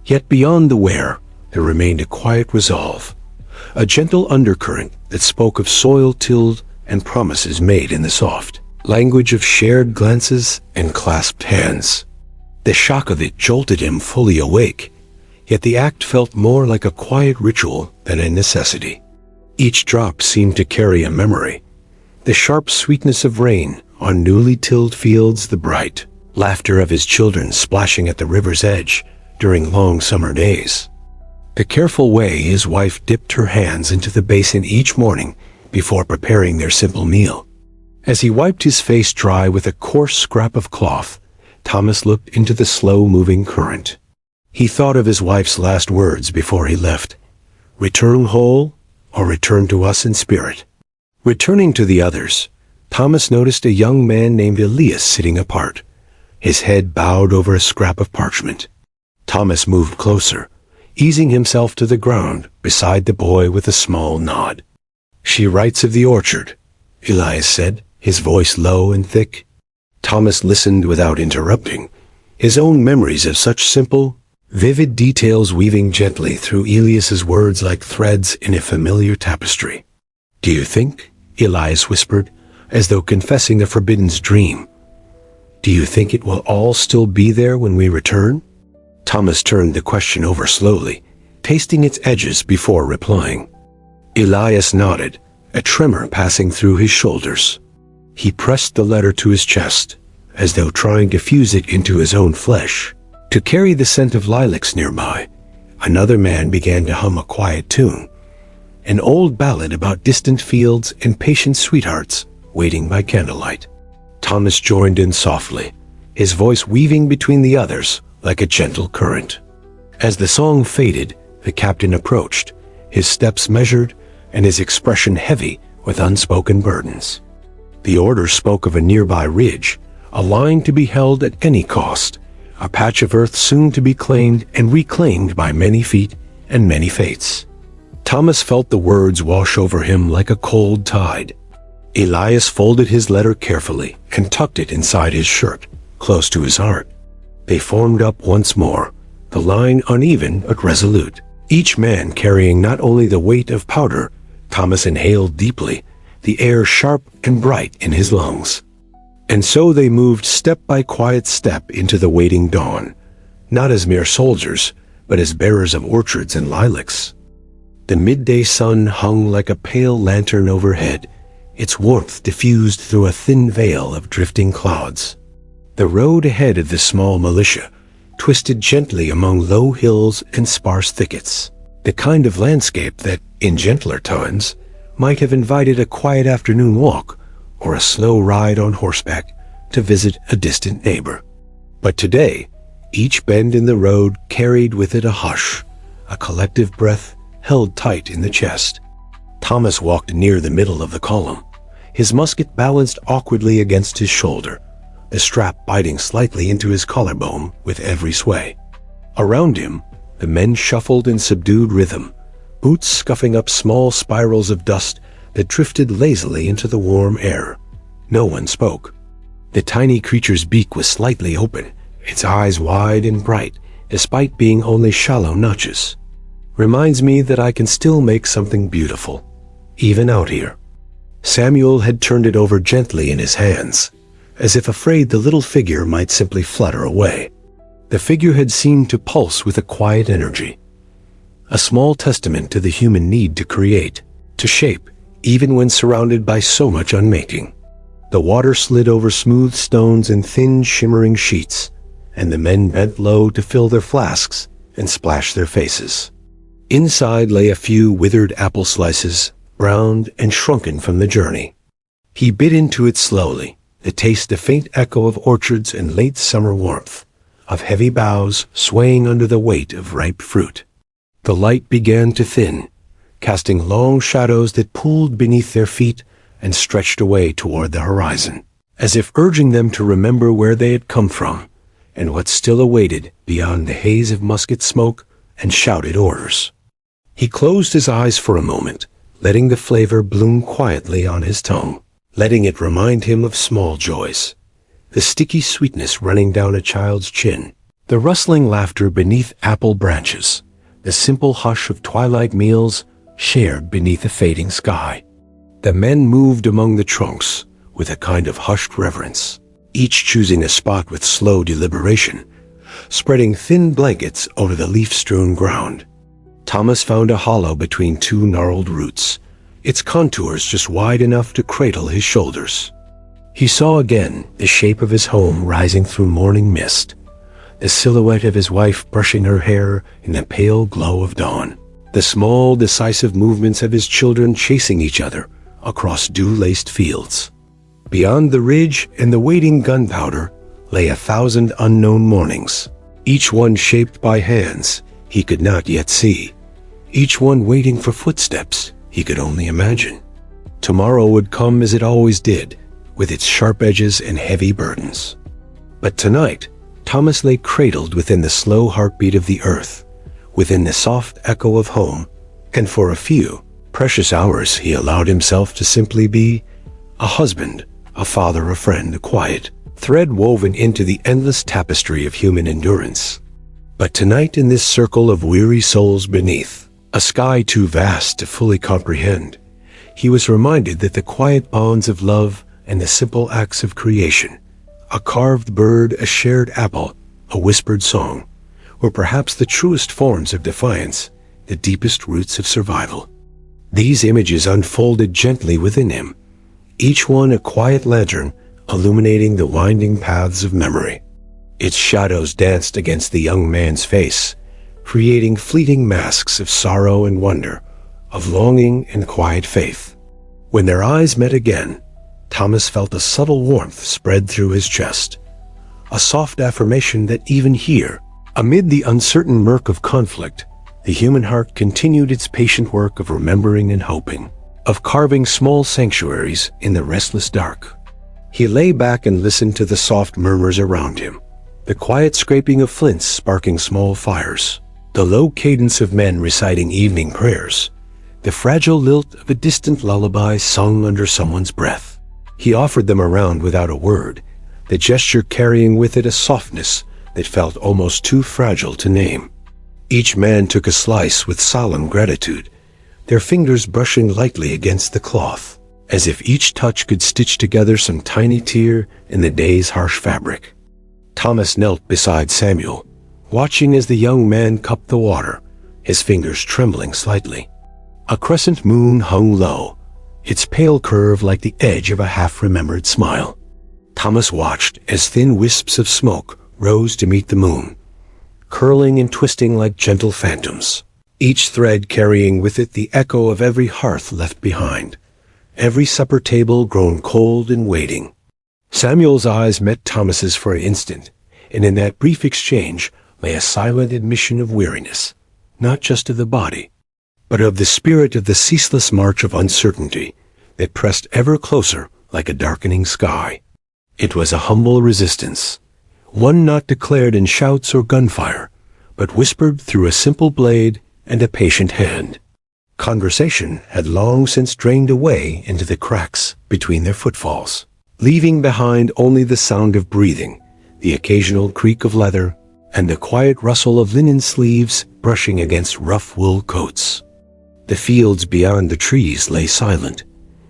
Yet beyond the where, there remained a quiet resolve, a gentle undercurrent that spoke of soil tilled and promises made in the soft language of shared glances and clasped hands. The shock of it jolted him fully awake, yet the act felt more like a quiet ritual than a necessity. Each drop seemed to carry a memory, the sharp sweetness of rain on newly tilled fields, the bright laughter of his children splashing at the river's edge during long summer days, the careful way his wife dipped her hands into the basin each morning before preparing their simple meal. As he wiped his face dry with a coarse scrap of cloth, Thomas looked into the slow-moving current. He thought of his wife's last words before he left. Return whole, or return to us in spirit. Returning to the others, Thomas noticed a young man named Elias sitting apart, his head bowed over a scrap of parchment. Thomas moved closer, easing himself to the ground beside the boy with a small nod. She writes of the orchard, Elias said, his voice low and thick. Thomas listened without interrupting, his own memories of such simple, vivid details weaving gently through Elias's words like threads in a familiar tapestry. Do you think, Elias whispered, as though confessing a forbidden dream, do you think it will all still be there when we return? Thomas turned the question over slowly, tasting its edges before replying. Elias nodded, a tremor passing through his shoulders. He pressed the letter to his chest, as though trying to fuse it into his own flesh. To carry the scent of lilacs nearby, another man began to hum a quiet tune, an old ballad about distant fields and patient sweethearts waiting by candlelight. Thomas joined in softly, his voice weaving between the others like a gentle current. As the song faded, the captain approached, his steps measured and his expression heavy with unspoken burdens. The order spoke of a nearby ridge, a line to be held at any cost, a patch of earth soon to be claimed and reclaimed by many feet and many fates. Thomas felt the words wash over him like a cold tide. Elias folded his letter carefully and tucked it inside his shirt, close to his heart. They formed up once more, the line uneven but resolute, each man carrying not only the weight of powder. Thomas inhaled deeply, the air sharp and bright in his lungs. And so they moved step by quiet step into the waiting dawn, not as mere soldiers, but as bearers of orchards and lilacs. The midday sun hung like a pale lantern overhead, its warmth diffused through a thin veil of drifting clouds. The road ahead of the small militia twisted gently among low hills and sparse thickets, the kind of landscape that, in gentler times, might have invited a quiet afternoon walk or a slow ride on horseback to visit a distant neighbor. But today, each bend in the road carried with it a hush, a collective breath held tight in the chest. Thomas walked near the middle of the column, his musket balanced awkwardly against his shoulder, the strap biting slightly into his collarbone with every sway. Around him, the men shuffled in subdued rhythm, boots scuffing up small spirals of dust that drifted lazily into the warm air. No one spoke. The tiny creature's beak was slightly open, its eyes wide and bright, despite being only shallow notches. Reminds me that I can still make something beautiful, even out here. Samuel had turned it over gently in his hands, as if afraid the little figure might simply flutter away. The figure had seemed to pulse with a quiet energy, a small testament to the human need to create, to shape, even when surrounded by so much unmaking. The water slid over smooth stones in thin, shimmering sheets, and the men bent low to fill their flasks and splash their faces. Inside lay a few withered apple slices, browned and shrunken from the journey. He bit into it slowly, the taste a faint echo of orchards and late summer warmth, of heavy boughs swaying under the weight of ripe fruit. The light began to thin, casting long shadows that pooled beneath their feet and stretched away toward the horizon, as if urging them to remember where they had come from and what still awaited beyond the haze of musket smoke and shouted orders. He closed his eyes for a moment, letting the flavor bloom quietly on his tongue, letting it remind him of small joys, the sticky sweetness running down a child's chin, the rustling laughter beneath apple branches, the simple hush of twilight meals shared beneath a fading sky. The men moved among the trunks with a kind of hushed reverence, each choosing a spot with slow deliberation, spreading thin blankets over the leaf-strewn ground. Thomas found a hollow between two gnarled roots, its contours just wide enough to cradle his shoulders. He saw again the shape of his home rising through morning mist, the silhouette of his wife brushing her hair in the pale glow of dawn, the small, decisive movements of his children chasing each other across dew-laced fields. Beyond the ridge and the waiting gunpowder lay 1,000 unknown mornings, each one shaped by hands he could not yet see, each one waiting for footsteps he could only imagine. Tomorrow would come as it always did, with its sharp edges and heavy burdens. But tonight, Thomas lay cradled within the slow heartbeat of the earth, within the soft echo of home, and for a few precious hours he allowed himself to simply be a husband, a father, a friend, a quiet thread woven into the endless tapestry of human endurance. But tonight, in this circle of weary souls beneath a sky too vast to fully comprehend, he was reminded that the quiet bonds of love and the simple acts of creation, a carved bird, a shared apple, a whispered song, were perhaps the truest forms of defiance, the deepest roots of survival. These images unfolded gently within him, each one a quiet lantern illuminating the winding paths of memory. Its shadows danced against the young man's face, creating fleeting masks of sorrow and wonder, of longing and quiet faith. When their eyes met again, Thomas felt a subtle warmth spread through his chest, a soft affirmation that even here, amid the uncertain murk of conflict, the human heart continued its patient work of remembering and hoping, of carving small sanctuaries in the restless dark. He lay back and listened to the soft murmurs around him, the quiet scraping of flints sparking small fires, the low cadence of men reciting evening prayers, the fragile lilt of a distant lullaby sung under someone's breath. He offered them around without a word, the gesture carrying with it a softness that felt almost too fragile to name. Each man took a slice with solemn gratitude, their fingers brushing lightly against the cloth, as if each touch could stitch together some tiny tear in the day's harsh fabric. Thomas knelt beside Samuel, watching as the young man cupped the water, his fingers trembling slightly. A crescent moon hung low, its pale curve like the edge of a half-remembered smile. Thomas watched as thin wisps of smoke rose to meet the moon, curling and twisting like gentle phantoms, each thread carrying with it the echo of every hearth left behind, every supper table grown cold and waiting. Samuel's eyes met Thomas's for an instant, and in that brief exchange lay a silent admission of weariness, not just of the body, but of the spirit of the ceaseless march of uncertainty that pressed ever closer like a darkening sky. It was a humble resistance, one not declared in shouts or gunfire, but whispered through a simple blade and a patient hand. Conversation had long since drained away into the cracks between their footfalls, leaving behind only the sound of breathing, the occasional creak of leather, and the quiet rustle of linen sleeves brushing against rough wool coats. The fields beyond the trees lay silent,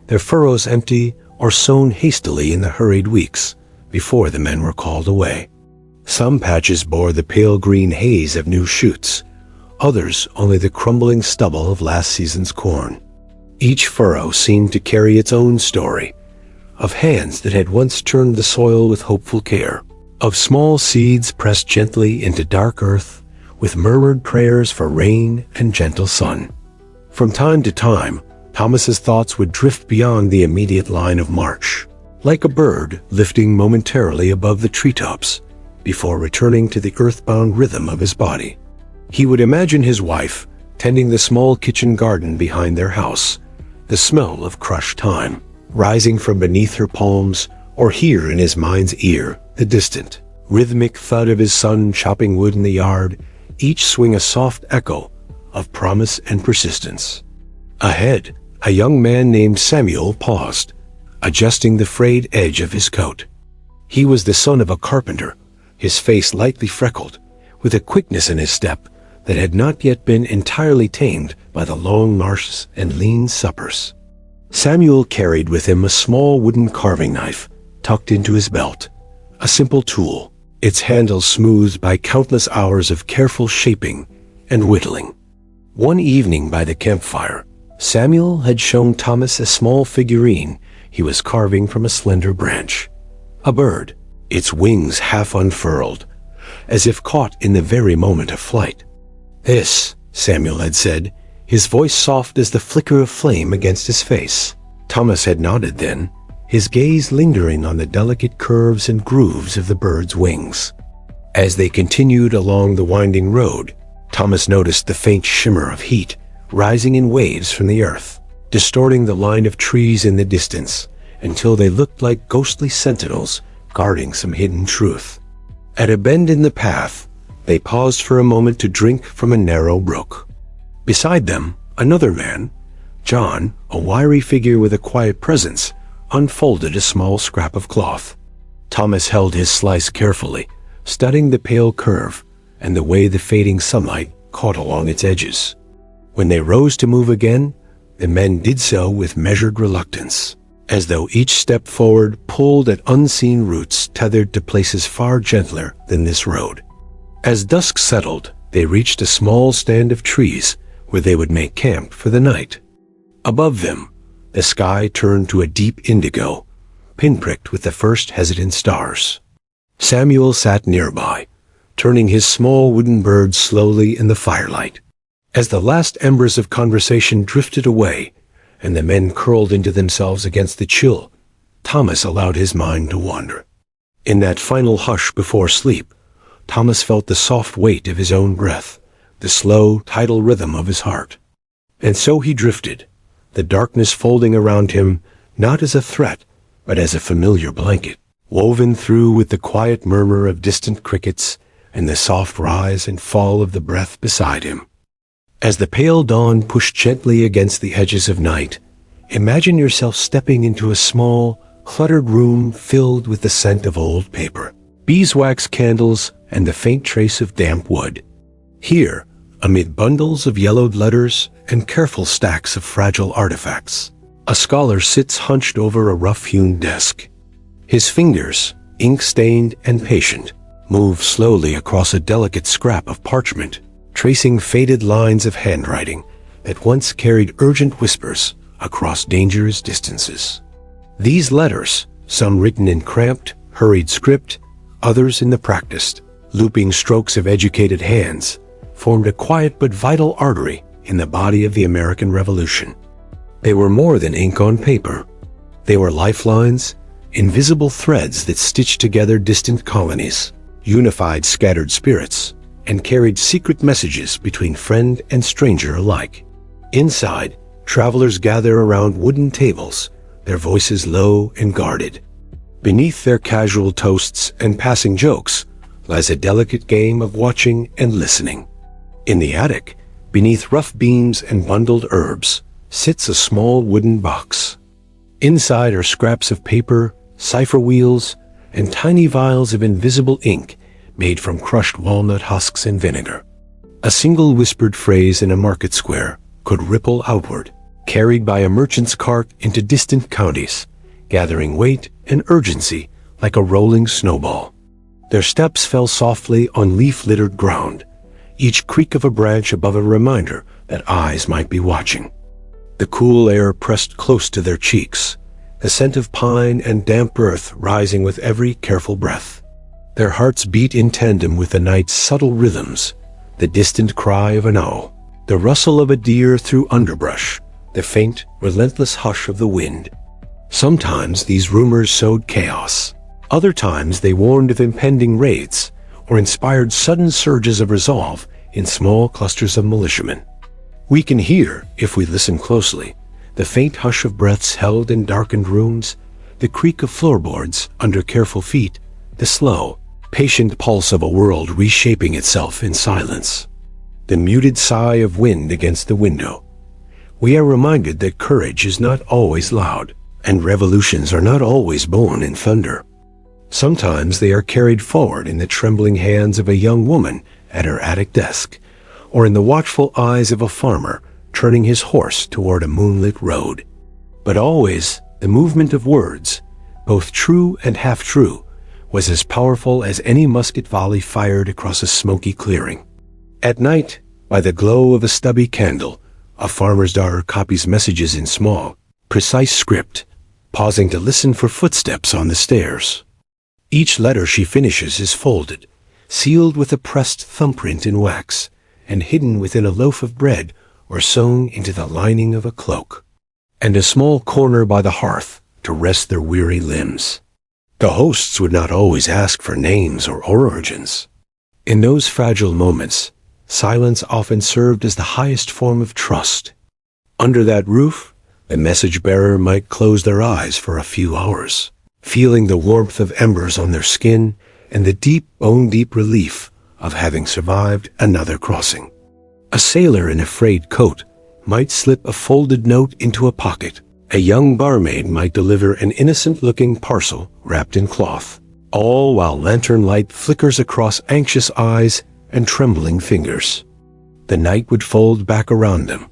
their furrows empty or sown hastily in the hurried weeks before the men were called away. Some patches bore the pale green haze of new shoots, others only the crumbling stubble of last season's corn. Each furrow seemed to carry its own story, of hands that had once turned the soil with hopeful care, of small seeds pressed gently into dark earth with murmured prayers for rain and gentle sun. From time to time, Thomas's thoughts would drift beyond the immediate line of march, like a bird lifting momentarily above the treetops before returning to the earthbound rhythm of his body. He would imagine his wife tending the small kitchen garden behind their house, the smell of crushed thyme rising from beneath her palms, or hear in his mind's ear the distant, rhythmic thud of his son chopping wood in the yard, each swing a soft echo of promise and persistence. Ahead, a young man named Samuel paused, adjusting the frayed edge of his coat. He was the son of a carpenter, his face lightly freckled, with a quickness in his step that had not yet been entirely tamed by the long marches and lean suppers. Samuel carried with him a small wooden carving knife tucked into his belt, a simple tool, its handle smoothed by countless hours of careful shaping and whittling. One evening by the campfire, Samuel had shown Thomas a small figurine he was carving from a slender branch, a bird, its wings half unfurled, as if caught in the very moment of flight. "This," Samuel had said, his voice soft as the flicker of flame against his face. Thomas had nodded then, his gaze lingering on the delicate curves and grooves of the bird's wings. As they continued along the winding road, Thomas noticed the faint shimmer of heat rising in waves from the earth, distorting the line of trees in the distance until they looked like ghostly sentinels guarding some hidden truth. At a bend in the path, they paused for a moment to drink from a narrow brook. Beside them, another man, John, a wiry figure with a quiet presence, unfolded a small scrap of cloth. Thomas held his slice carefully, studying the pale curve and the way the fading sunlight caught along its edges. When they rose to move again, the men did so with measured reluctance, as though each step forward pulled at unseen roots tethered to places far gentler than this road. As dusk settled, they reached a small stand of trees where they would make camp for the night. Above them, the sky turned to a deep indigo, pinpricked with the first hesitant stars. Samuel sat nearby, turning his small wooden bird slowly in the firelight. As the last embers of conversation drifted away, and the men curled into themselves against the chill, Thomas allowed his mind to wander. In that final hush before sleep, Thomas felt the soft weight of his own breath, the slow, tidal rhythm of his heart. And so he drifted, the darkness folding around him not as a threat, but as a familiar blanket, woven through with the quiet murmur of distant crickets and the soft rise and fall of the breath beside him. As the pale dawn pushed gently against the edges of night, imagine yourself stepping into a small, cluttered room filled with the scent of old paper, beeswax candles, and the faint trace of damp wood. Here, amid bundles of yellowed letters and careful stacks of fragile artifacts, a scholar sits hunched over a rough-hewn desk. His fingers, ink-stained and patient, move slowly across a delicate scrap of parchment, tracing faded lines of handwriting that once carried urgent whispers across dangerous distances. These letters, some written in cramped, hurried script, others in the practiced, looping strokes of educated hands, formed a quiet but vital artery in the body of the American Revolution. They were more than ink on paper. They were lifelines, invisible threads that stitched together distant colonies, unified scattered spirits, and carried secret messages between friend and stranger alike. Inside, travelers gather around wooden tables, their voices low and guarded. Beneath their casual toasts and passing jokes lies a delicate game of watching and listening. In the attic, beneath rough beams and bundled herbs, sits a small wooden box. Inside are scraps of paper, cipher wheels, and tiny vials of invisible ink made from crushed walnut husks and vinegar. A single whispered phrase in a market square could ripple outward, carried by a merchant's cart into distant counties, gathering weight and urgency like a rolling snowball. Their steps fell softly on leaf-littered ground, each creak of a branch above a reminder that eyes might be watching. The cool air pressed close to their cheeks, the scent of pine and damp earth rising with every careful breath. Their hearts beat in tandem with the night's subtle rhythms, the distant cry of an owl, the rustle of a deer through underbrush, the faint, relentless hush of the wind. Sometimes these rumors sowed chaos. Other times they warned of impending raids or inspired sudden surges of resolve in small clusters of militiamen. We can hear, if we listen closely, the faint hush of breaths held in darkened rooms, the creak of floorboards under careful feet, the slow, patient pulse of a world reshaping itself in silence. The muted sigh of wind against the window. We are reminded that courage is not always loud, and revolutions are not always born in thunder. Sometimes they are carried forward in the trembling hands of a young woman at her attic desk, or in the watchful eyes of a farmer turning his horse toward a moonlit road. But always, the movement of words, both true and half-true, was as powerful as any musket volley fired across a smoky clearing. At night, by the glow of a stubby candle, a farmer's daughter copies messages in small, precise script, pausing to listen for footsteps on the stairs. Each letter she finishes is folded, sealed with a pressed thumbprint in wax, and hidden within a loaf of bread or sewn into the lining of a cloak. And a small corner by the hearth, to rest their weary limbs. The hosts would not always ask for names or origins. In those fragile moments, silence often served as the highest form of trust. Under that roof, the message bearer might close their eyes for a few hours, feeling the warmth of embers on their skin and the deep, bone-deep relief of having survived another crossing. A sailor in a frayed coat might slip a folded note into a pocket. A young barmaid might deliver an innocent-looking parcel wrapped in cloth, all while lantern light flickers across anxious eyes and trembling fingers. The night would fold back around them,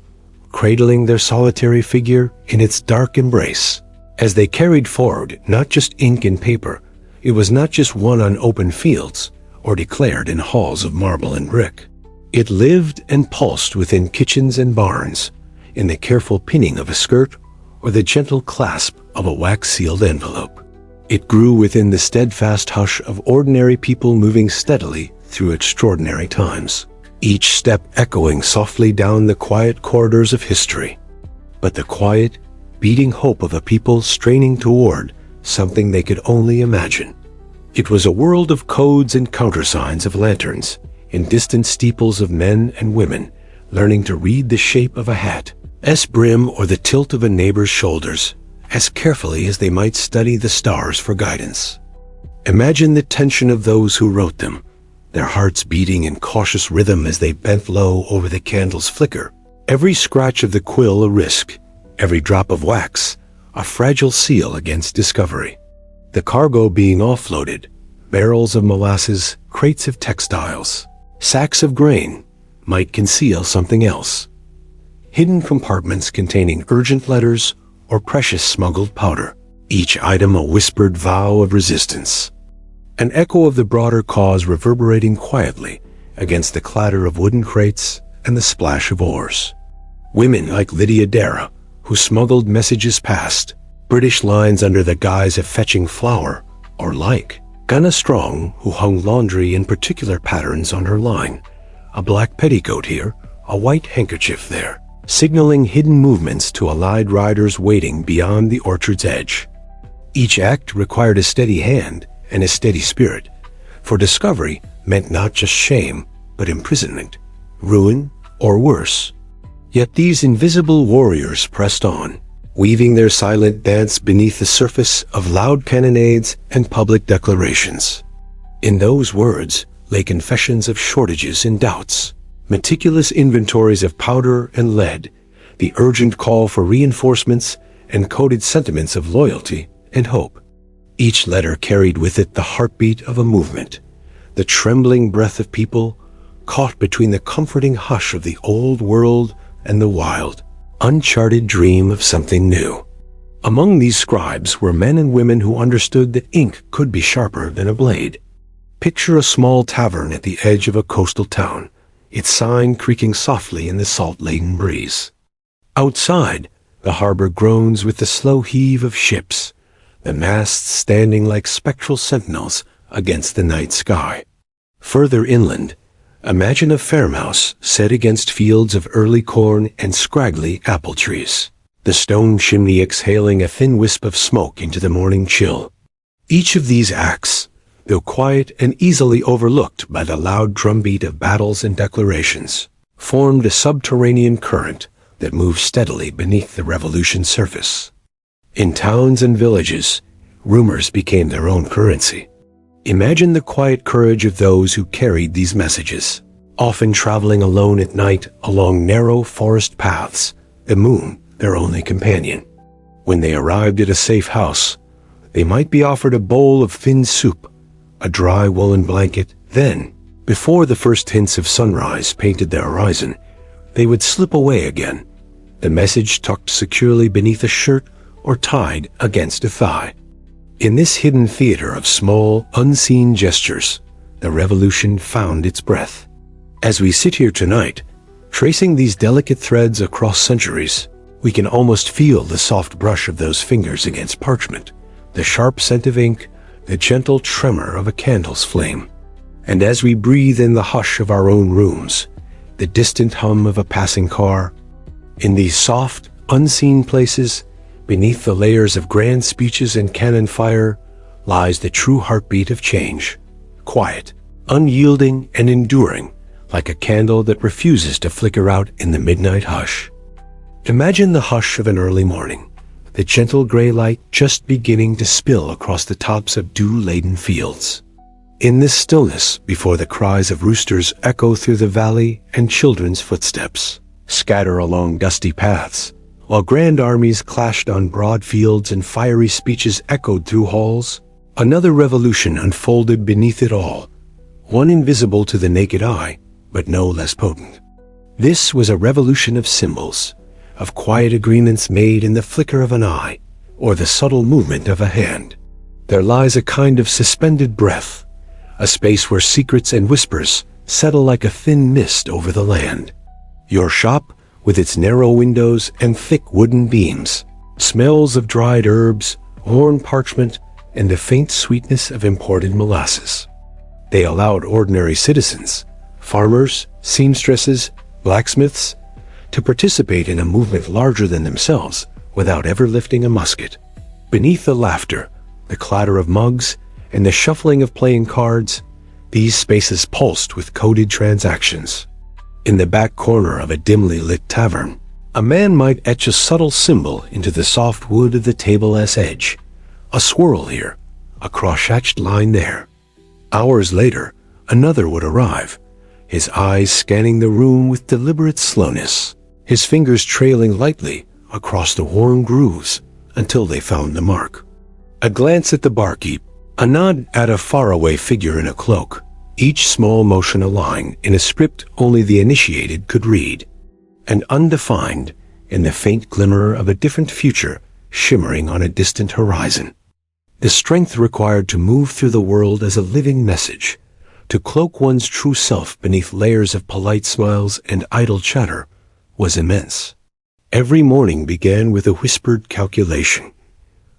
cradling their solitary figure in its dark embrace. As they carried forward not just ink and paper, it was not just won on open fields or declared in halls of marble and brick. It lived and pulsed within kitchens and barns, in the careful pinning of a skirt or the gentle clasp of a wax-sealed envelope. It grew within the steadfast hush of ordinary people moving steadily through extraordinary times, each step echoing softly down the quiet corridors of history. But the quiet, beating hope of a people straining toward something they could only imagine. It was a world of codes and countersigns of lanterns, in distant steeples of men and women, learning to read the shape of a hat's brim or the tilt of a neighbor's shoulders, as carefully as they might study the stars for guidance. Imagine the tension of those who wrote them, their hearts beating in cautious rhythm as they bent low over the candle's flicker, every scratch of the quill a risk, every drop of wax a fragile seal against discovery. The cargo being offloaded, barrels of molasses, crates of textiles, sacks of grain, might conceal something else. Hidden compartments containing urgent letters or precious smuggled powder, each item a whispered vow of resistance. An echo of the broader cause reverberating quietly against the clatter of wooden crates and the splash of oars. Women like Lydia Dara, who smuggled messages past, British lines under the guise of fetching flour, or like Gunna Strong, who hung laundry in particular patterns on her line, a black petticoat here, a white handkerchief there, signaling hidden movements to allied riders waiting beyond the orchard's edge. Each act required a steady hand and a steady spirit, for discovery meant not just shame, but imprisonment, ruin, or worse. Yet these invisible warriors pressed on, weaving their silent dance beneath the surface of loud cannonades and public declarations. In those words lay confessions of shortages and doubts, meticulous inventories of powder and lead, the urgent call for reinforcements, and coded sentiments of loyalty and hope. Each letter carried with it the heartbeat of a movement, the trembling breath of people caught between the comforting hush of the old world and the wild, uncharted dream of something new. Among these scribes were men and women who understood that ink could be sharper than a blade. Picture a small tavern at the edge of a coastal town, its sign creaking softly in the salt-laden breeze. Outside, the harbor groans with the slow heave of ships, the masts standing like spectral sentinels against the night sky. Further inland, imagine a farmhouse set against fields of early corn and scraggly apple trees, the stone chimney exhaling a thin wisp of smoke into the morning chill. Each of these acts, though quiet and easily overlooked by the loud drumbeat of battles and declarations, formed a subterranean current that moved steadily beneath the revolution's surface. In towns and villages, rumors became their own currency. Imagine the quiet courage of those who carried these messages, often traveling alone at night along narrow forest paths, the moon their only companion. When they arrived at a safe house, they might be offered a bowl of thin soup, a dry woolen blanket. Then, before the first hints of sunrise painted their horizon, they would slip away again, the message tucked securely beneath a shirt or tied against a thigh. In this hidden theater of small, unseen gestures, the revolution found its breath. As we sit here tonight, tracing these delicate threads across centuries, we can almost feel the soft brush of those fingers against parchment, the sharp scent of ink, the gentle tremor of a candle's flame. And as we breathe in the hush of our own rooms, the distant hum of a passing car, in these soft, unseen places, Beneath the layers of grand speeches and cannon fire lies the true heartbeat of change. Quiet, unyielding, and enduring, like a candle that refuses to flicker out in the midnight hush. Imagine the hush of an early morning, the gentle gray light just beginning to spill across the tops of dew-laden fields. In this stillness, before the cries of roosters echo through the valley and children's footsteps scatter along dusty paths, while grand armies clashed on broad fields and fiery speeches echoed through halls, another revolution unfolded beneath it all, one invisible to the naked eye, but no less potent. This was a revolution of symbols, of quiet agreements made in the flicker of an eye or the subtle movement of a hand. There lies a kind of suspended breath, a space where secrets and whispers settle like a thin mist over the land. Your shop, with its narrow windows and thick wooden beams, smells of dried herbs, worn parchment, and the faint sweetness of imported molasses. They allowed ordinary citizens, farmers, seamstresses, blacksmiths, to participate in a movement larger than themselves without ever lifting a musket. Beneath the laughter, the clatter of mugs, and the shuffling of playing cards, these spaces pulsed with coded transactions. In the back corner of a dimly lit tavern, a man might etch a subtle symbol into the soft wood of the table's edge. A swirl here, a cross-hatched line there. Hours later, another would arrive, his eyes scanning the room with deliberate slowness, his fingers trailing lightly across the worn grooves until they found the mark. A glance at the barkeep, a nod at a faraway figure in a cloak, each small motion a line in a script only the initiated could read, and undefined in the faint glimmer of a different future shimmering on a distant horizon. The strength required to move through the world as a living message, to cloak one's true self beneath layers of polite smiles and idle chatter, was immense. Every morning began with a whispered calculation.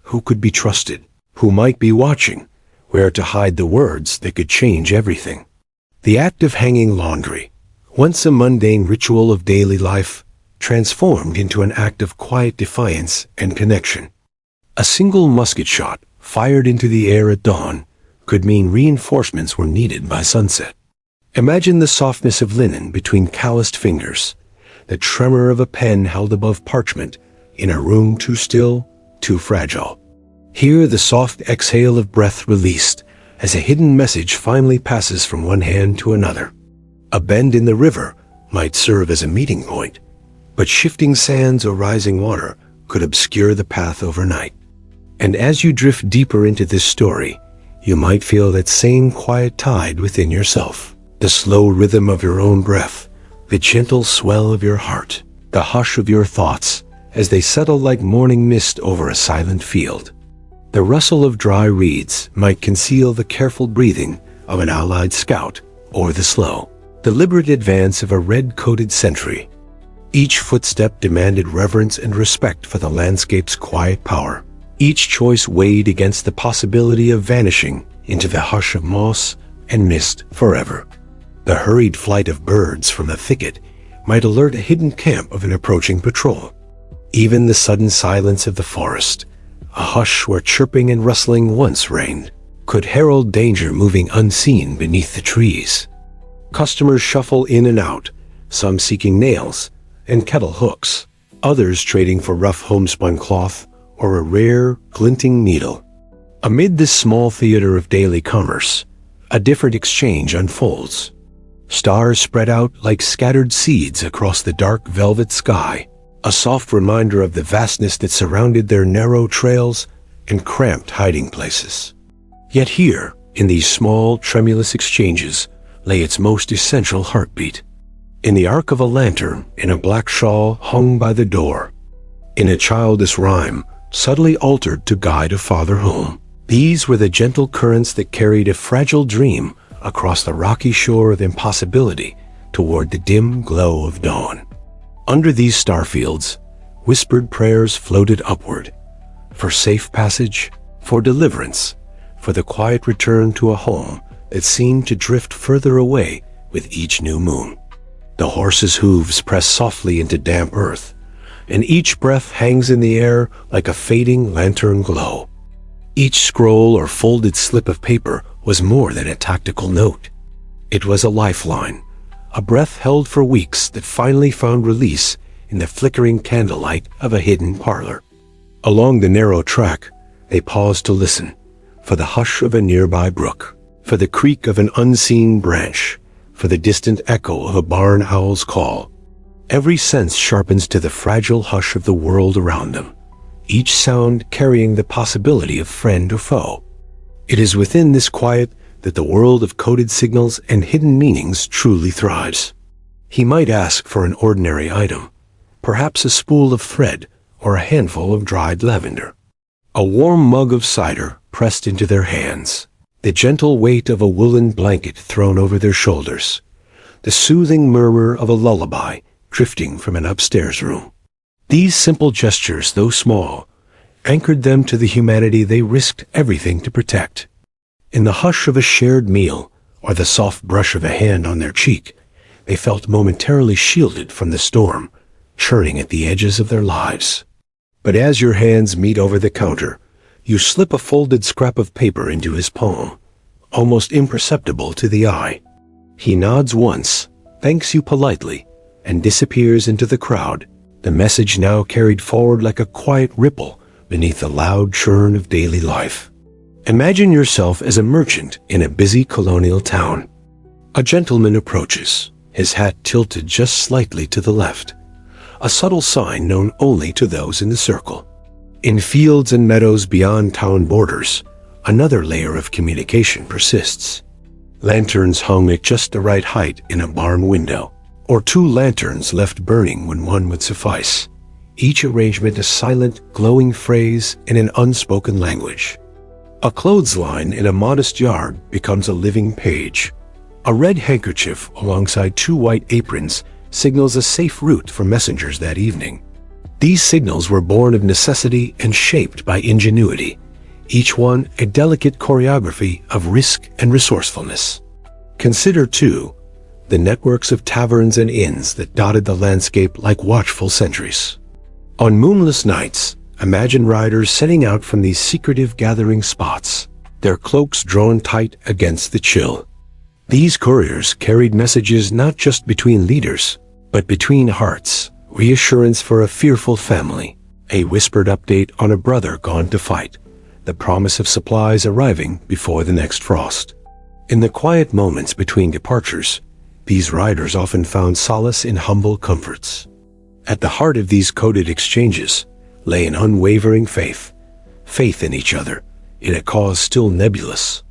Who could be trusted? Who might be watching? Where to hide the words that could change everything? The act of hanging laundry, once a mundane ritual of daily life, transformed into an act of quiet defiance and connection. A single musket shot, fired into the air at dawn, could mean reinforcements were needed by sunset. Imagine the softness of linen between calloused fingers, the tremor of a pen held above parchment in a room too still, too fragile. Hear the soft exhale of breath released as a hidden message finally passes from one hand to another. A bend in the river might serve as a meeting point, but shifting sands or rising water could obscure the path overnight. And as you drift deeper into this story, you might feel that same quiet tide within yourself, the slow rhythm of your own breath, the gentle swell of your heart, the hush of your thoughts as they settle like morning mist over a silent field. The rustle of dry reeds might conceal the careful breathing of an allied scout or the slow, deliberate advance of a red-coated sentry. Each footstep demanded reverence and respect for the landscape's quiet power. Each choice weighed against the possibility of vanishing into the hush of moss and mist forever. The hurried flight of birds from a thicket might alert a hidden camp of an approaching patrol. Even the sudden silence of the forest, a hush where chirping and rustling once reigned, could herald danger moving unseen beneath the trees. Customers shuffle in and out, some seeking nails and kettle hooks, others trading for rough homespun cloth or a rare, glinting needle. Amid this small theater of daily commerce, a different exchange unfolds. Stars spread out like scattered seeds across the dark velvet sky, a soft reminder of the vastness that surrounded their narrow trails and cramped hiding places. Yet here, in these small, tremulous exchanges, lay its most essential heartbeat. In the arc of a lantern in a black shawl hung by the door, in a childish rhyme subtly altered to guide a father home. These were the gentle currents that carried a fragile dream across the rocky shore of impossibility toward the dim glow of dawn. Under these starfields, whispered prayers floated upward, for safe passage, for deliverance, for the quiet return to a home that seemed to drift further away with each new moon. The horses' hooves pressed softly into damp earth, and each breath hangs in the air like a fading lantern glow. Each scroll or folded slip of paper was more than a tactical note. It was a lifeline, a breath held for weeks that finally found release in the flickering candlelight of a hidden parlor. Along the narrow track, they paused to listen, for the hush of a nearby brook, for the creak of an unseen branch, for the distant echo of a barn owl's call. Every sense sharpens to the fragile hush of the world around them, each sound carrying the possibility of friend or foe. It is within this quiet that the world of coded signals and hidden meanings truly thrives. He might ask for an ordinary item, perhaps a spool of thread or a handful of dried lavender. A warm mug of cider pressed into their hands, the gentle weight of a woolen blanket thrown over their shoulders, the soothing murmur of a lullaby drifting from an upstairs room. These simple gestures, though small, anchored them to the humanity they risked everything to protect. In the hush of a shared meal, or the soft brush of a hand on their cheek, they felt momentarily shielded from the storm, churning at the edges of their lives. But as your hands meet over the counter, you slip a folded scrap of paper into his palm, almost imperceptible to the eye. He nods once, thanks you politely, and disappears into the crowd, the message now carried forward like a quiet ripple beneath the loud churn of daily life. Imagine yourself as a merchant in a busy colonial town. A gentleman approaches, his hat tilted just slightly to the left, a subtle sign known only to those in the circle. In fields and meadows beyond town borders, another layer of communication persists. Lanterns hung at just the right height in a barn window, or two lanterns left burning when one would suffice, each arrangement a silent, glowing phrase in an unspoken language. A clothesline in a modest yard becomes a living page. A red handkerchief alongside two white aprons signals a safe route for messengers that evening. These signals were born of necessity and shaped by ingenuity, each one a delicate choreography of risk and resourcefulness. Consider, too, the networks of taverns and inns that dotted the landscape like watchful sentries. On moonless nights, imagine riders setting out from these secretive gathering spots, their cloaks drawn tight against the chill. These couriers carried messages not just between leaders, but between hearts, reassurance for a fearful family, a whispered update on a brother gone to fight, the promise of supplies arriving before the next frost. In the quiet moments between departures, these riders often found solace in humble comforts. At the heart of these coded exchanges lay an unwavering faith in each other, in a cause still nebulous.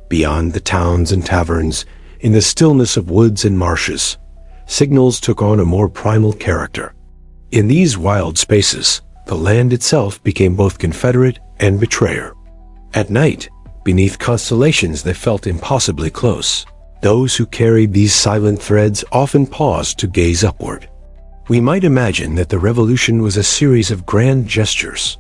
Beyond the towns and taverns, in the stillness of woods and marshes, signals took on a more primal character. In these wild spaces, the land itself became both confederate and betrayer. At night, beneath constellations that felt impossibly close, those who carried these silent threads often paused to gaze upward. We might imagine that the revolution was a series of grand gestures,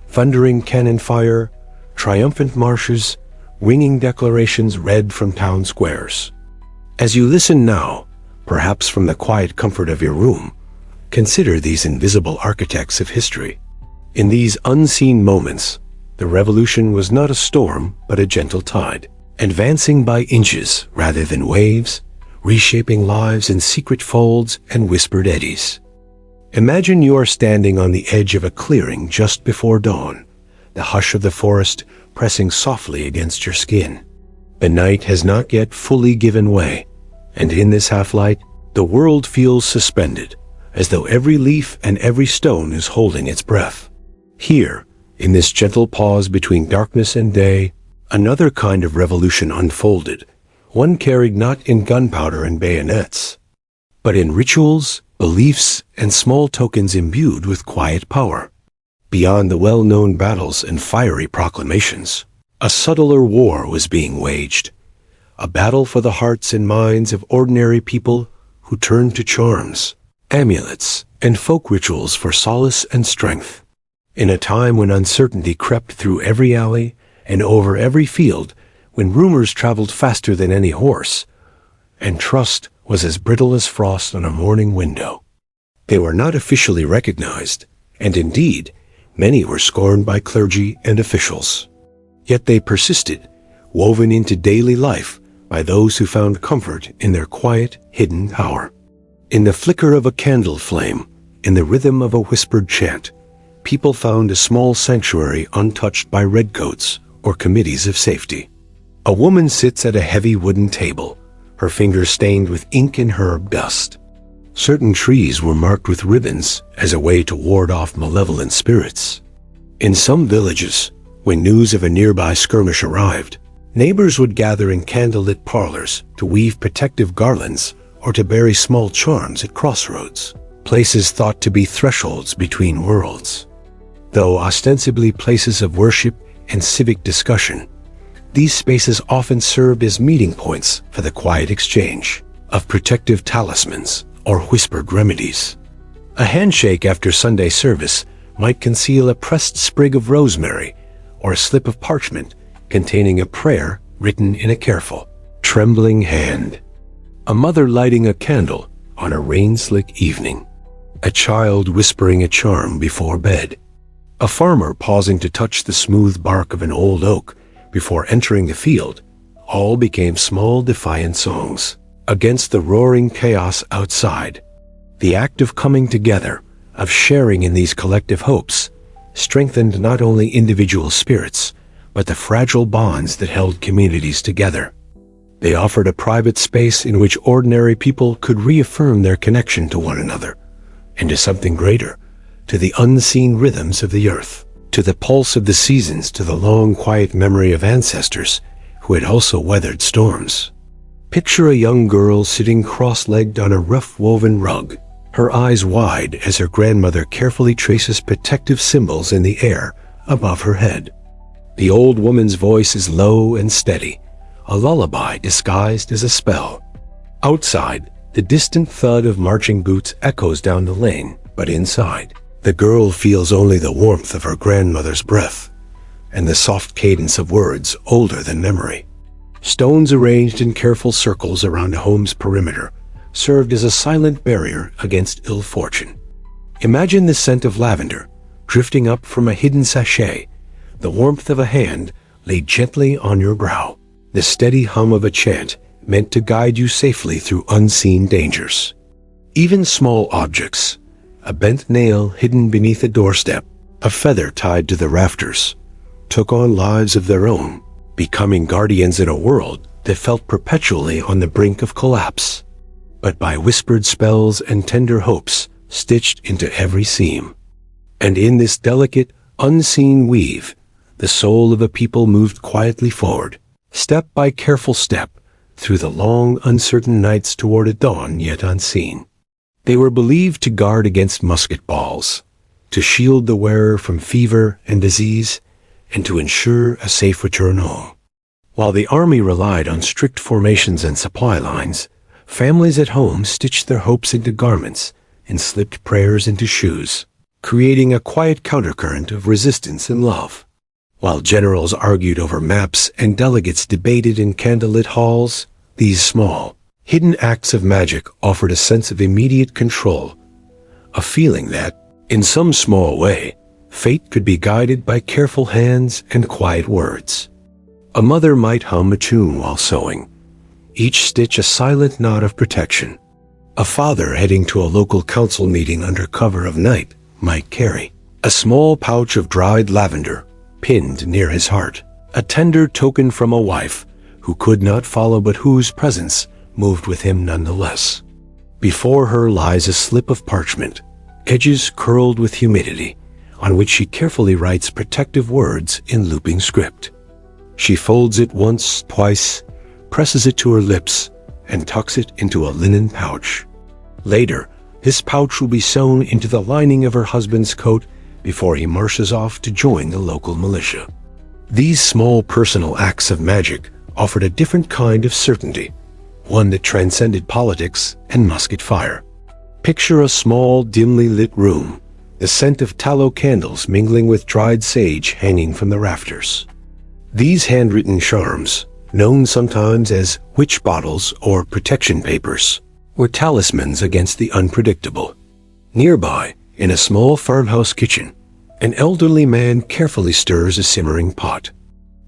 thundering cannon fire, triumphant marches, ringing declarations read from town squares. As you listen now, perhaps from the quiet comfort of your room, consider these invisible architects of history. In these unseen moments, the revolution was not a storm, but a gentle tide, advancing by inches rather than waves, reshaping lives in secret folds and whispered eddies. Imagine you are standing on the edge of a clearing just before dawn, the hush of the forest pressing softly against your skin. The night has not yet fully given way, and in this half-light, the world feels suspended, as though every leaf and every stone is holding its breath. Here, in this gentle pause between darkness and day, another kind of revolution unfolded, one carried not in gunpowder and bayonets, but in rituals, beliefs, and small tokens imbued with quiet power. Beyond the well-known battles and fiery proclamations, a subtler war was being waged, a battle for the hearts and minds of ordinary people who turned to charms, amulets, and folk rituals for solace and strength. In a time when uncertainty crept through every alley and over every field, when rumors traveled faster than any horse, and trust was as brittle as frost on a morning window, They were not officially recognized, and indeed, many were scorned by clergy and officials. Yet they persisted, woven into daily life by those who found comfort in their quiet, hidden power. In the flicker of a candle flame, in the rhythm of a whispered chant, people found a small sanctuary untouched by redcoats or committees of safety. A woman sits at a heavy wooden table, her fingers stained with ink and herb dust. Certain trees were marked with ribbons as a way to ward off malevolent spirits. In some villages, when news of a nearby skirmish arrived, neighbors would gather in candlelit parlors to weave protective garlands or to bury small charms at crossroads, places thought to be thresholds between worlds. Though ostensibly places of worship and civic discussion, these spaces often served as meeting points for the quiet exchange of protective talismans or whispered remedies. A handshake after Sunday service might conceal a pressed sprig of rosemary or a slip of parchment containing a prayer written in a careful, trembling hand. A mother lighting a candle on a rain-slick evening. A child whispering a charm before bed. A farmer pausing to touch the smooth bark of an old oak before entering the field, all became small defiant songs against the roaring chaos outside. The act of coming together, of sharing in these collective hopes, strengthened not only individual spirits, but the fragile bonds that held communities together. They offered a private space in which ordinary people could reaffirm their connection to one another, and to something greater, to the unseen rhythms of the earth, to the pulse of the seasons, to the long, quiet memory of ancestors who had also weathered storms. Picture a young girl sitting cross-legged on a rough-woven rug, her eyes wide as her grandmother carefully traces protective symbols in the air above her head. The old woman's voice is low and steady, a lullaby disguised as a spell. Outside, the distant thud of marching boots echoes down the lane, but inside, the girl feels only the warmth of her grandmother's breath and the soft cadence of words older than memory. Stones arranged in careful circles around a home's perimeter served as a silent barrier against ill fortune. Imagine the scent of lavender drifting up from a hidden sachet, the warmth of a hand laid gently on your brow, the steady hum of a chant meant to guide you safely through unseen dangers. Even small objects, a bent nail hidden beneath a doorstep, a feather tied to the rafters, took on lives of their own, becoming guardians in a world that felt perpetually on the brink of collapse, but by whispered spells and tender hopes stitched into every seam. And in this delicate, unseen weave, the soul of a people moved quietly forward, step by careful step, through the long, uncertain nights toward a dawn yet unseen. They were believed to guard against musket balls, to shield the wearer from fever and disease, and to ensure a safe return home. While the army relied on strict formations and supply lines, families at home stitched their hopes into garments and slipped prayers into shoes, creating a quiet countercurrent of resistance and love. While generals argued over maps and delegates debated in candlelit halls, these small, hidden acts of magic offered a sense of immediate control, a feeling that, in some small way, fate could be guided by careful hands and quiet words. A mother might hum a tune while sewing, each stitch a silent nod of protection. A father heading to a local council meeting under cover of night might carry a small pouch of dried lavender pinned near his heart, a tender token from a wife who could not follow but whose presence moved with him nonetheless. Before her lies a slip of parchment, edges curled with humidity, on which she carefully writes protective words in looping script. She folds it once, twice, presses it to her lips, and tucks it into a linen pouch. Later, this pouch will be sewn into the lining of her husband's coat before he marches off to join the local militia. These small personal acts of magic offered a different kind of certainty, one that transcended politics and musket fire. Picture a small, dimly lit room, the scent of tallow candles mingling with dried sage hanging from the rafters. These handwritten charms, known sometimes as witch bottles or protection papers, were talismans against the unpredictable. Nearby, in a small farmhouse kitchen, an elderly man carefully stirs a simmering pot.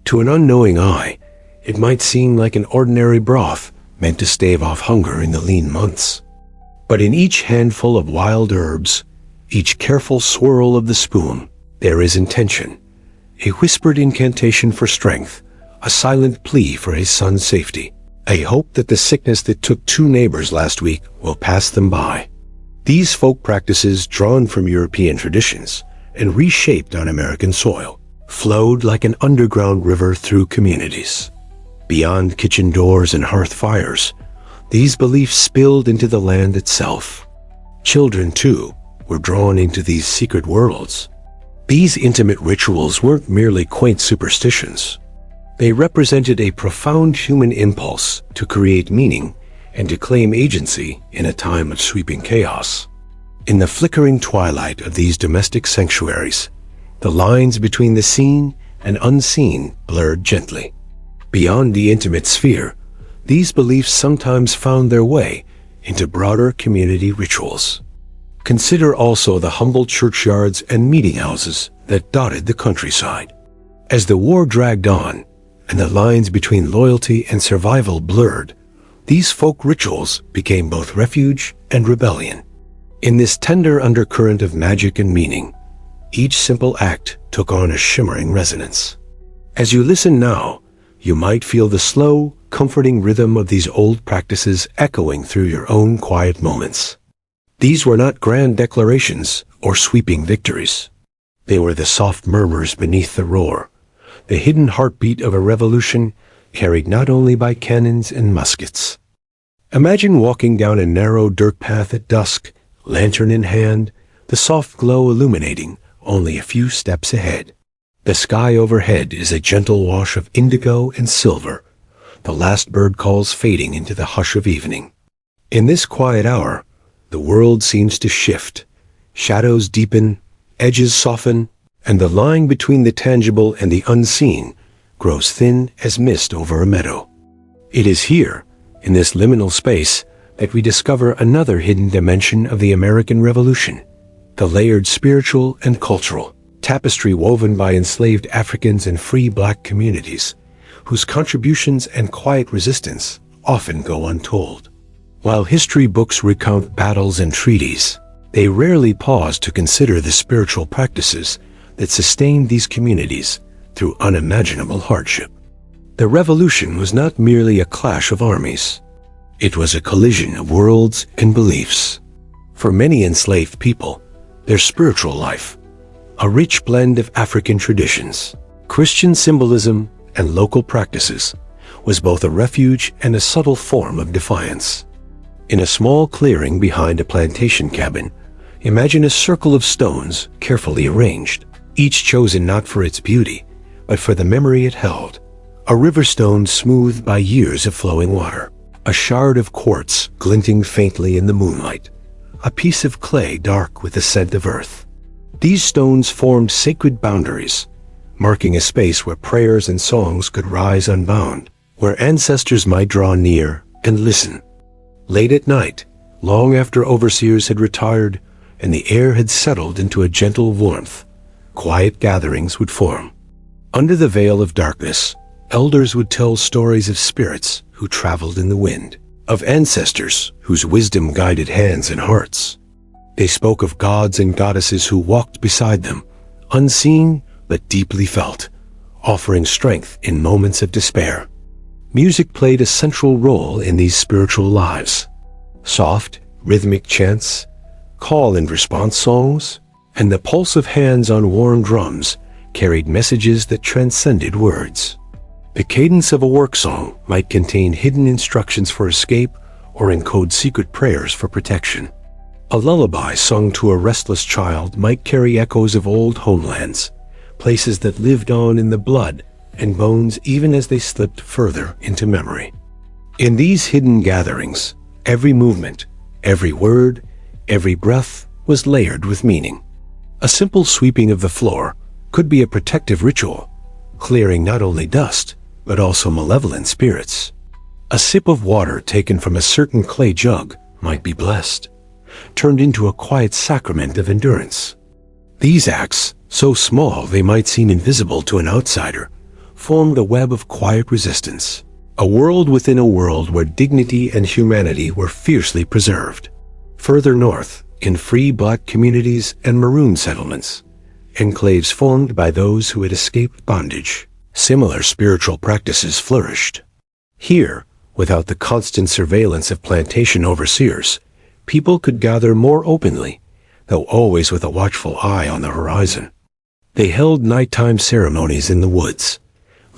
To an unknowing eye, it might seem like an ordinary broth meant to stave off hunger in the lean months. But in each handful of wild herbs, each careful swirl of the spoon, there is intention, a whispered incantation for strength, a silent plea for his son's safety, a hope that the sickness that took 2 neighbors last week will pass them by. These folk practices, drawn from European traditions and reshaped on American soil, flowed like an underground river through communities. Beyond kitchen doors and hearth fires, these beliefs spilled into the land itself. Children, too, were drawn into these secret worlds. These intimate rituals weren't merely quaint superstitions. They represented a profound human impulse to create meaning and to claim agency in a time of sweeping chaos. In the flickering twilight of these domestic sanctuaries, the lines between the seen and unseen blurred gently. Beyond the intimate sphere, these beliefs sometimes found their way into broader community rituals. Consider also the humble churchyards and meeting houses that dotted the countryside. As the war dragged on, and the lines between loyalty and survival blurred, these folk rituals became both refuge and rebellion. In this tender undercurrent of magic and meaning, each simple act took on a shimmering resonance. As you listen now, you might feel the slow, comforting rhythm of these old practices echoing through your own quiet moments. These were not grand declarations or sweeping victories. They were the soft murmurs beneath the roar, the hidden heartbeat of a revolution carried not only by cannons and muskets. Imagine walking down a narrow dirt path at dusk, lantern in hand, the soft glow illuminating only a few steps ahead. The sky overhead is a gentle wash of indigo and silver, the last bird calls fading into the hush of evening. In this quiet hour, the world seems to shift. Shadows deepen, edges soften, and the line between the tangible and the unseen grows thin as mist over a meadow. It is here, in this liminal space, that we discover another hidden dimension of the American Revolution, the layered spiritual and cultural tapestry woven by enslaved Africans and free black communities, whose contributions and quiet resistance often go untold. While history books recount battles and treaties, they rarely pause to consider the spiritual practices that sustained these communities through unimaginable hardship. The revolution was not merely a clash of armies. It was a collision of worlds and beliefs. For many enslaved people, their spiritual life, a rich blend of African traditions, Christian symbolism, and local practices, was both a refuge and a subtle form of defiance. In a small clearing behind a plantation cabin, imagine a circle of stones carefully arranged, each chosen not for its beauty, but for the memory it held. A river stone smoothed by years of flowing water, a shard of quartz glinting faintly in the moonlight, a piece of clay dark with the scent of earth. These stones formed sacred boundaries, marking a space where prayers and songs could rise unbound, where ancestors might draw near and listen. Late at night, long after overseers had retired and the air had settled into a gentle warmth, quiet gatherings would form. Under the veil of darkness, elders would tell stories of spirits who traveled in the wind, of ancestors whose wisdom guided hands and hearts. They spoke of gods and goddesses who walked beside them, unseen but deeply felt, offering strength in moments of despair. Music played a central role in these spiritual lives. Soft, rhythmic chants, call and response songs, and the pulse of hands on worn drums carried messages that transcended words. The cadence of a work song might contain hidden instructions for escape or encode secret prayers for protection. A lullaby sung to a restless child might carry echoes of old homelands, places that lived on in the blood and bones even as they slipped further into memory. In these hidden gatherings, every movement, every word, every breath was layered with meaning. A simple sweeping of the floor could be a protective ritual, clearing not only dust, but also malevolent spirits. A sip of water taken from a certain clay jug might be blessed, turned into a quiet sacrament of endurance. These acts, so small they might seem invisible to an outsider, formed a web of quiet resistance, a world within a world where dignity and humanity were fiercely preserved. Further north, in free black communities and maroon settlements, enclaves formed by those who had escaped bondage, similar spiritual practices flourished. Here, without the constant surveillance of plantation overseers, people could gather more openly, though always with a watchful eye on the horizon. They held nighttime ceremonies in the woods,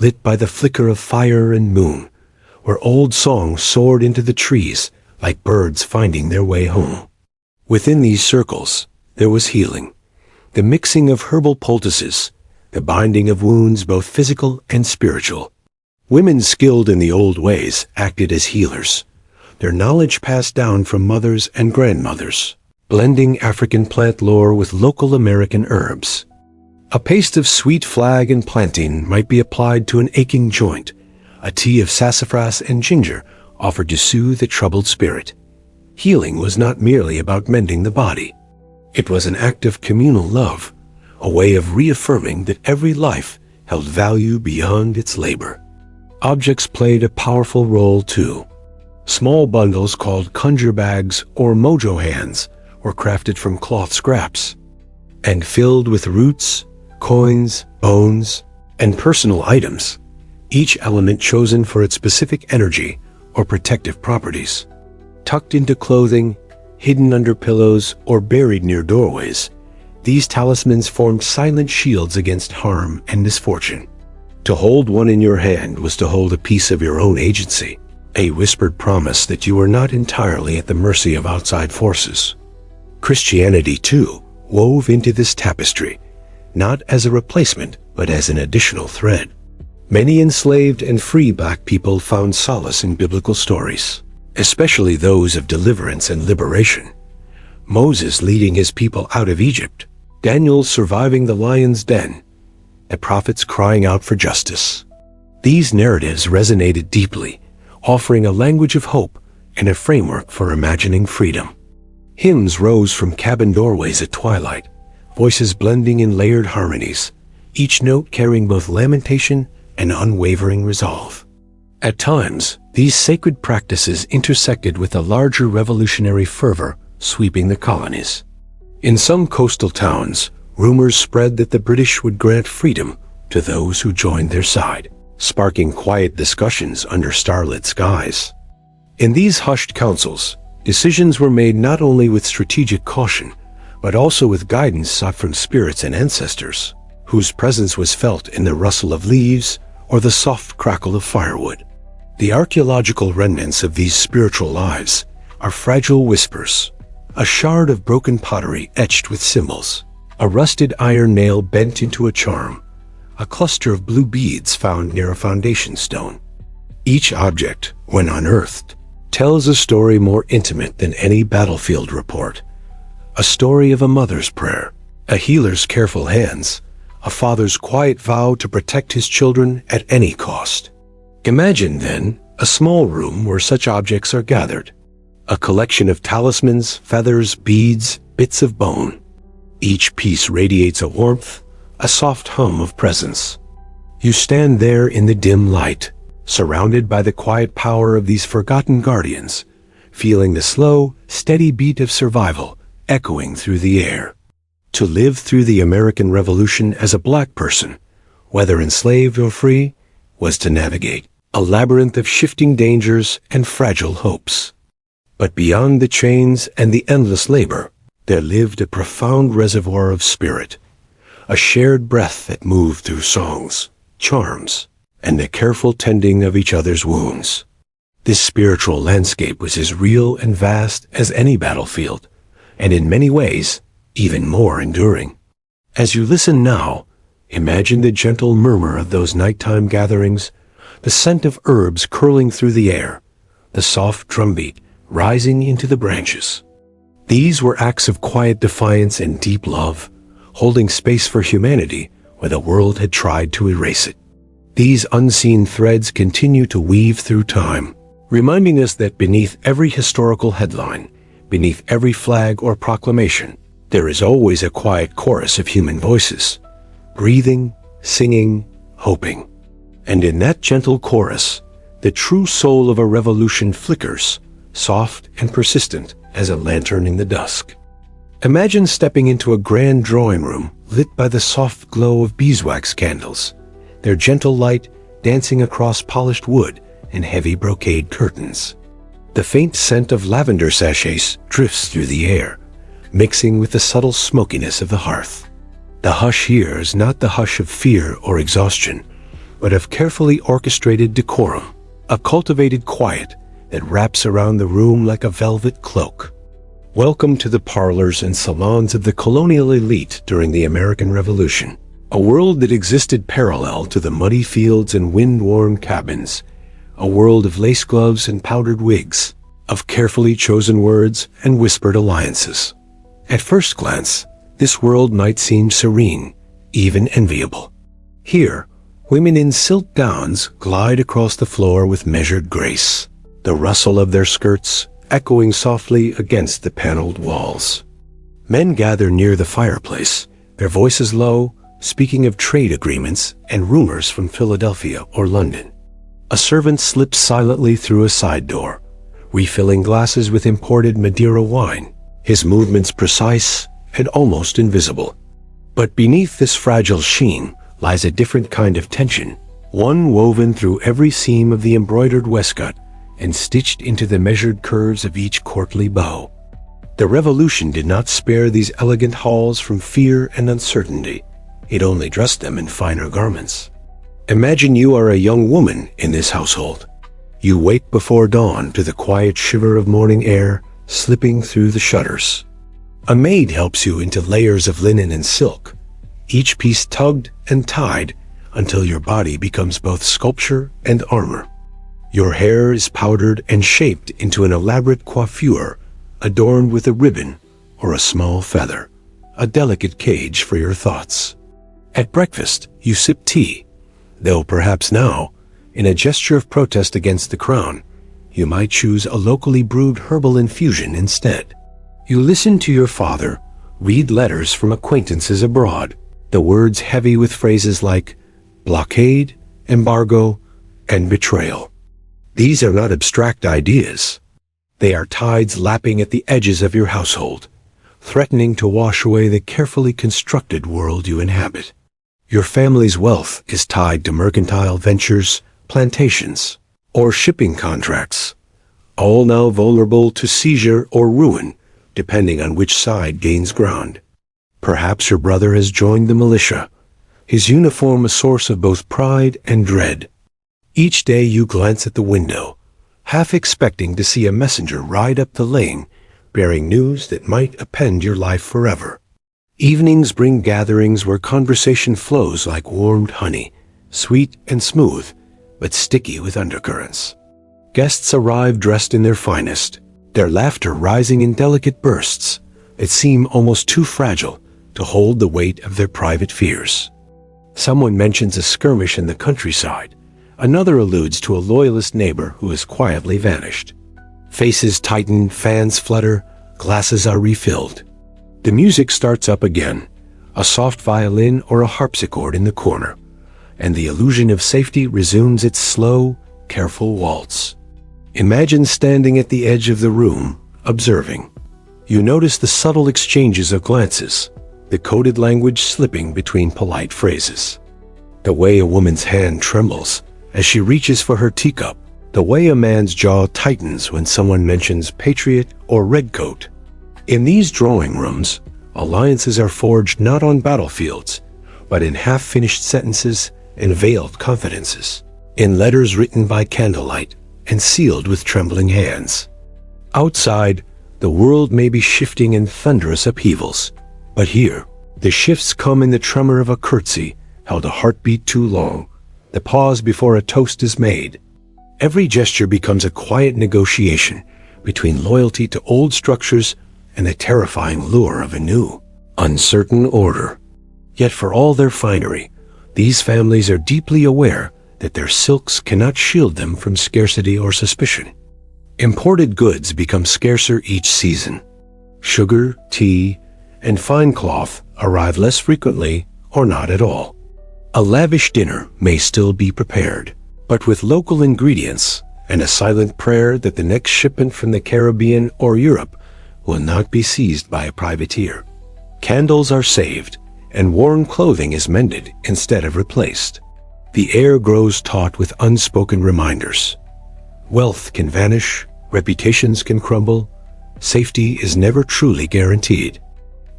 lit by the flicker of fire and moon, where old songs soared into the trees like birds finding their way home. Within these circles, there was healing, the mixing of herbal poultices, the binding of wounds both physical and spiritual. Women skilled in the old ways acted as healers, their knowledge passed down from mothers and grandmothers, blending African plant lore with local American herbs. A paste of sweet flag and plantain might be applied to an aching joint, a tea of sassafras and ginger offered to soothe a troubled spirit. Healing was not merely about mending the body. It was an act of communal love, a way of reaffirming that every life held value beyond its labor. Objects played a powerful role too. Small bundles called conjure bags or mojo hands were crafted from cloth scraps and filled with roots, coins, bones, and personal items, each element chosen for its specific energy or protective properties. Tucked into clothing, hidden under pillows, or buried near doorways, these talismans formed silent shields against harm and misfortune. To hold one in your hand was to hold a piece of your own agency, a whispered promise that you were not entirely at the mercy of outside forces. Christianity, too, wove into this tapestry, not as a replacement, but as an additional thread. Many enslaved and free black people found solace in biblical stories, especially those of deliverance and liberation. Moses leading his people out of Egypt, Daniel surviving the lion's den, the prophets crying out for justice. These narratives resonated deeply, offering a language of hope and a framework for imagining freedom. Hymns rose from cabin doorways at twilight, voices blending in layered harmonies, each note carrying both lamentation and unwavering resolve. At times, these sacred practices intersected with a larger revolutionary fervor sweeping the colonies. In some coastal towns, rumors spread that the British would grant freedom to those who joined their side, sparking quiet discussions under starlit skies. In these hushed councils, decisions were made not only with strategic caution, but also with guidance sought from spirits and ancestors, whose presence was felt in the rustle of leaves or the soft crackle of firewood. The archaeological remnants of these spiritual lives are fragile whispers, a shard of broken pottery etched with symbols, a rusted iron nail bent into a charm, a cluster of blue beads found near a foundation stone. Each object, when unearthed, tells a story more intimate than any battlefield report. A story of a mother's prayer, a healer's careful hands, a father's quiet vow to protect his children at any cost. Imagine, then, a small room where such objects are gathered, a collection of talismans, feathers, beads, bits of bone. Each piece radiates a warmth, a soft hum of presence. You stand there in the dim light, surrounded by the quiet power of these forgotten guardians, feeling the slow, steady beat of survival echoing through the air. To live through the American Revolution as a black person, whether enslaved or free, was to navigate a labyrinth of shifting dangers and fragile hopes. But beyond the chains and the endless labor, there lived a profound reservoir of spirit, a shared breath that moved through songs, charms, and the careful tending of each other's wounds. This spiritual landscape was as real and vast as any battlefield, and in many ways, even more enduring. As you listen now, imagine the gentle murmur of those nighttime gatherings, the scent of herbs curling through the air, the soft drumbeat rising into the branches. These were acts of quiet defiance and deep love, holding space for humanity where the world had tried to erase it. These unseen threads continue to weave through time, reminding us that beneath every historical headline, Beneath every flag or proclamation, there is always a quiet chorus of human voices, breathing, singing, hoping. And in that gentle chorus, the true soul of a revolution flickers, soft and persistent as a lantern in the dusk. Imagine stepping into a grand drawing room lit by the soft glow of beeswax candles, their gentle light dancing across polished wood and heavy brocade curtains. The faint scent of lavender sachets drifts through the air, mixing with the subtle smokiness of the hearth. The hush here is not the hush of fear or exhaustion, but of carefully orchestrated decorum, a cultivated quiet that wraps around the room like a velvet cloak. Welcome to the parlors and salons of the colonial elite during the American Revolution, a world that existed parallel to the muddy fields and wind-worn cabins, a world of lace gloves and powdered wigs, of carefully chosen words and whispered alliances. At first glance, this world might seem serene, even enviable. Here, women in silk gowns glide across the floor with measured grace, the rustle of their skirts echoing softly against the paneled walls. Men gather near the fireplace, their voices low, speaking of trade agreements and rumors from Philadelphia or London. A servant slips silently through a side door, refilling glasses with imported Madeira wine, his movements precise and almost invisible. But beneath this fragile sheen lies a different kind of tension, one woven through every seam of the embroidered waistcoat and stitched into the measured curves of each courtly bow. The Revolution did not spare these elegant halls from fear and uncertainty. It only dressed them in finer garments. Imagine you are a young woman in this household. You wake before dawn to the quiet shiver of morning air slipping through the shutters. A maid helps you into layers of linen and silk, each piece tugged and tied until your body becomes both sculpture and armor. Your hair is powdered and shaped into an elaborate coiffure adorned with a ribbon or a small feather, a delicate cage for your thoughts. At breakfast, you sip tea, though perhaps now, in a gesture of protest against the crown, you might choose a locally brewed herbal infusion instead. You listen to your father read letters from acquaintances abroad, the words heavy with phrases like blockade, embargo, and betrayal. These are not abstract ideas. They are tides lapping at the edges of your household, threatening to wash away the carefully constructed world you inhabit. Your family's wealth is tied to mercantile ventures, plantations, or shipping contracts, all now vulnerable to seizure or ruin, depending on which side gains ground. Perhaps your brother has joined the militia, his uniform a source of both pride and dread. Each day you glance at the window, half expecting to see a messenger ride up the lane, bearing news that might append your life forever. Evenings bring gatherings where conversation flows like warmed honey, sweet and smooth, but sticky with undercurrents. Guests arrive dressed in their finest, their laughter rising in delicate bursts that seem almost too fragile to hold the weight of their private fears. Someone mentions a skirmish in the countryside. Another alludes to a loyalist neighbor who has quietly vanished. Faces tighten, fans flutter, glasses are refilled. The music starts up again, a soft violin or a harpsichord in the corner, and the illusion of safety resumes its slow, careful waltz. Imagine standing at the edge of the room, observing. You notice the subtle exchanges of glances, the coded language slipping between polite phrases. The way a woman's hand trembles as she reaches for her teacup, the way a man's jaw tightens when someone mentions patriot or redcoat. In these drawing rooms, alliances are forged not on battlefields, but in half-finished sentences and veiled confidences, in letters written by candlelight and sealed with trembling hands. Outside, the world may be shifting in thunderous upheavals, but here, the shifts come in the tremor of a curtsy held a heartbeat too long, the pause before a toast is made. Every gesture becomes a quiet negotiation between loyalty to old structures and the terrifying lure of a new, uncertain order. Yet for all their finery, these families are deeply aware that their silks cannot shield them from scarcity or suspicion. Imported goods become scarcer each season. Sugar, tea, and fine cloth arrive less frequently or not at all. A lavish dinner may still be prepared, but with local ingredients and a silent prayer that the next shipment from the Caribbean or Europe will not be seized by a privateer. Candles are saved, and worn clothing is mended instead of replaced. The air grows taut with unspoken reminders. Wealth can vanish, reputations can crumble, safety is never truly guaranteed.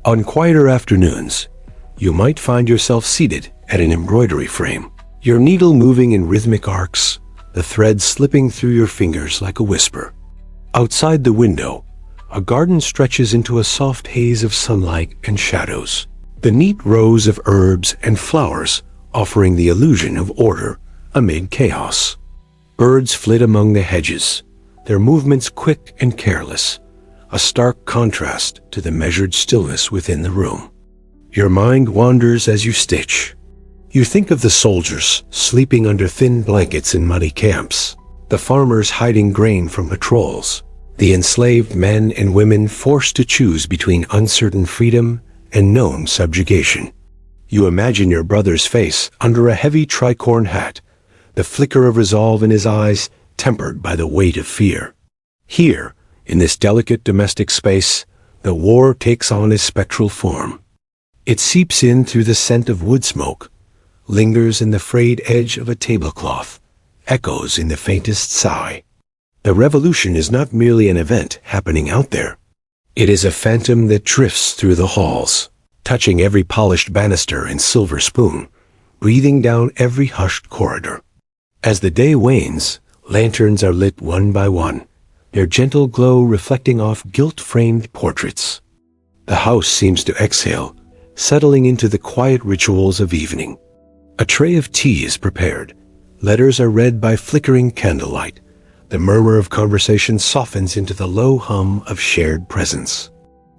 On quieter afternoons, you might find yourself seated at an embroidery frame, your needle moving in rhythmic arcs, the thread slipping through your fingers like a whisper. Outside the window, a garden stretches into a soft haze of sunlight and shadows, the neat rows of herbs and flowers offering the illusion of order amid chaos. Birds flit among the hedges, their movements quick and careless, a stark contrast to the measured stillness within the room. Your mind wanders as you stitch. You think of the soldiers sleeping under thin blankets in muddy camps, the farmers hiding grain from patrols, the enslaved men and women forced to choose between uncertain freedom and known subjugation. You imagine your brother's face under a heavy tricorn hat, the flicker of resolve in his eyes tempered by the weight of fear. Here, in this delicate domestic space, the war takes on its spectral form. It seeps in through the scent of wood smoke, lingers in the frayed edge of a tablecloth, echoes in the faintest sigh. The revolution is not merely an event happening out there. It is a phantom that drifts through the halls, touching every polished banister and silver spoon, breathing down every hushed corridor. As the day wanes, lanterns are lit one by one, their gentle glow reflecting off gilt-framed portraits. The house seems to exhale, settling into the quiet rituals of evening. A tray of tea is prepared. Letters are read by flickering candlelight. The murmur of conversation softens into the low hum of shared presence.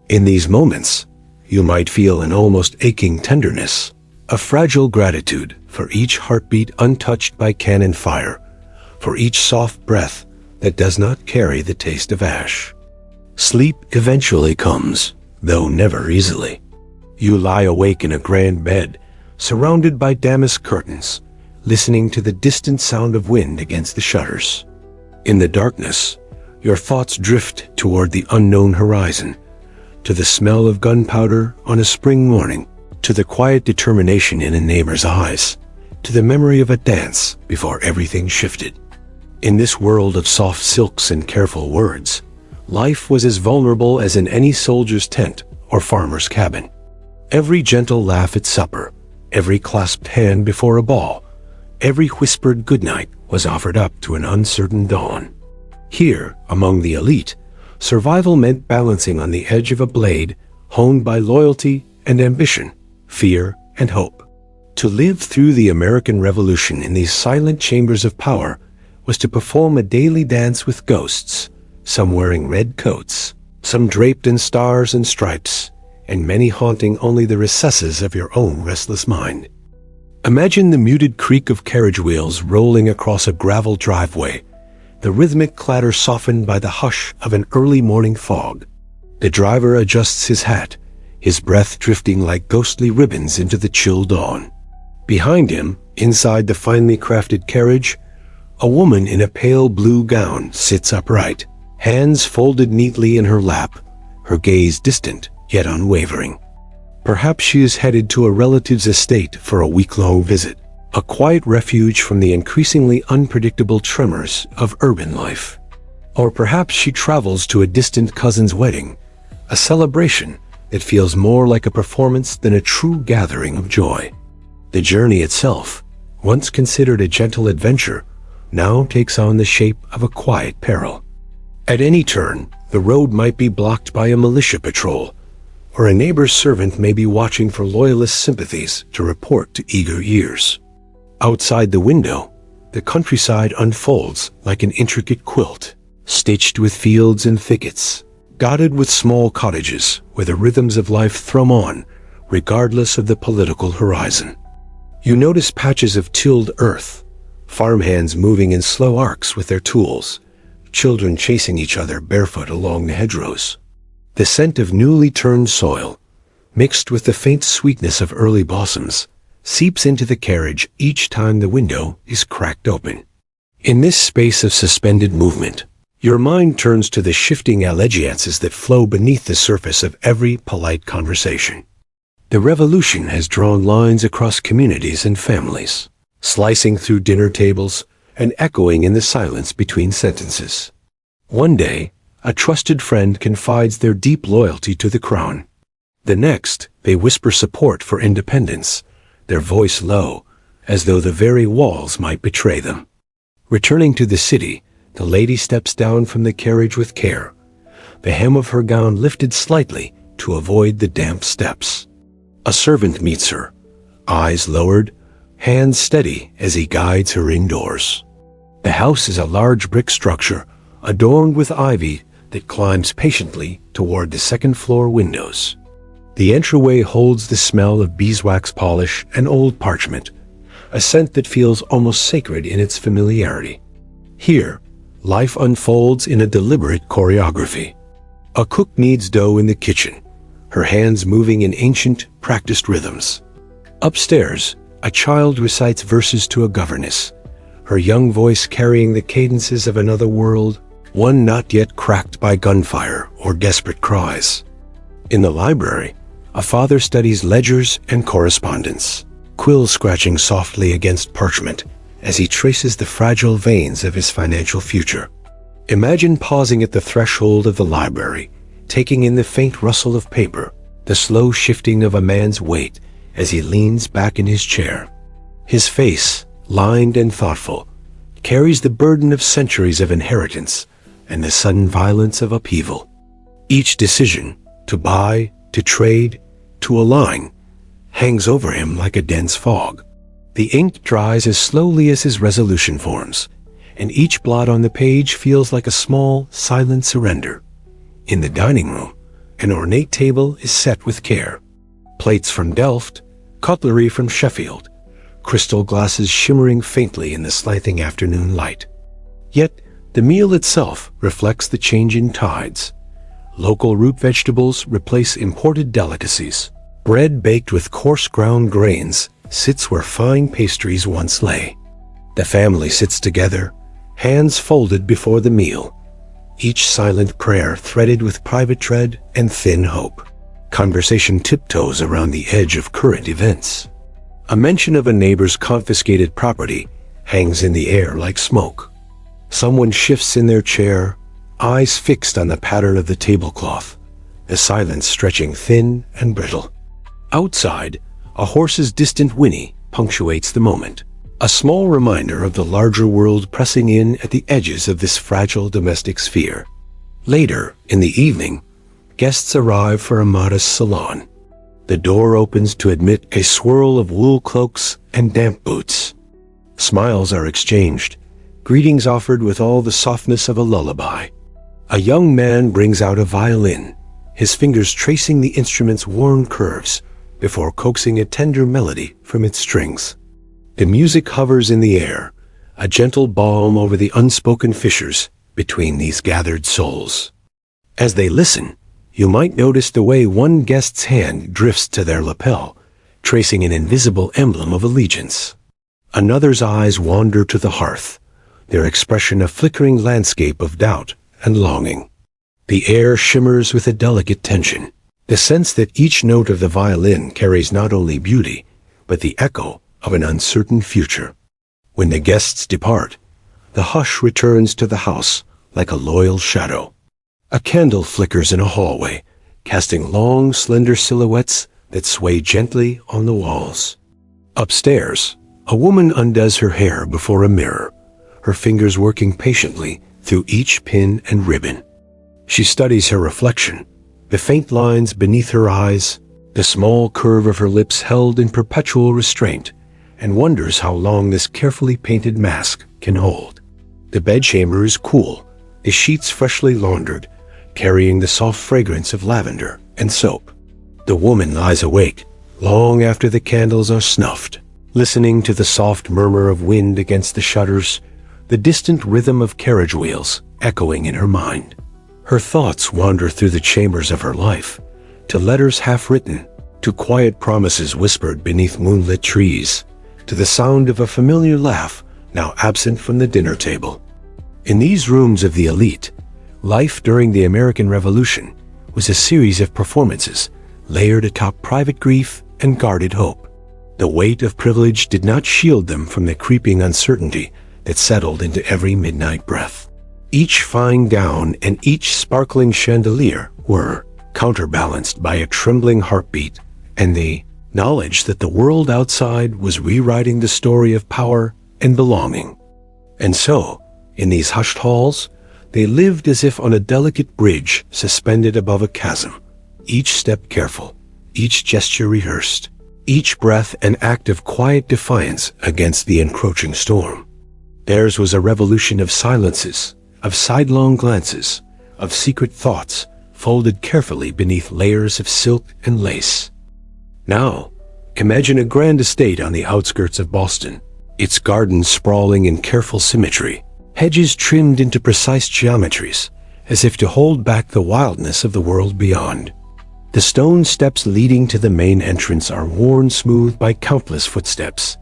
In these moments, you might feel an almost aching tenderness, a fragile gratitude for each heartbeat untouched by cannon fire, for each soft breath that does not carry the taste of ash. Sleep eventually comes, though never easily. You lie awake in a grand bed, surrounded by damask curtains, listening to the distant sound of wind against the shutters. In the darkness, your thoughts drift toward the unknown horizon, to the smell of gunpowder on a spring morning, to the quiet determination in a neighbor's eyes, to the memory of a dance before everything shifted. In this world of soft silks and careful words, life was as vulnerable as in any soldier's tent or farmer's cabin. Every gentle laugh at supper, every clasped hand before a ball, every whispered goodnight was offered up to an uncertain dawn. Here, among the elite, survival meant balancing on the edge of a blade honed by loyalty and ambition, fear and hope. To live through the American Revolution in these silent chambers of power was to perform a daily dance with ghosts, some wearing red coats, some draped in stars and stripes, and many haunting only the recesses of your own restless mind. Imagine the muted creak of carriage wheels rolling across a gravel driveway, the rhythmic clatter softened by the hush of an early morning fog. The driver adjusts his hat, his breath drifting like ghostly ribbons into the chill dawn. Behind him, inside the finely crafted carriage, a woman in a pale blue gown sits upright, hands folded neatly in her lap, her gaze distant yet unwavering. Perhaps she is headed to a relative's estate for a week-long visit, a quiet refuge from the increasingly unpredictable tremors of urban life. Or perhaps she travels to a distant cousin's wedding, a celebration that feels more like a performance than a true gathering of joy. The journey itself, once considered a gentle adventure, now takes on the shape of a quiet peril. At any turn, the road might be blocked by a militia patrol, or a neighbor's servant may be watching for loyalist sympathies to report to eager ears. Outside the window, the countryside unfolds like an intricate quilt, stitched with fields and thickets, dotted with small cottages where the rhythms of life thrum on, regardless of the political horizon. You notice patches of tilled earth, farmhands moving in slow arcs with their tools, children chasing each other barefoot along the hedgerows. The scent of newly turned soil, mixed with the faint sweetness of early blossoms, seeps into the carriage each time the window is cracked open. In this space of suspended movement, your mind turns to the shifting allegiances that flow beneath the surface of every polite conversation. The revolution has drawn lines across communities and families, slicing through dinner tables and echoing in the silence between sentences. One day, a trusted friend confides their deep loyalty to the crown. The next, they whisper support for independence, their voice low, as though the very walls might betray them. Returning to the city, the lady steps down from the carriage with care, the hem of her gown lifted slightly to avoid the damp steps. A servant meets her, eyes lowered, hands steady as he guides her indoors. The house is a large brick structure, adorned with ivy that climbs patiently toward the second-floor windows. The entryway holds the smell of beeswax polish and old parchment, a scent that feels almost sacred in its familiarity. Here, life unfolds in a deliberate choreography. A cook kneads dough in the kitchen, her hands moving in ancient, practiced rhythms. Upstairs, a child recites verses to a governess, her young voice carrying the cadences of another world, one not yet cracked by gunfire or desperate cries. In the library, a father studies ledgers and correspondence, quill scratching softly against parchment as he traces the fragile veins of his financial future. Imagine pausing at the threshold of the library, taking in the faint rustle of paper, the slow shifting of a man's weight as he leans back in his chair. His face, lined and thoughtful, carries the burden of centuries of inheritance and the sudden violence of upheaval. Each decision, to buy, to trade, to align, hangs over him like a dense fog. The ink dries as slowly as his resolution forms, and each blot on the page feels like a small, silent surrender. In the dining room, an ornate table is set with care. Plates from Delft, cutlery from Sheffield, crystal glasses shimmering faintly in the slanting afternoon light. Yet, the meal itself reflects the change in tides. Local root vegetables replace imported delicacies. Bread baked with coarse ground grains sits where fine pastries once lay. The family sits together, hands folded before the meal, each silent prayer threaded with private dread and thin hope. Conversation tiptoes around the edge of current events. A mention of a neighbor's confiscated property hangs in the air like smoke. Someone shifts in their chair, eyes fixed on the pattern of the tablecloth, the silence stretching thin and brittle. Outside, a horse's distant whinny punctuates the moment, a small reminder of the larger world pressing in at the edges of this fragile domestic sphere. Later, in the evening, guests arrive for a modest salon. The door opens to admit a swirl of wool cloaks and damp boots. Smiles are exchanged, greetings offered with all the softness of a lullaby. A young man brings out a violin, his fingers tracing the instrument's worn curves before coaxing a tender melody from its strings. The music hovers in the air, a gentle balm over the unspoken fissures between these gathered souls. As they listen, you might notice the way one guest's hand drifts to their lapel, tracing an invisible emblem of allegiance. Another's eyes wander to the hearth, their expression a flickering landscape of doubt and longing. The air shimmers with a delicate tension, the sense that each note of the violin carries not only beauty, but the echo of an uncertain future. When the guests depart, the hush returns to the house like a loyal shadow. A candle flickers in a hallway, casting long, slender silhouettes that sway gently on the walls. Upstairs, a woman undoes her hair before a mirror, her fingers working patiently through each pin and ribbon. She studies her reflection, the faint lines beneath her eyes, the small curve of her lips held in perpetual restraint, and wonders how long this carefully painted mask can hold. The bedchamber is cool, the sheets freshly laundered, carrying the soft fragrance of lavender and soap. The woman lies awake long after the candles are snuffed, listening to the soft murmur of wind against the shutters, the distant rhythm of carriage wheels echoing in her mind. Her thoughts wander through the chambers of her life, to letters half-written, to quiet promises whispered beneath moonlit trees, to the sound of a familiar laugh now absent from the dinner table. In these rooms of the elite, life during the American Revolution was a series of performances layered atop private grief and guarded hope. The weight of privilege did not shield them from the creeping uncertainty that settled into every midnight breath. Each fine gown and each sparkling chandelier were counterbalanced by a trembling heartbeat and the knowledge that the world outside was rewriting the story of power and belonging. And so, in these hushed halls, they lived as if on a delicate bridge suspended above a chasm, each step careful, each gesture rehearsed, each breath an act of quiet defiance against the encroaching storm. Theirs was a revolution of silences, of sidelong glances, of secret thoughts folded carefully beneath layers of silk and lace. Now, imagine a grand estate on the outskirts of Boston, its gardens sprawling in careful symmetry, hedges trimmed into precise geometries, as if to hold back the wildness of the world beyond. The stone steps leading to the main entrance are worn smooth by countless footsteps.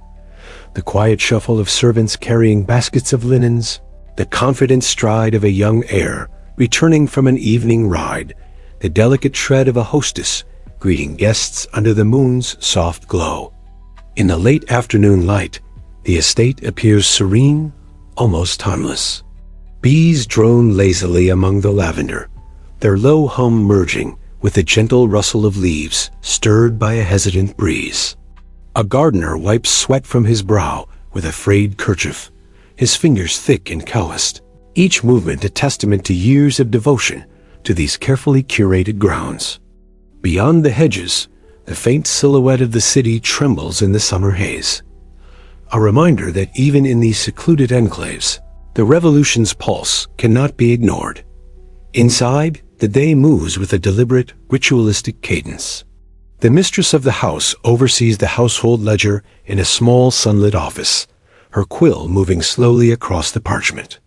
The quiet shuffle of servants carrying baskets of linens, the confident stride of a young heir returning from an evening ride, the delicate tread of a hostess greeting guests under the moon's soft glow. In the late afternoon light, the estate appears serene, almost timeless. Bees drone lazily among the lavender, their low hum merging with the gentle rustle of leaves stirred by a hesitant breeze. A gardener wipes sweat from his brow with a frayed kerchief, his fingers thick and calloused, each movement a testament to years of devotion to these carefully curated grounds. Beyond the hedges, the faint silhouette of the city trembles in the summer haze, a reminder that even in these secluded enclaves, the revolution's pulse cannot be ignored. Inside, the day moves with a deliberate, ritualistic cadence. The mistress of the house oversees the household ledger in a small sunlit office, her quill moving slowly across the parchment.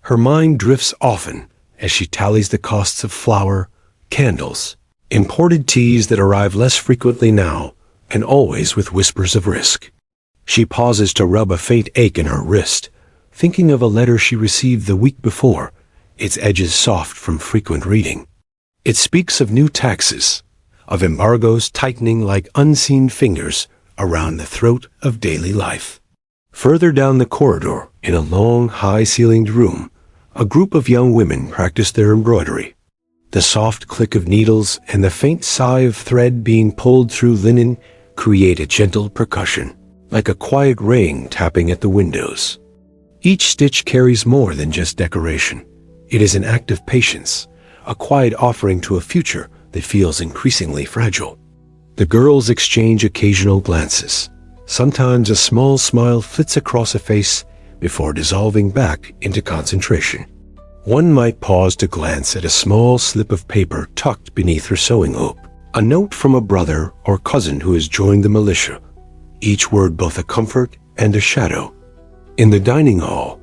Her mind drifts often as she tallies the costs of flour, candles, imported teas that arrive less frequently now, and always with whispers of risk. She pauses to rub a faint ache in her wrist, thinking of a letter she received the week before, its edges soft from frequent reading. It speaks of new taxes, of embargoes tightening like unseen fingers around the throat of daily life. Further down the corridor, in a long, high-ceilinged room, a group of young women practice their embroidery. The soft click of needles and the faint sigh of thread being pulled through linen create a gentle percussion, like a quiet rain tapping at the windows. Each stitch carries more than just decoration. It is an act of patience, a quiet offering to a future that feels increasingly fragile. The girls exchange occasional glances. Sometimes a small smile flits across a face before dissolving back into concentration. One might pause to glance at a small slip of paper tucked beneath her sewing hoop, a note from a brother or cousin who has joined the militia, each word both a comfort and a shadow. In the dining hall,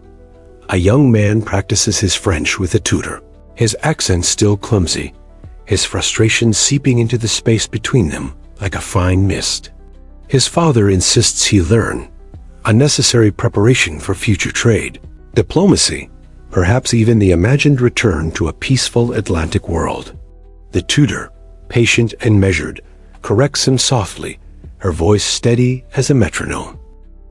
a young man practices his French with a tutor, his accent still clumsy, his frustration seeping into the space between them like a fine mist. His father insists he learn, a necessary preparation for future trade, diplomacy, perhaps even the imagined return to a peaceful Atlantic world. The tutor, patient and measured, corrects him softly, her voice steady as a metronome.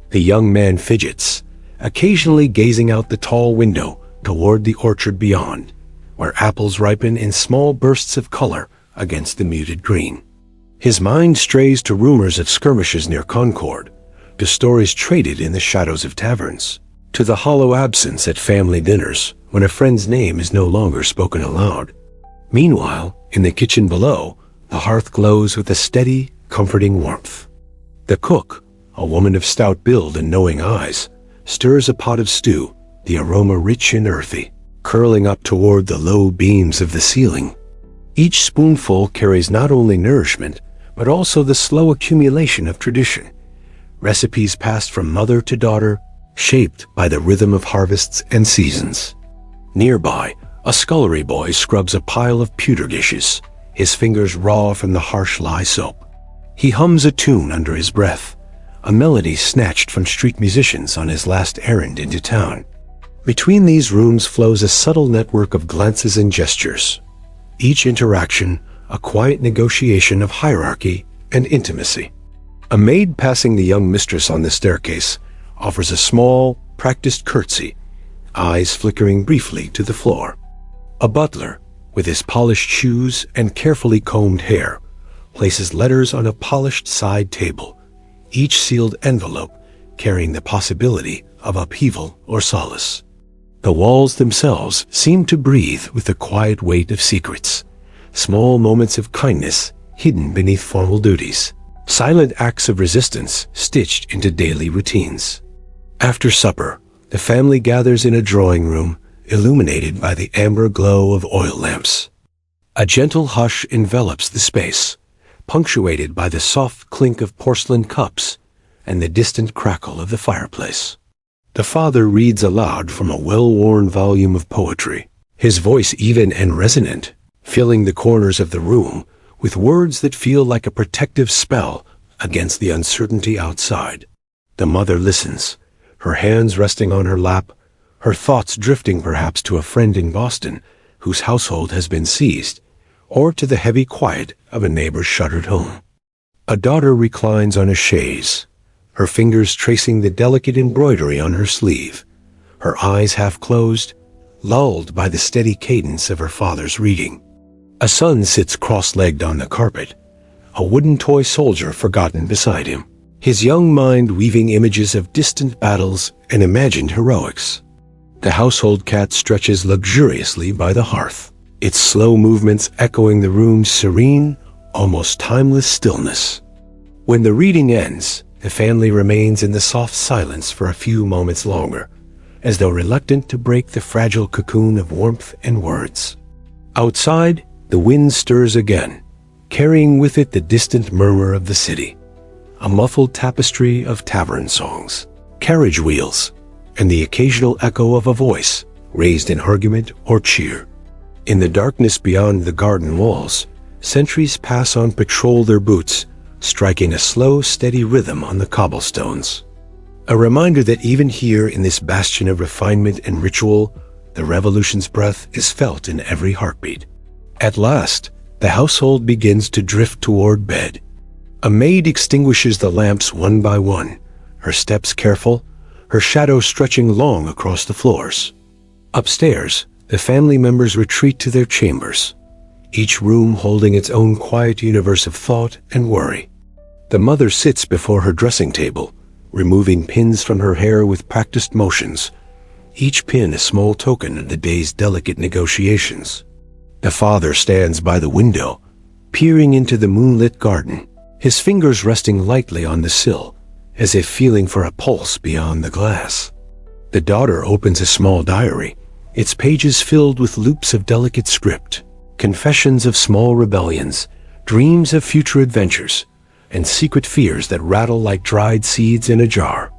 The young man fidgets, occasionally gazing out the tall window toward the orchard beyond, where apples ripen in small bursts of color against the muted green. His mind strays to rumors of skirmishes near Concord, to stories traded in the shadows of taverns, to the hollow absence at family dinners when a friend's name is no longer spoken aloud. Meanwhile, in the kitchen below, the hearth glows with a steady, comforting warmth. The cook, a woman of stout build and knowing eyes, stirs a pot of stew, the aroma rich and earthy, curling up toward the low beams of the ceiling. Each spoonful carries not only nourishment, but also the slow accumulation of tradition, recipes passed from mother to daughter, shaped by the rhythm of harvests and seasons. Nearby, a scullery boy scrubs a pile of pewter dishes, his fingers raw from the harsh lye soap. He hums a tune under his breath, a melody snatched from street musicians on his last errand into town. Between these rooms flows a subtle network of glances and gestures, each interaction a quiet negotiation of hierarchy and intimacy. A maid passing the young mistress on the staircase offers a small, practiced curtsy, eyes flickering briefly to the floor. A butler, with his polished shoes and carefully combed hair, places letters on a polished side table, each sealed envelope carrying the possibility of upheaval or solace. The walls themselves seem to breathe with the quiet weight of secrets, small moments of kindness hidden beneath formal duties, silent acts of resistance stitched into daily routines. After supper, the family gathers in a drawing room illuminated by the amber glow of oil lamps. A gentle hush envelops the space, punctuated by the soft clink of porcelain cups and the distant crackle of the fireplace. The father reads aloud from a well-worn volume of poetry, his voice even and resonant, filling the corners of the room with words that feel like a protective spell against the uncertainty outside. The mother listens, her hands resting on her lap, her thoughts drifting perhaps to a friend in Boston whose household has been seized, or to the heavy quiet of a neighbor's shuttered home. A daughter reclines on a chaise, her fingers tracing the delicate embroidery on her sleeve, her eyes half closed, lulled by the steady cadence of her father's reading. A son sits cross-legged on the carpet, a wooden toy soldier forgotten beside him, his young mind weaving images of distant battles and imagined heroics. The household cat stretches luxuriously by the hearth, its slow movements echoing the room's serene, almost timeless stillness. When the reading ends, the family remains in the soft silence for a few moments longer, as though reluctant to break the fragile cocoon of warmth and words. Outside, the wind stirs again, carrying with it the distant murmur of the city, a muffled tapestry of tavern songs, carriage wheels, and the occasional echo of a voice raised in argument or cheer. In the darkness beyond the garden walls, sentries pass on patrol their boots, striking a slow, steady rhythm on the cobblestones. A reminder that even here in this bastion of refinement and ritual, the revolution's breath is felt in every heartbeat. At last, the household begins to drift toward bed. A maid extinguishes the lamps one by one, her steps careful, her shadow stretching long across the floors. Upstairs, the family members retreat to their chambers, each room holding its own quiet universe of thought and worry. The mother sits before her dressing table, removing pins from her hair with practiced motions, each pin a small token of the day's delicate negotiations. The father stands by the window, peering into the moonlit garden, his fingers resting lightly on the sill, as if feeling for a pulse beyond the glass. The daughter opens a small diary, its pages filled with loops of delicate script, confessions of small rebellions, dreams of future adventures, and secret fears that rattle like dried seeds in a jar.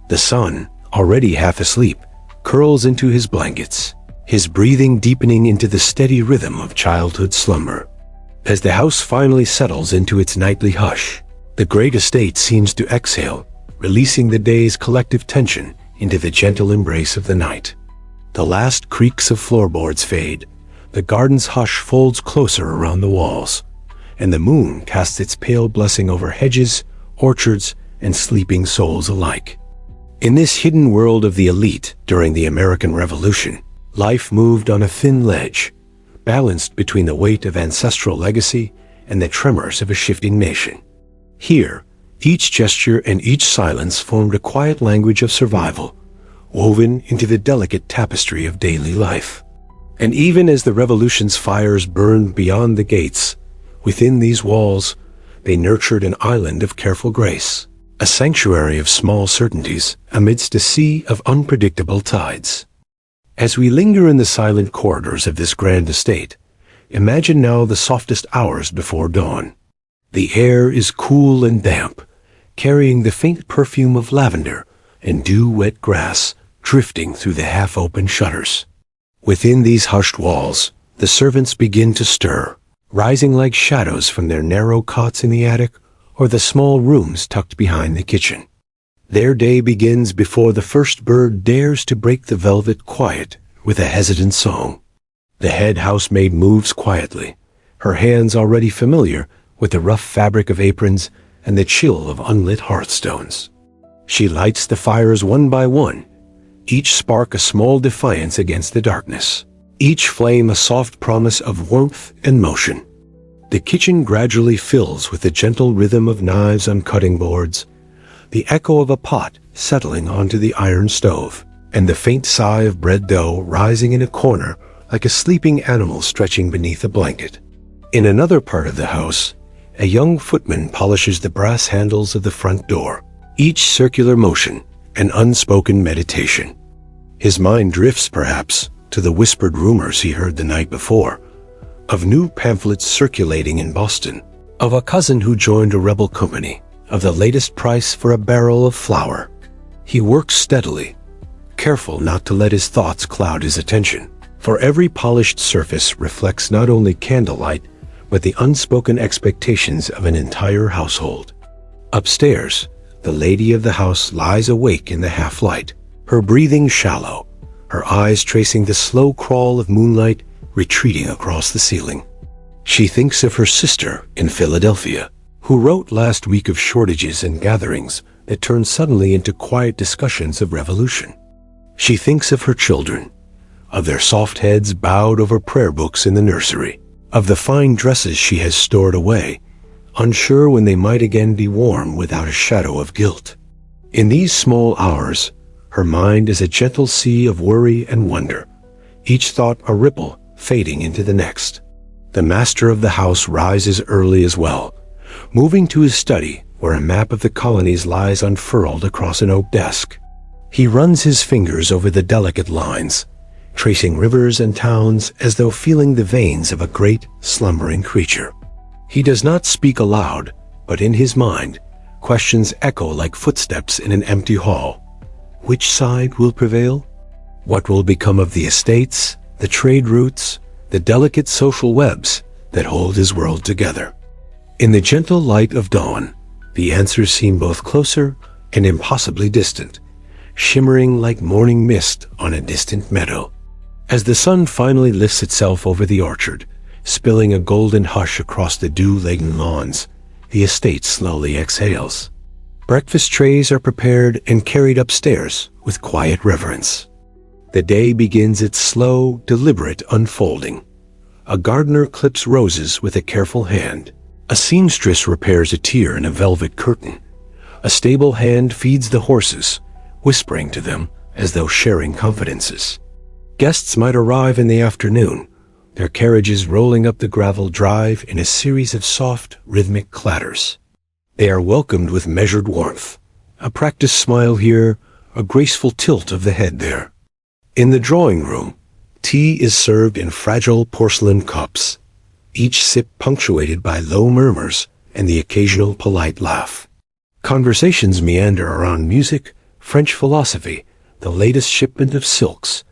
The son, already half asleep, curls into his blankets, his breathing deepening into the steady rhythm of childhood slumber. As the house finally settles into its nightly hush, the great estate seems to exhale, releasing the day's collective tension into the gentle embrace of the night. The last creaks of floorboards fade, the garden's hush folds closer around the walls, and the moon casts its pale blessing over hedges, orchards, and sleeping souls alike. In this hidden world of the elite during the American Revolution, life moved on a thin ledge, balanced between the weight of ancestral legacy and the tremors of a shifting nation. Here, each gesture and each silence formed a quiet language of survival, woven into the delicate tapestry of daily life. And even as the revolution's fires burned beyond the gates, within these walls, they nurtured an island of careful grace, a sanctuary of small certainties amidst a sea of unpredictable tides. As we linger in the silent corridors of this grand estate, imagine now the softest hours before dawn. The air is cool and damp, carrying the faint perfume of lavender and dew-wet grass drifting through the half-open shutters. Within these hushed walls, the servants begin to stir, rising like shadows from their narrow cots in the attic or the small rooms tucked behind the kitchen. Their day begins before the first bird dares to break the velvet quiet with a hesitant song. The head housemaid moves quietly, her hands already familiar with the rough fabric of aprons and the chill of unlit hearthstones. She lights the fires one by one, each spark a small defiance against the darkness, each flame a soft promise of warmth and motion. The kitchen gradually fills with the gentle rhythm of knives on cutting boards, the echo of a pot settling onto the iron stove, and the faint sigh of bread dough rising in a corner like a sleeping animal stretching beneath a blanket. In another part of the house, a young footman polishes the brass handles of the front door, each circular motion an unspoken meditation. His mind drifts, perhaps, to the whispered rumors he heard the night before, of new pamphlets circulating in Boston, of a cousin who joined a rebel company, of the latest price for a barrel of flour. He works steadily, careful not to let his thoughts cloud his attention, for every polished surface reflects not only candlelight, but the unspoken expectations of an entire household. Upstairs, the lady of the house lies awake in the half-light, her breathing shallow, her eyes tracing the slow crawl of moonlight retreating across the ceiling. She thinks of her sister in Philadelphia, who wrote last week of shortages and gatherings that turned suddenly into quiet discussions of revolution. She thinks of her children, of their soft heads bowed over prayer books in the nursery, of the fine dresses she has stored away, unsure when they might again be worn without a shadow of guilt. In these small hours, her mind is a gentle sea of worry and wonder, each thought a ripple fading into the next. The master of the house rises early as well, moving to his study where a map of the colonies lies unfurled across an oak desk. He runs his fingers over the delicate lines, tracing rivers and towns as though feeling the veins of a great, slumbering creature. He does not speak aloud, but in his mind, questions echo like footsteps in an empty hall. Which side will prevail? What will become of the estates, the trade routes, the delicate social webs that hold his world together? In the gentle light of dawn, the answers seem both closer and impossibly distant, shimmering like morning mist on a distant meadow. As the sun finally lifts itself over the orchard, spilling a golden hush across the dew-laden lawns, the estate slowly exhales. Breakfast trays are prepared and carried upstairs with quiet reverence. The day begins its slow, deliberate unfolding. A gardener clips roses with a careful hand. A seamstress repairs a tier in a velvet curtain. A stable hand feeds the horses, whispering to them as though sharing confidences. Guests might arrive in the afternoon, their carriages rolling up the gravel drive in a series of soft, rhythmic clatters. They are welcomed with measured warmth, a practiced smile here, a graceful tilt of the head there. In the drawing room, tea is served in fragile porcelain cups, each sip punctuated by low murmurs and the occasional polite laugh. Conversations meander around music, French philosophy, the latest shipment of silks,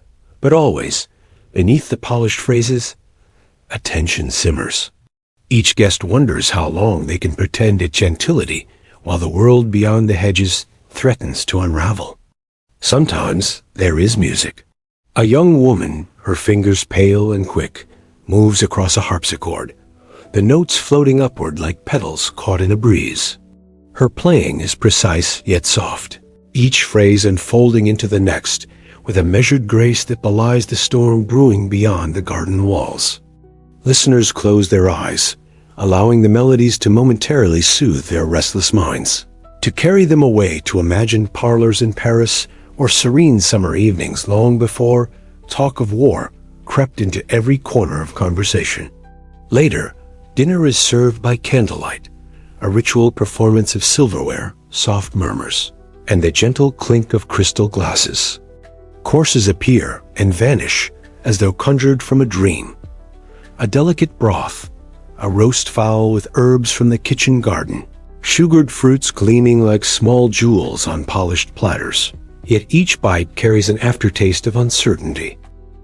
but always, beneath the polished phrases, attention simmers. Each guest wonders how long they can pretend at gentility while the world beyond the hedges threatens to unravel. Sometimes there is music. A young woman, her fingers pale and quick, moves across a harpsichord, the notes floating upward like petals caught in a breeze. Her playing is precise yet soft, each phrase unfolding into the next with a measured grace that belies the storm brewing beyond the garden walls. Listeners close their eyes, allowing the melodies to momentarily soothe their restless minds, to carry them away to imagined parlors in Paris or serene summer evenings long before talk of war crept into every corner of conversation. Later, dinner is served by candlelight, a ritual performance of silverware, soft murmurs, and the gentle clink of crystal glasses. Courses appear and vanish as though conjured from a dream. A delicate broth, a roast fowl with herbs from the kitchen garden, sugared fruits gleaming like small jewels on polished platters. Yet each bite carries an aftertaste of uncertainty.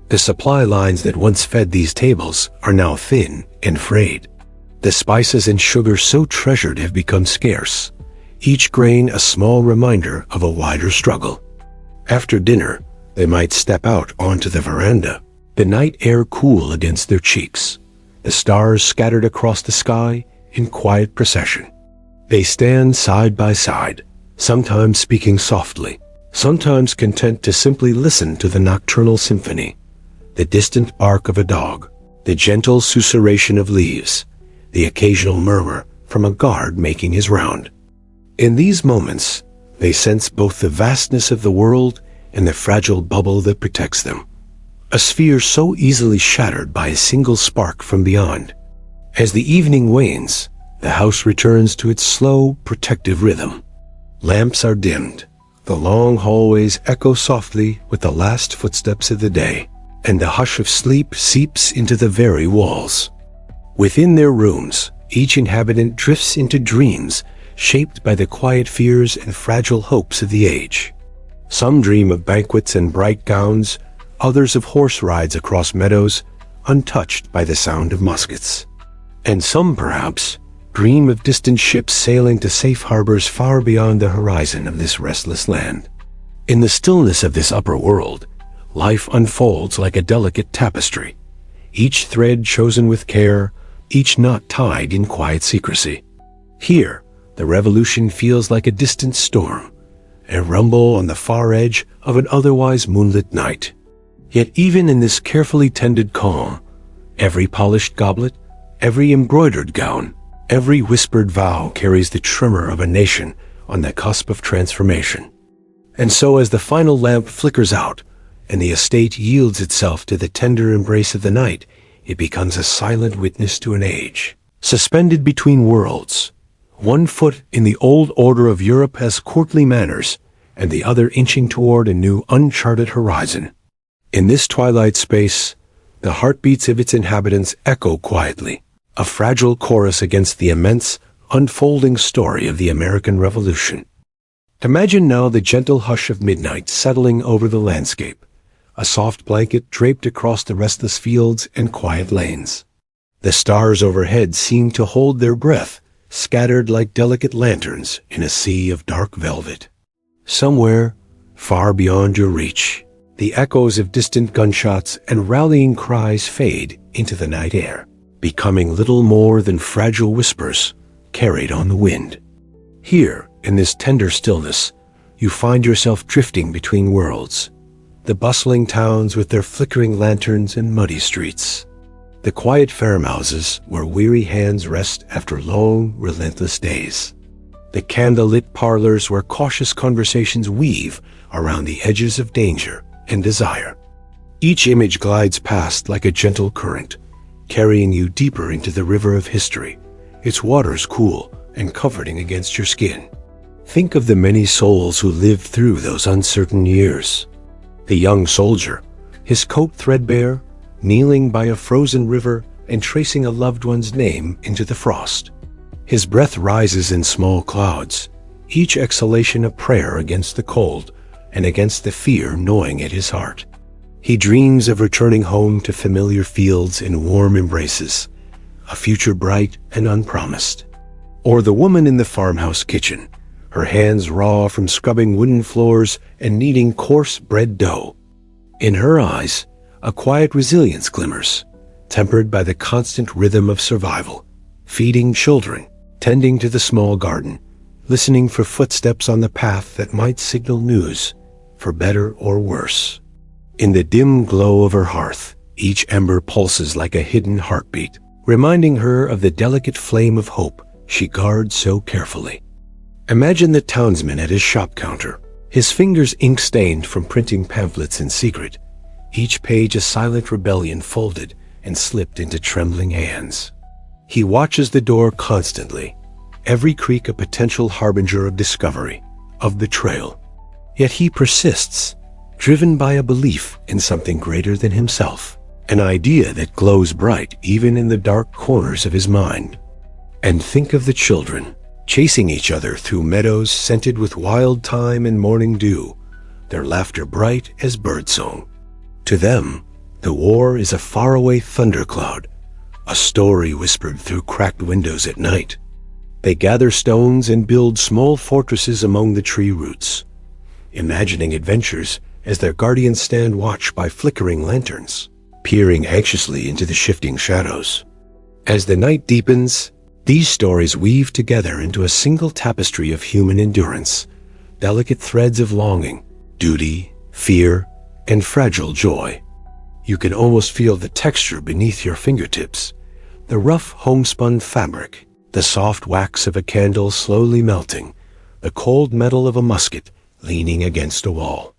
The supply lines that once fed these tables are now thin and frayed. The spices and sugar so treasured have become scarce, each grain a small reminder of a wider struggle. After dinner, they might step out onto the veranda, the night air cool against their cheeks, the stars scattered across the sky in quiet procession. They stand side by side, sometimes speaking softly, sometimes content to simply listen to the nocturnal symphony, the distant bark of a dog, the gentle susurration of leaves, the occasional murmur from a guard making his round. In these moments, they sense both the vastness of the world and the fragile bubble that protects them, a sphere so easily shattered by a single spark from beyond. As the evening wanes, the house returns to its slow, protective rhythm. Lamps are dimmed, the long hallways echo softly with the last footsteps of the day, and the hush of sleep seeps into the very walls. Within their rooms, each inhabitant drifts into dreams shaped by the quiet fears and fragile hopes of the age. Some dream of banquets and bright gowns, others of horse rides across meadows, untouched by the sound of muskets. And some, perhaps, dream of distant ships sailing to safe harbors far beyond the horizon of this restless land. In the stillness of this upper world, life unfolds like a delicate tapestry, each thread chosen with care, each knot tied in quiet secrecy. Here, the revolution feels like a distant storm, a rumble on the far edge of an otherwise moonlit night. Yet even in this carefully tended calm, every polished goblet, every embroidered gown, every whispered vow carries the tremor of a nation on the cusp of transformation. And so as the final lamp flickers out, and the estate yields itself to the tender embrace of the night, it becomes a silent witness to an age, suspended between worlds. One foot in the old order of Europe has courtly manners, and the other inching toward a new uncharted horizon. In this twilight space, the heartbeats of its inhabitants echo quietly, a fragile chorus against the immense, unfolding story of the American Revolution. Imagine now the gentle hush of midnight settling over the landscape, a soft blanket draped across the restless fields and quiet lanes. The stars overhead seem to hold their breath, scattered like delicate lanterns in a sea of dark velvet. Somewhere, far beyond your reach, the echoes of distant gunshots and rallying cries fade into the night air, becoming little more than fragile whispers carried on the wind. Here, in this tender stillness, you find yourself drifting between worlds, the bustling towns with their flickering lanterns and muddy streets, the quiet farmhouses where weary hands rest after long, relentless days, the candle-lit parlors where cautious conversations weave around the edges of danger and desire. Each image glides past like a gentle current, carrying you deeper into the river of history, its waters cool and comforting against your skin. Think of the many souls who lived through those uncertain years. The young soldier, his coat threadbare, kneeling by a frozen river and tracing a loved one's name into the frost. His breath rises in small clouds, each exhalation a prayer against the cold and against the fear gnawing at his heart. He dreams of returning home to familiar fields and warm embraces, a future bright and unpromised. Or the woman in the farmhouse kitchen, her hands raw from scrubbing wooden floors and kneading coarse bread dough. In her eyes, a quiet resilience glimmers, tempered by the constant rhythm of survival, feeding children, tending to the small garden, listening for footsteps on the path that might signal news, for better or worse. In the dim glow of her hearth, each ember pulses like a hidden heartbeat, reminding her of the delicate flame of hope she guards so carefully. Imagine the townsman at his shop counter, his fingers ink-stained from printing pamphlets in secret, each page a silent rebellion folded and slipped into trembling hands. He watches the door constantly, every creak a potential harbinger of discovery, of betrayal. Yet he persists, driven by a belief in something greater than himself, an idea that glows bright even in the dark corners of his mind. And think of the children, chasing each other through meadows scented with wild thyme and morning dew, their laughter bright as birdsong. To them, the war is a faraway thundercloud, a story whispered through cracked windows at night. They gather stones and build small fortresses among the tree roots, imagining adventures as their guardians stand watch by flickering lanterns, peering anxiously into the shifting shadows. As the night deepens, these stories weave together into a single tapestry of human endurance, delicate threads of longing, duty, fear, and fragile joy. You can almost feel the texture beneath your fingertips, the rough homespun fabric, the soft wax of a candle slowly melting, the cold metal of a musket leaning against a wall.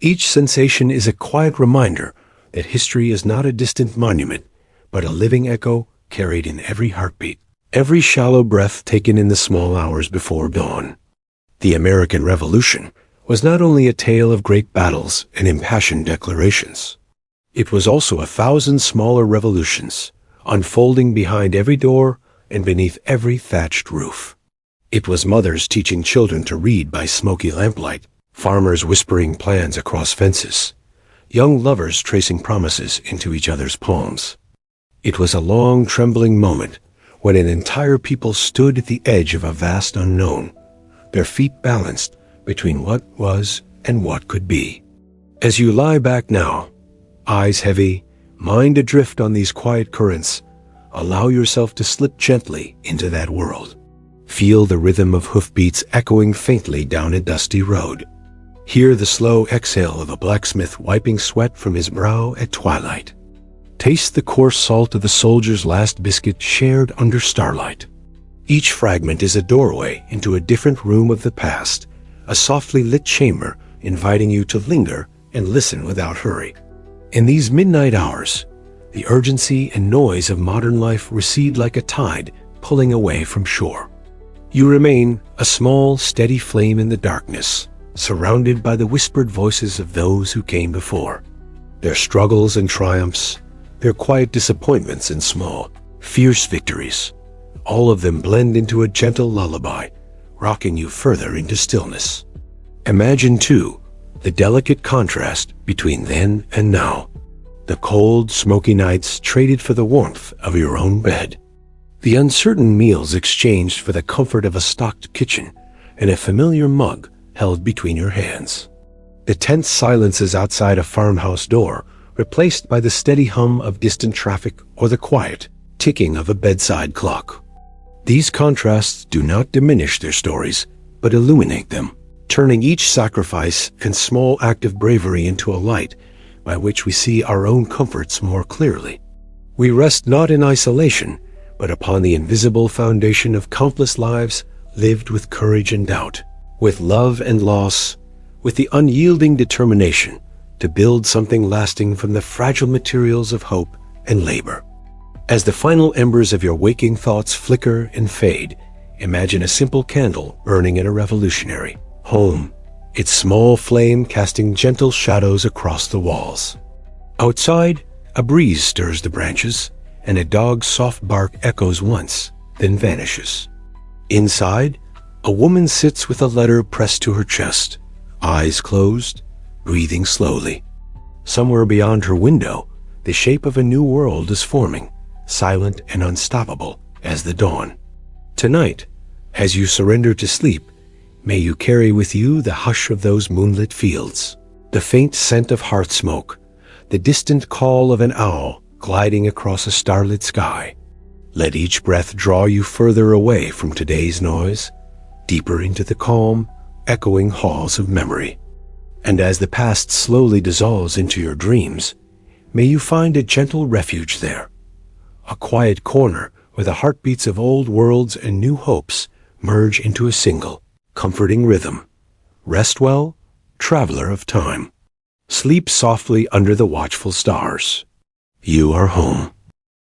Each sensation is a quiet reminder that history is not a distant monument, but a living echo carried in every heartbeat, every shallow breath taken in the small hours before dawn. The American Revolution was not only a tale of great battles and impassioned declarations. It was also 1,000 smaller revolutions, unfolding behind every door and beneath every thatched roof. It was mothers teaching children to read by smoky lamplight, farmers whispering plans across fences, young lovers tracing promises into each other's palms. It was a long, trembling moment when an entire people stood at the edge of a vast unknown, their feet balanced between what was and what could be. As you lie back now, eyes heavy, mind adrift on these quiet currents, allow yourself to slip gently into that world. Feel the rhythm of hoofbeats echoing faintly down a dusty road. Hear the slow exhale of a blacksmith wiping sweat from his brow at twilight. Taste the coarse salt of the soldier's last biscuit shared under starlight. Each fragment is a doorway into a different room of the past, a softly lit chamber inviting you to linger and listen without hurry. In these midnight hours, the urgency and noise of modern life recede like a tide pulling away from shore. You remain a small, steady flame in the darkness, surrounded by the whispered voices of those who came before. Their struggles and triumphs, their quiet disappointments and small, fierce victories, all of them blend into a gentle lullaby, rocking you further into stillness. Imagine, too, the delicate contrast between then and now. The cold, smoky nights traded for the warmth of your own bed. The uncertain meals exchanged for the comfort of a stocked kitchen and a familiar mug held between your hands. The tense silences outside a farmhouse door replaced by the steady hum of distant traffic or the quiet ticking of a bedside clock. These contrasts do not diminish their stories, but illuminate them, turning each sacrifice and small act of bravery into a light by which we see our own comforts more clearly. We rest not in isolation, but upon the invisible foundation of countless lives lived with courage and doubt, with love and loss, with the unyielding determination to build something lasting from the fragile materials of hope and labor. As the final embers of your waking thoughts flicker and fade, imagine a simple candle burning in a revolutionary home, its small flame casting gentle shadows across the walls. Outside, a breeze stirs the branches, and a dog's soft bark echoes once, then vanishes. Inside, a woman sits with a letter pressed to her chest, eyes closed, breathing slowly. Somewhere beyond her window, the shape of a new world is forming, silent and unstoppable as the dawn. Tonight, as you surrender to sleep, may you carry with you the hush of those moonlit fields, the faint scent of hearth smoke, the distant call of an owl gliding across a starlit sky. Let each breath draw you further away from today's noise, deeper into the calm, echoing halls of memory. And as the past slowly dissolves into your dreams, may you find a gentle refuge there, a quiet corner where the heartbeats of old worlds and new hopes merge into a single, comforting rhythm. Rest well, traveler of time. Sleep softly under the watchful stars. You are home.